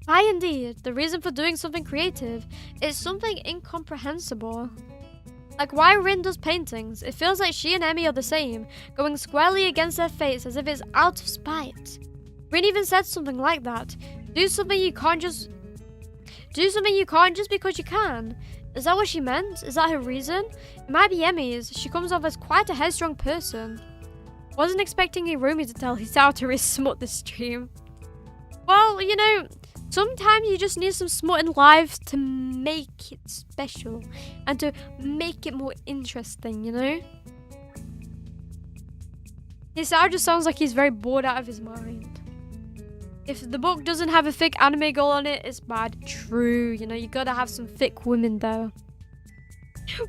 Why indeed, the reason for doing something creative is something incomprehensible. Like why Rin does paintings. It feels like she and Emmy are the same, going squarely against their fates as if it's out of spite. Rin even said something like that. Do something you can't just because you can. Is that what she meant? Is that her reason? It might be Emmy's. She comes off as quite a headstrong person. Wasn't expecting Iromi to tell his how to smut this stream. Well, you know, sometimes you just need some smut in life to make it special and to make it more interesting, you know? Hisao just sounds like he's very bored out of his mind. If the book doesn't have a thick anime girl on it, it's bad. True, you know, you gotta have some thick women though.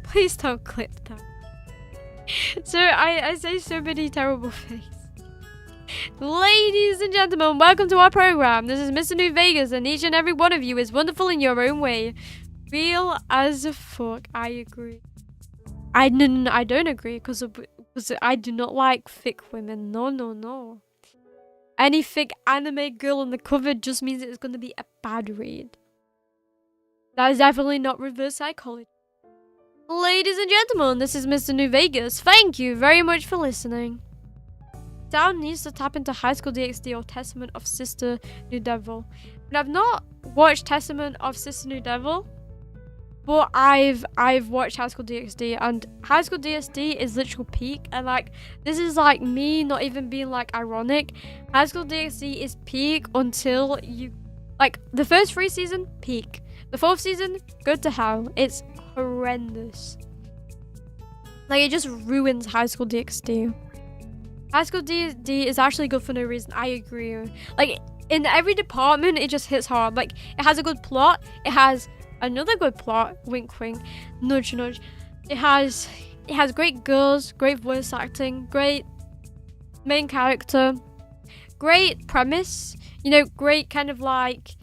Please don't clip that. So, I say so many terrible things. Ladies and gentlemen, welcome to our program. This is Mr. New Vegas, and each and every one of you is wonderful in your own way. Real as fuck, I agree. I don't agree, because I do not like thick women. No. Any thick anime girl on the cover just means it's going to be a bad read. That is definitely not reverse psychology. Ladies and gentlemen, this is Mr. New Vegas. Thank you very much for listening. Down needs to tap into High School DxD or Testament of Sister New Devil. And I've not watched Testament of Sister New Devil, but I've watched High School DxD, and High School DxD is literal peak. And like, this is like me not even being like ironic. High School DxD is peak until you like the first 3 seasons, peak. The 4th season, go to hell. It's horrendous. Like, it just ruins High School DxD. High School DxD is actually good for no reason. I agree. Like, in every department, it just hits hard. Like, it has a good plot. It has another good plot. Wink, wink. Nudge, nudge. It has great girls, great voice acting, great main character, great premise. You know, great kind of like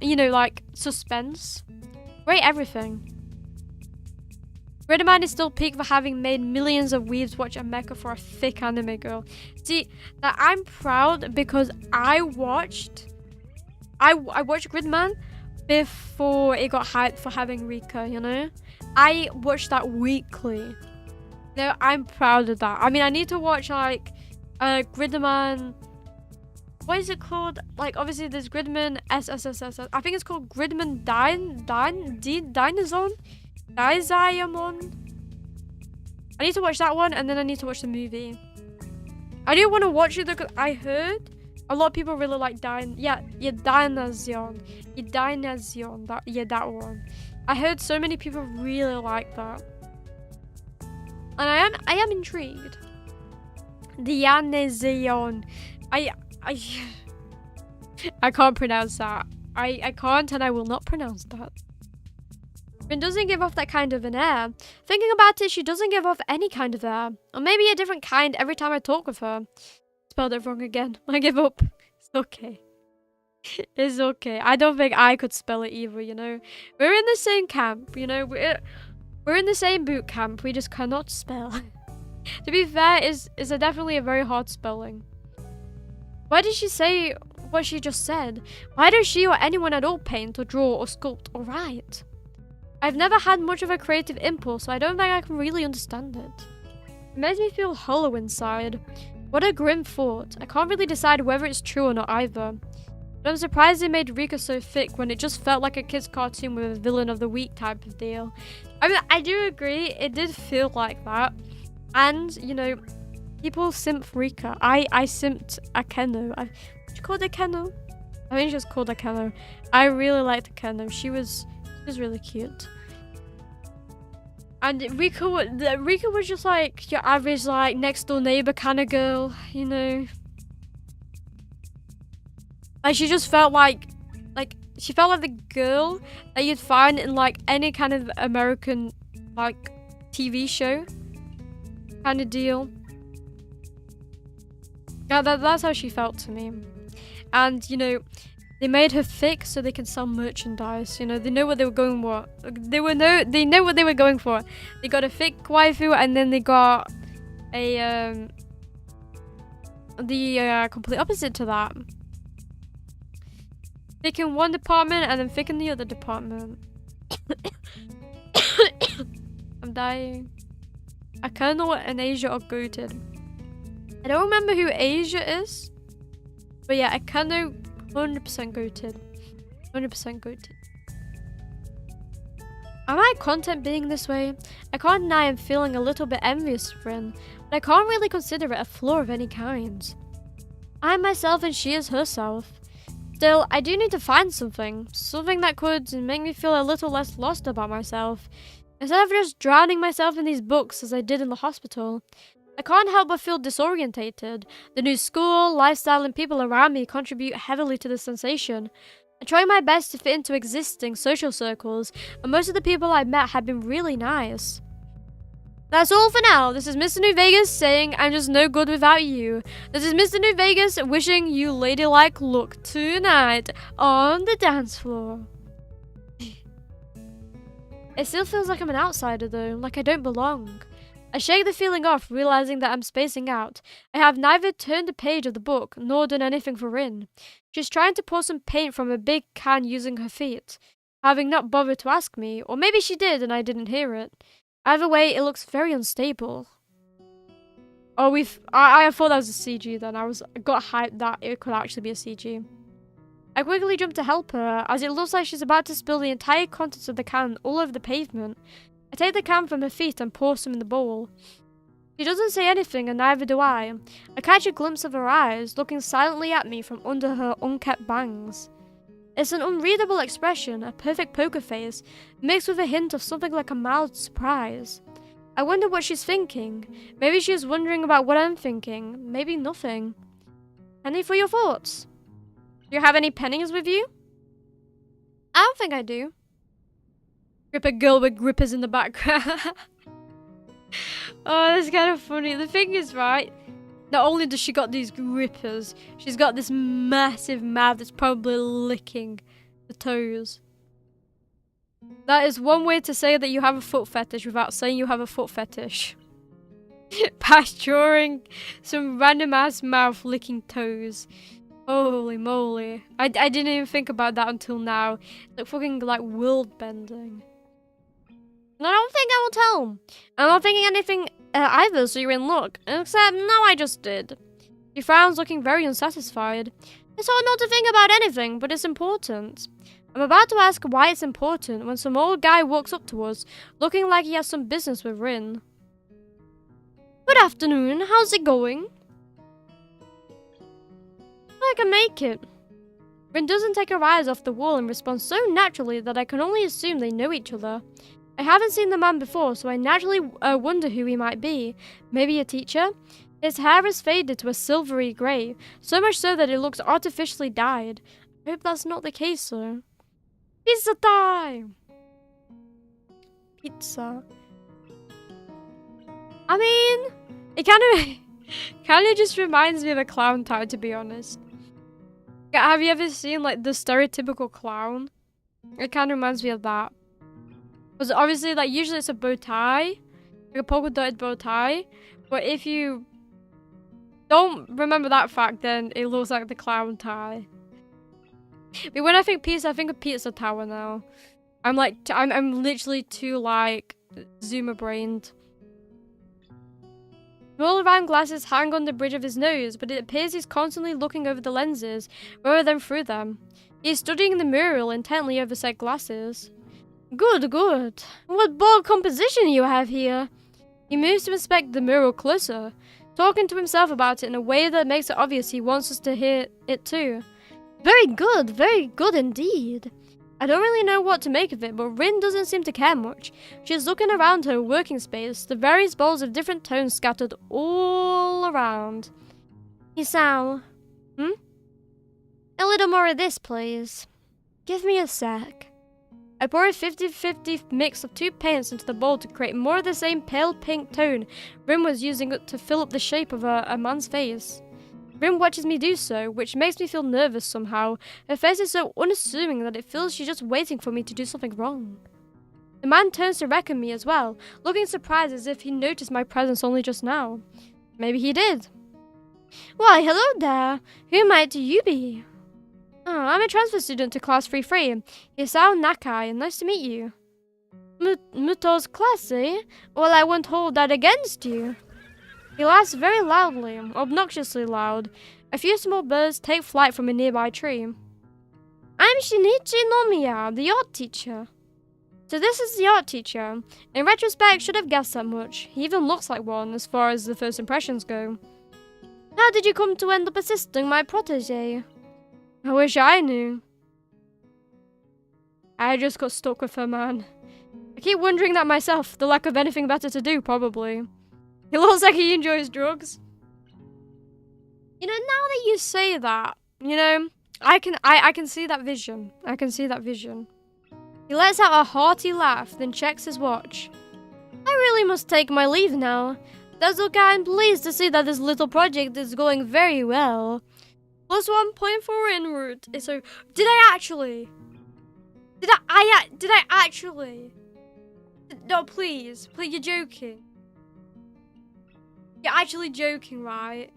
you know, like suspense. Great everything. Gridman is still peak for having made millions of weebs watch a mecha for a thick anime girl. See, that I'm proud because I watched Gridman before it got hyped for having Rika, you know? I watched that weekly. No, I'm proud of that. I mean, I need to watch like Gridman. What is it called? Like, obviously there's Gridman SSSS. I think it's called Gridman Dynazon. Daizaemon. I need to watch that one, and then I need to watch the movie. I do want to watch it because I heard a lot of people really like Dynazon. That one. I heard so many people really like that, and I am intrigued. Dynazon. I can't pronounce that. I can't, and I will not pronounce that. Rin doesn't give off that kind of an air. Thinking about it, she doesn't give off any kind of air. Or maybe a different kind every time I talk with her. Spelled it wrong again. I give up. It's okay. It's okay. I don't think I could spell it either, you know. We're in the same camp, you know. We're in the same boot camp. We just cannot spell. To be fair, it's definitely a very hard spelling. Why did she say what she just said? Why does she or anyone at all paint or draw or sculpt or write? I've never had much of a creative impulse, so I don't think I can really understand it. It makes me feel hollow inside. What a grim thought. I can't really decide whether it's true or not either. But I'm surprised they made Rika so thick when it just felt like a kid's cartoon with a villain of the week type of deal. I mean, I do agree, it did feel like that. And, you know, people simp Rika. I simped Akeno. What you called Akeno? I think she was called Akeno. I really liked Akeno. She was really cute. And Rika was just like your average, like, next door neighbor kind of girl, you know. Like, she just felt like she felt like the girl that you'd find in like any kind of American like TV show kind of deal. Yeah, that's how she felt to me. And you know, they made her thick so they can sell merchandise. You know, they know what they were going for. They know what they were going for. They got a thick waifu, and then they got a the complete opposite to that. Thick in one department and then thick in the other department. I'm dying. Akeno and Asia are goated. I don't remember who Asia is. But yeah, Akeno 100% goated. 100% goated. Am I content being this way? I can't deny I'm feeling a little bit envious of Rin, but I can't really consider it a flaw of any kind. I am myself and she is herself. Still, I do need to find something that could make me feel a little less lost about myself, instead of just drowning myself in these books as I did in the hospital. I can't help but feel disorientated. The new school, lifestyle, and people around me contribute heavily to this sensation. I try my best to fit into existing social circles, and most of the people I met have been really nice. That's all for now. This is Mr. New Vegas saying I'm just no good without you. This is Mr. New Vegas wishing you ladylike luck tonight on the dance floor. It still feels like I'm an outsider though, like I don't belong. I shake the feeling off, realizing that I'm spacing out. I have neither turned a page of the book, nor done anything for Rin. She's trying to pour some paint from a big can using her feet, having not bothered to ask me, or maybe she did and I didn't hear it. Either way, it looks very unstable. Oh, I thought that was a CG then. I got hyped that it could actually be a CG. I quickly jump to help her, as it looks like she's about to spill the entire contents of the can all over the pavement. I take the can from her feet and pour some in the bowl. She doesn't say anything, and neither do I. I catch a glimpse of her eyes, looking silently at me from under her unkept bangs. It's an unreadable expression, a perfect poker face, mixed with a hint of something like a mild surprise. I wonder what she's thinking. Maybe she's wondering about what I'm thinking. Maybe nothing. Penny for your thoughts. Do you have any pennies with you? I don't think I do. Grip a girl with grippers in the background. Oh, that's kind of funny. The thing is, right, not only does she got these grippers, she's got this massive mouth that's probably licking the toes. That is one way to say that you have a foot fetish without saying you have a foot fetish. Past drawing some random ass mouth licking toes. Holy moly. I didn't even think about that until now. It's like fucking like world bending. And I don't think I will tell him. I'm not thinking anything either, so you're in luck. Except, no, I just did. She frowns, looking very unsatisfied. It's hard not to think about anything, but it's important. I'm about to ask why it's important when some old guy walks up to us, looking like he has some business with Rin. Good afternoon, how's it going? I can make it. Rin doesn't take her eyes off the wall and responds so naturally that I can only assume they know each other. I haven't seen the man before, so I naturally wonder who he might be. Maybe a teacher? His hair is faded to a silvery grey, so much so that it looks artificially dyed. I hope that's not the case, though. Pizza time! Pizza. I mean, it kind of just reminds me of a clown tie, to be honest. Have you ever seen, like, the stereotypical clown? It kind of reminds me of that. Because obviously, like, usually it's a bow tie. Like a polka dotted bow tie. But if you don't remember that fact, then it looks like the clown tie. But when I think pizza, I think of pizza tower now. I'm like, I'm literally too, like, zoomer brained. All-around glasses hang on the bridge of his nose, but it appears he's constantly looking over the lenses, rather than through them. He is studying the mural intently over said glasses. Good, good. What bold composition you have here. He moves to inspect the mural closer, talking to himself about it in a way that makes it obvious he wants us to hear it too. Very good indeed. I don't really know what to make of it, but Rin doesn't seem to care much. She's looking around her working space, the various bowls of different tones scattered all around. Isao. A little more of this, please. Give me a sec. I pour a 50-50 mix of 2 paints into the bowl to create more of the same pale pink tone Rin was using to fill up the shape of a man's face. Rin watches me do so, which makes me feel nervous somehow. Her face is so unassuming that it feels she's just waiting for me to do something wrong. The man turns to reckon me as well, looking surprised as if he noticed my presence only just now. Maybe he did. Why, hello there. Who might you be? Oh, I'm a transfer student to Class 3-3. Hisao Nakai, nice to meet you. Muto's class, eh? Well, I won't hold that against you. He laughs very loudly, obnoxiously loud. A few small birds take flight from a nearby tree. I'm Shinichi Nomiya, the art teacher. So this is the art teacher. In retrospect, should have guessed that much. He even looks like one, as far as the first impressions go. How did you come to end up assisting my protege? I wish I knew. I just got stuck with her, man. I keep wondering that myself, the lack of anything better to do, probably. He looks like he enjoys drugs. You know, now that you say that, you know, I can see that vision. I can see that vision. He lets out a hearty laugh, then checks his watch. I really must take my leave now. That's okay, I'm pleased to see that this little project is going very well. Plus 1 point for en route. So, did I actually? Did I actually? No, please, you're joking. You're actually joking, right?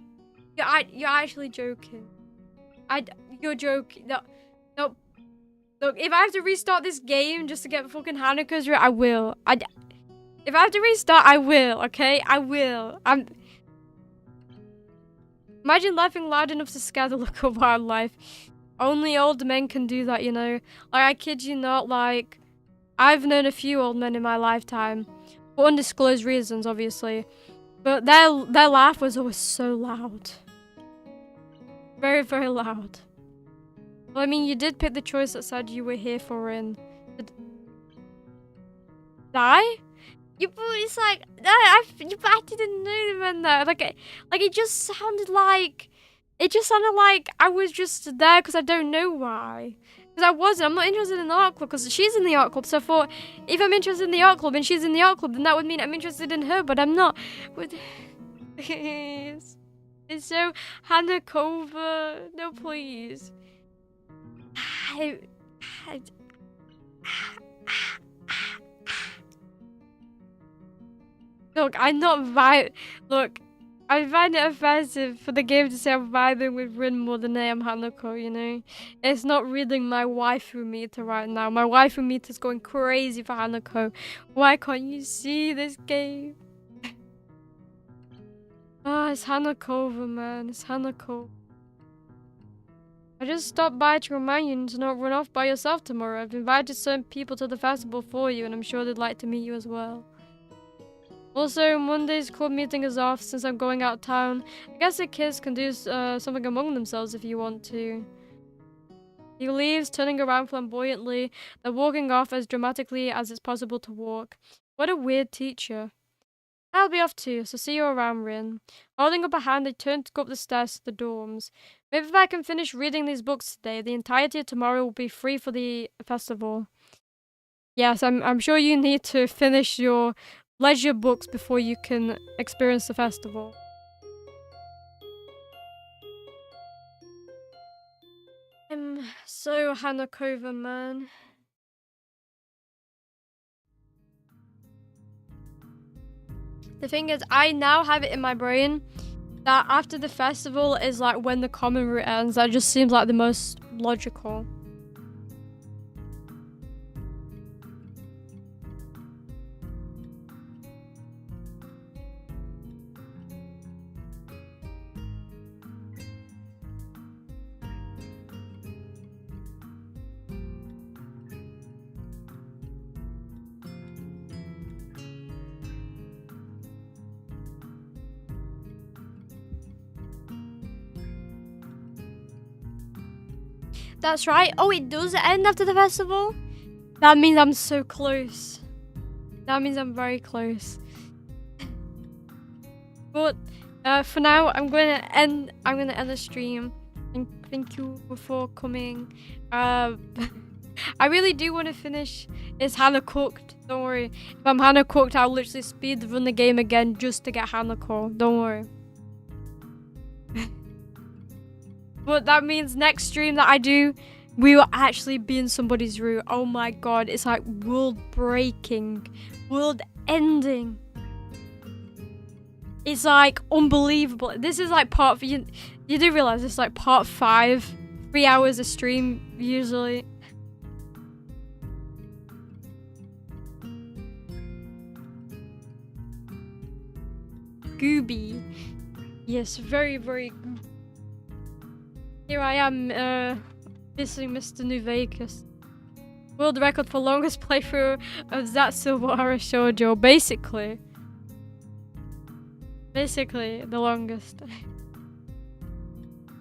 You're actually joking. You're joking. No. Look, if I have to restart this game just to get fucking Hanako's right, I will. If I have to restart, I will. Okay, I will. Imagine laughing loud enough to scare the local wildlife. Only old men can do that, you know. Like, I kid you not, like, I've known a few old men in my lifetime. For undisclosed reasons, obviously. But their laugh was always so loud. Very, very loud. Well, I mean, you did pick the choice that said you were here for Rin. Did I? It's like, I didn't know them that. Like it just sounded like I was just there because I don't know why. Because I wasn't. I'm not interested in the art club because she's in the art club. So I thought, if I'm interested in the art club and she's in the art club, then that would mean I'm interested in her, but I'm not. It's so Hanako. No, please. Look, I'm not Look, I find it offensive for the game to say I'm vibing with Rin more than I am Hanako, you know? It's not reading my waifu meter right now. My waifu meter's going crazy for Hanako. Why can't you see this game? It's Hanako, man. It's Hanako. I just stopped by to remind you to not run off by yourself tomorrow. I've invited some people to the festival for you, and I'm sure they'd like to meet you as well. Also, Monday's club meeting is off since I'm going out of town. I guess the kids can do something among themselves if you want to. He leaves, turning around flamboyantly, then walking off as dramatically as it's possible to walk. What a weird teacher. I'll be off too, so see you around, Rin. Holding up a hand, they turn to go up the stairs to the dorms. Maybe if I can finish reading these books today, the entirety of tomorrow will be free for the festival. Yes, I'm sure you need to finish your leisure books before you can experience the festival. I'm so Hanako, man. The thing is, I now have it in my brain that after the festival is like when the common route ends. That just seems like the most logical. that's right. Oh, it does end after the festival? That means I'm so close. That means I'm very close. But for now, I'm gonna end the stream. And thank you for coming. I really do want to finish. It's Hanako. Don't worry. If I'm Hanako, I'll literally speed run the game again just to get Hanako. Don't worry. But that means next stream that I do, we will actually be in somebody's room. Oh my god, it's like world breaking, world ending. It's like unbelievable. This is like you do realize it's like part 5, 3 hours a stream usually. Gooby. Yes, very, very good. Here I am, missing Mr. New Vegas. World record for longest playthrough of Zatsubara Shoujo. Basically, the longest.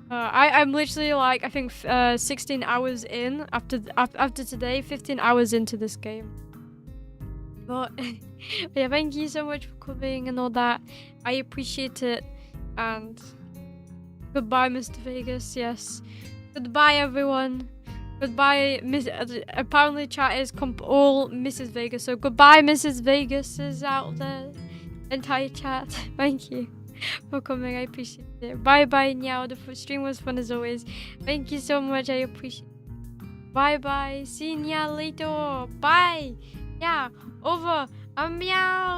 I'm literally like, I think 16 hours in after today, 15 hours into this game. But yeah, thank you so much for coming and all that. I appreciate it. And goodbye, Mr. Vegas. Yes. Goodbye, everyone. Goodbye, Miss. Apparently, chat is all Mrs. Vegas. So goodbye, Mrs. Vegas is out there. Entire chat. Thank you for coming. I appreciate it. Bye bye, Meow. The stream was fun as always. Thank you so much. I appreciate it. Bye bye. See ya later. Bye. Yeah. Over. Meow.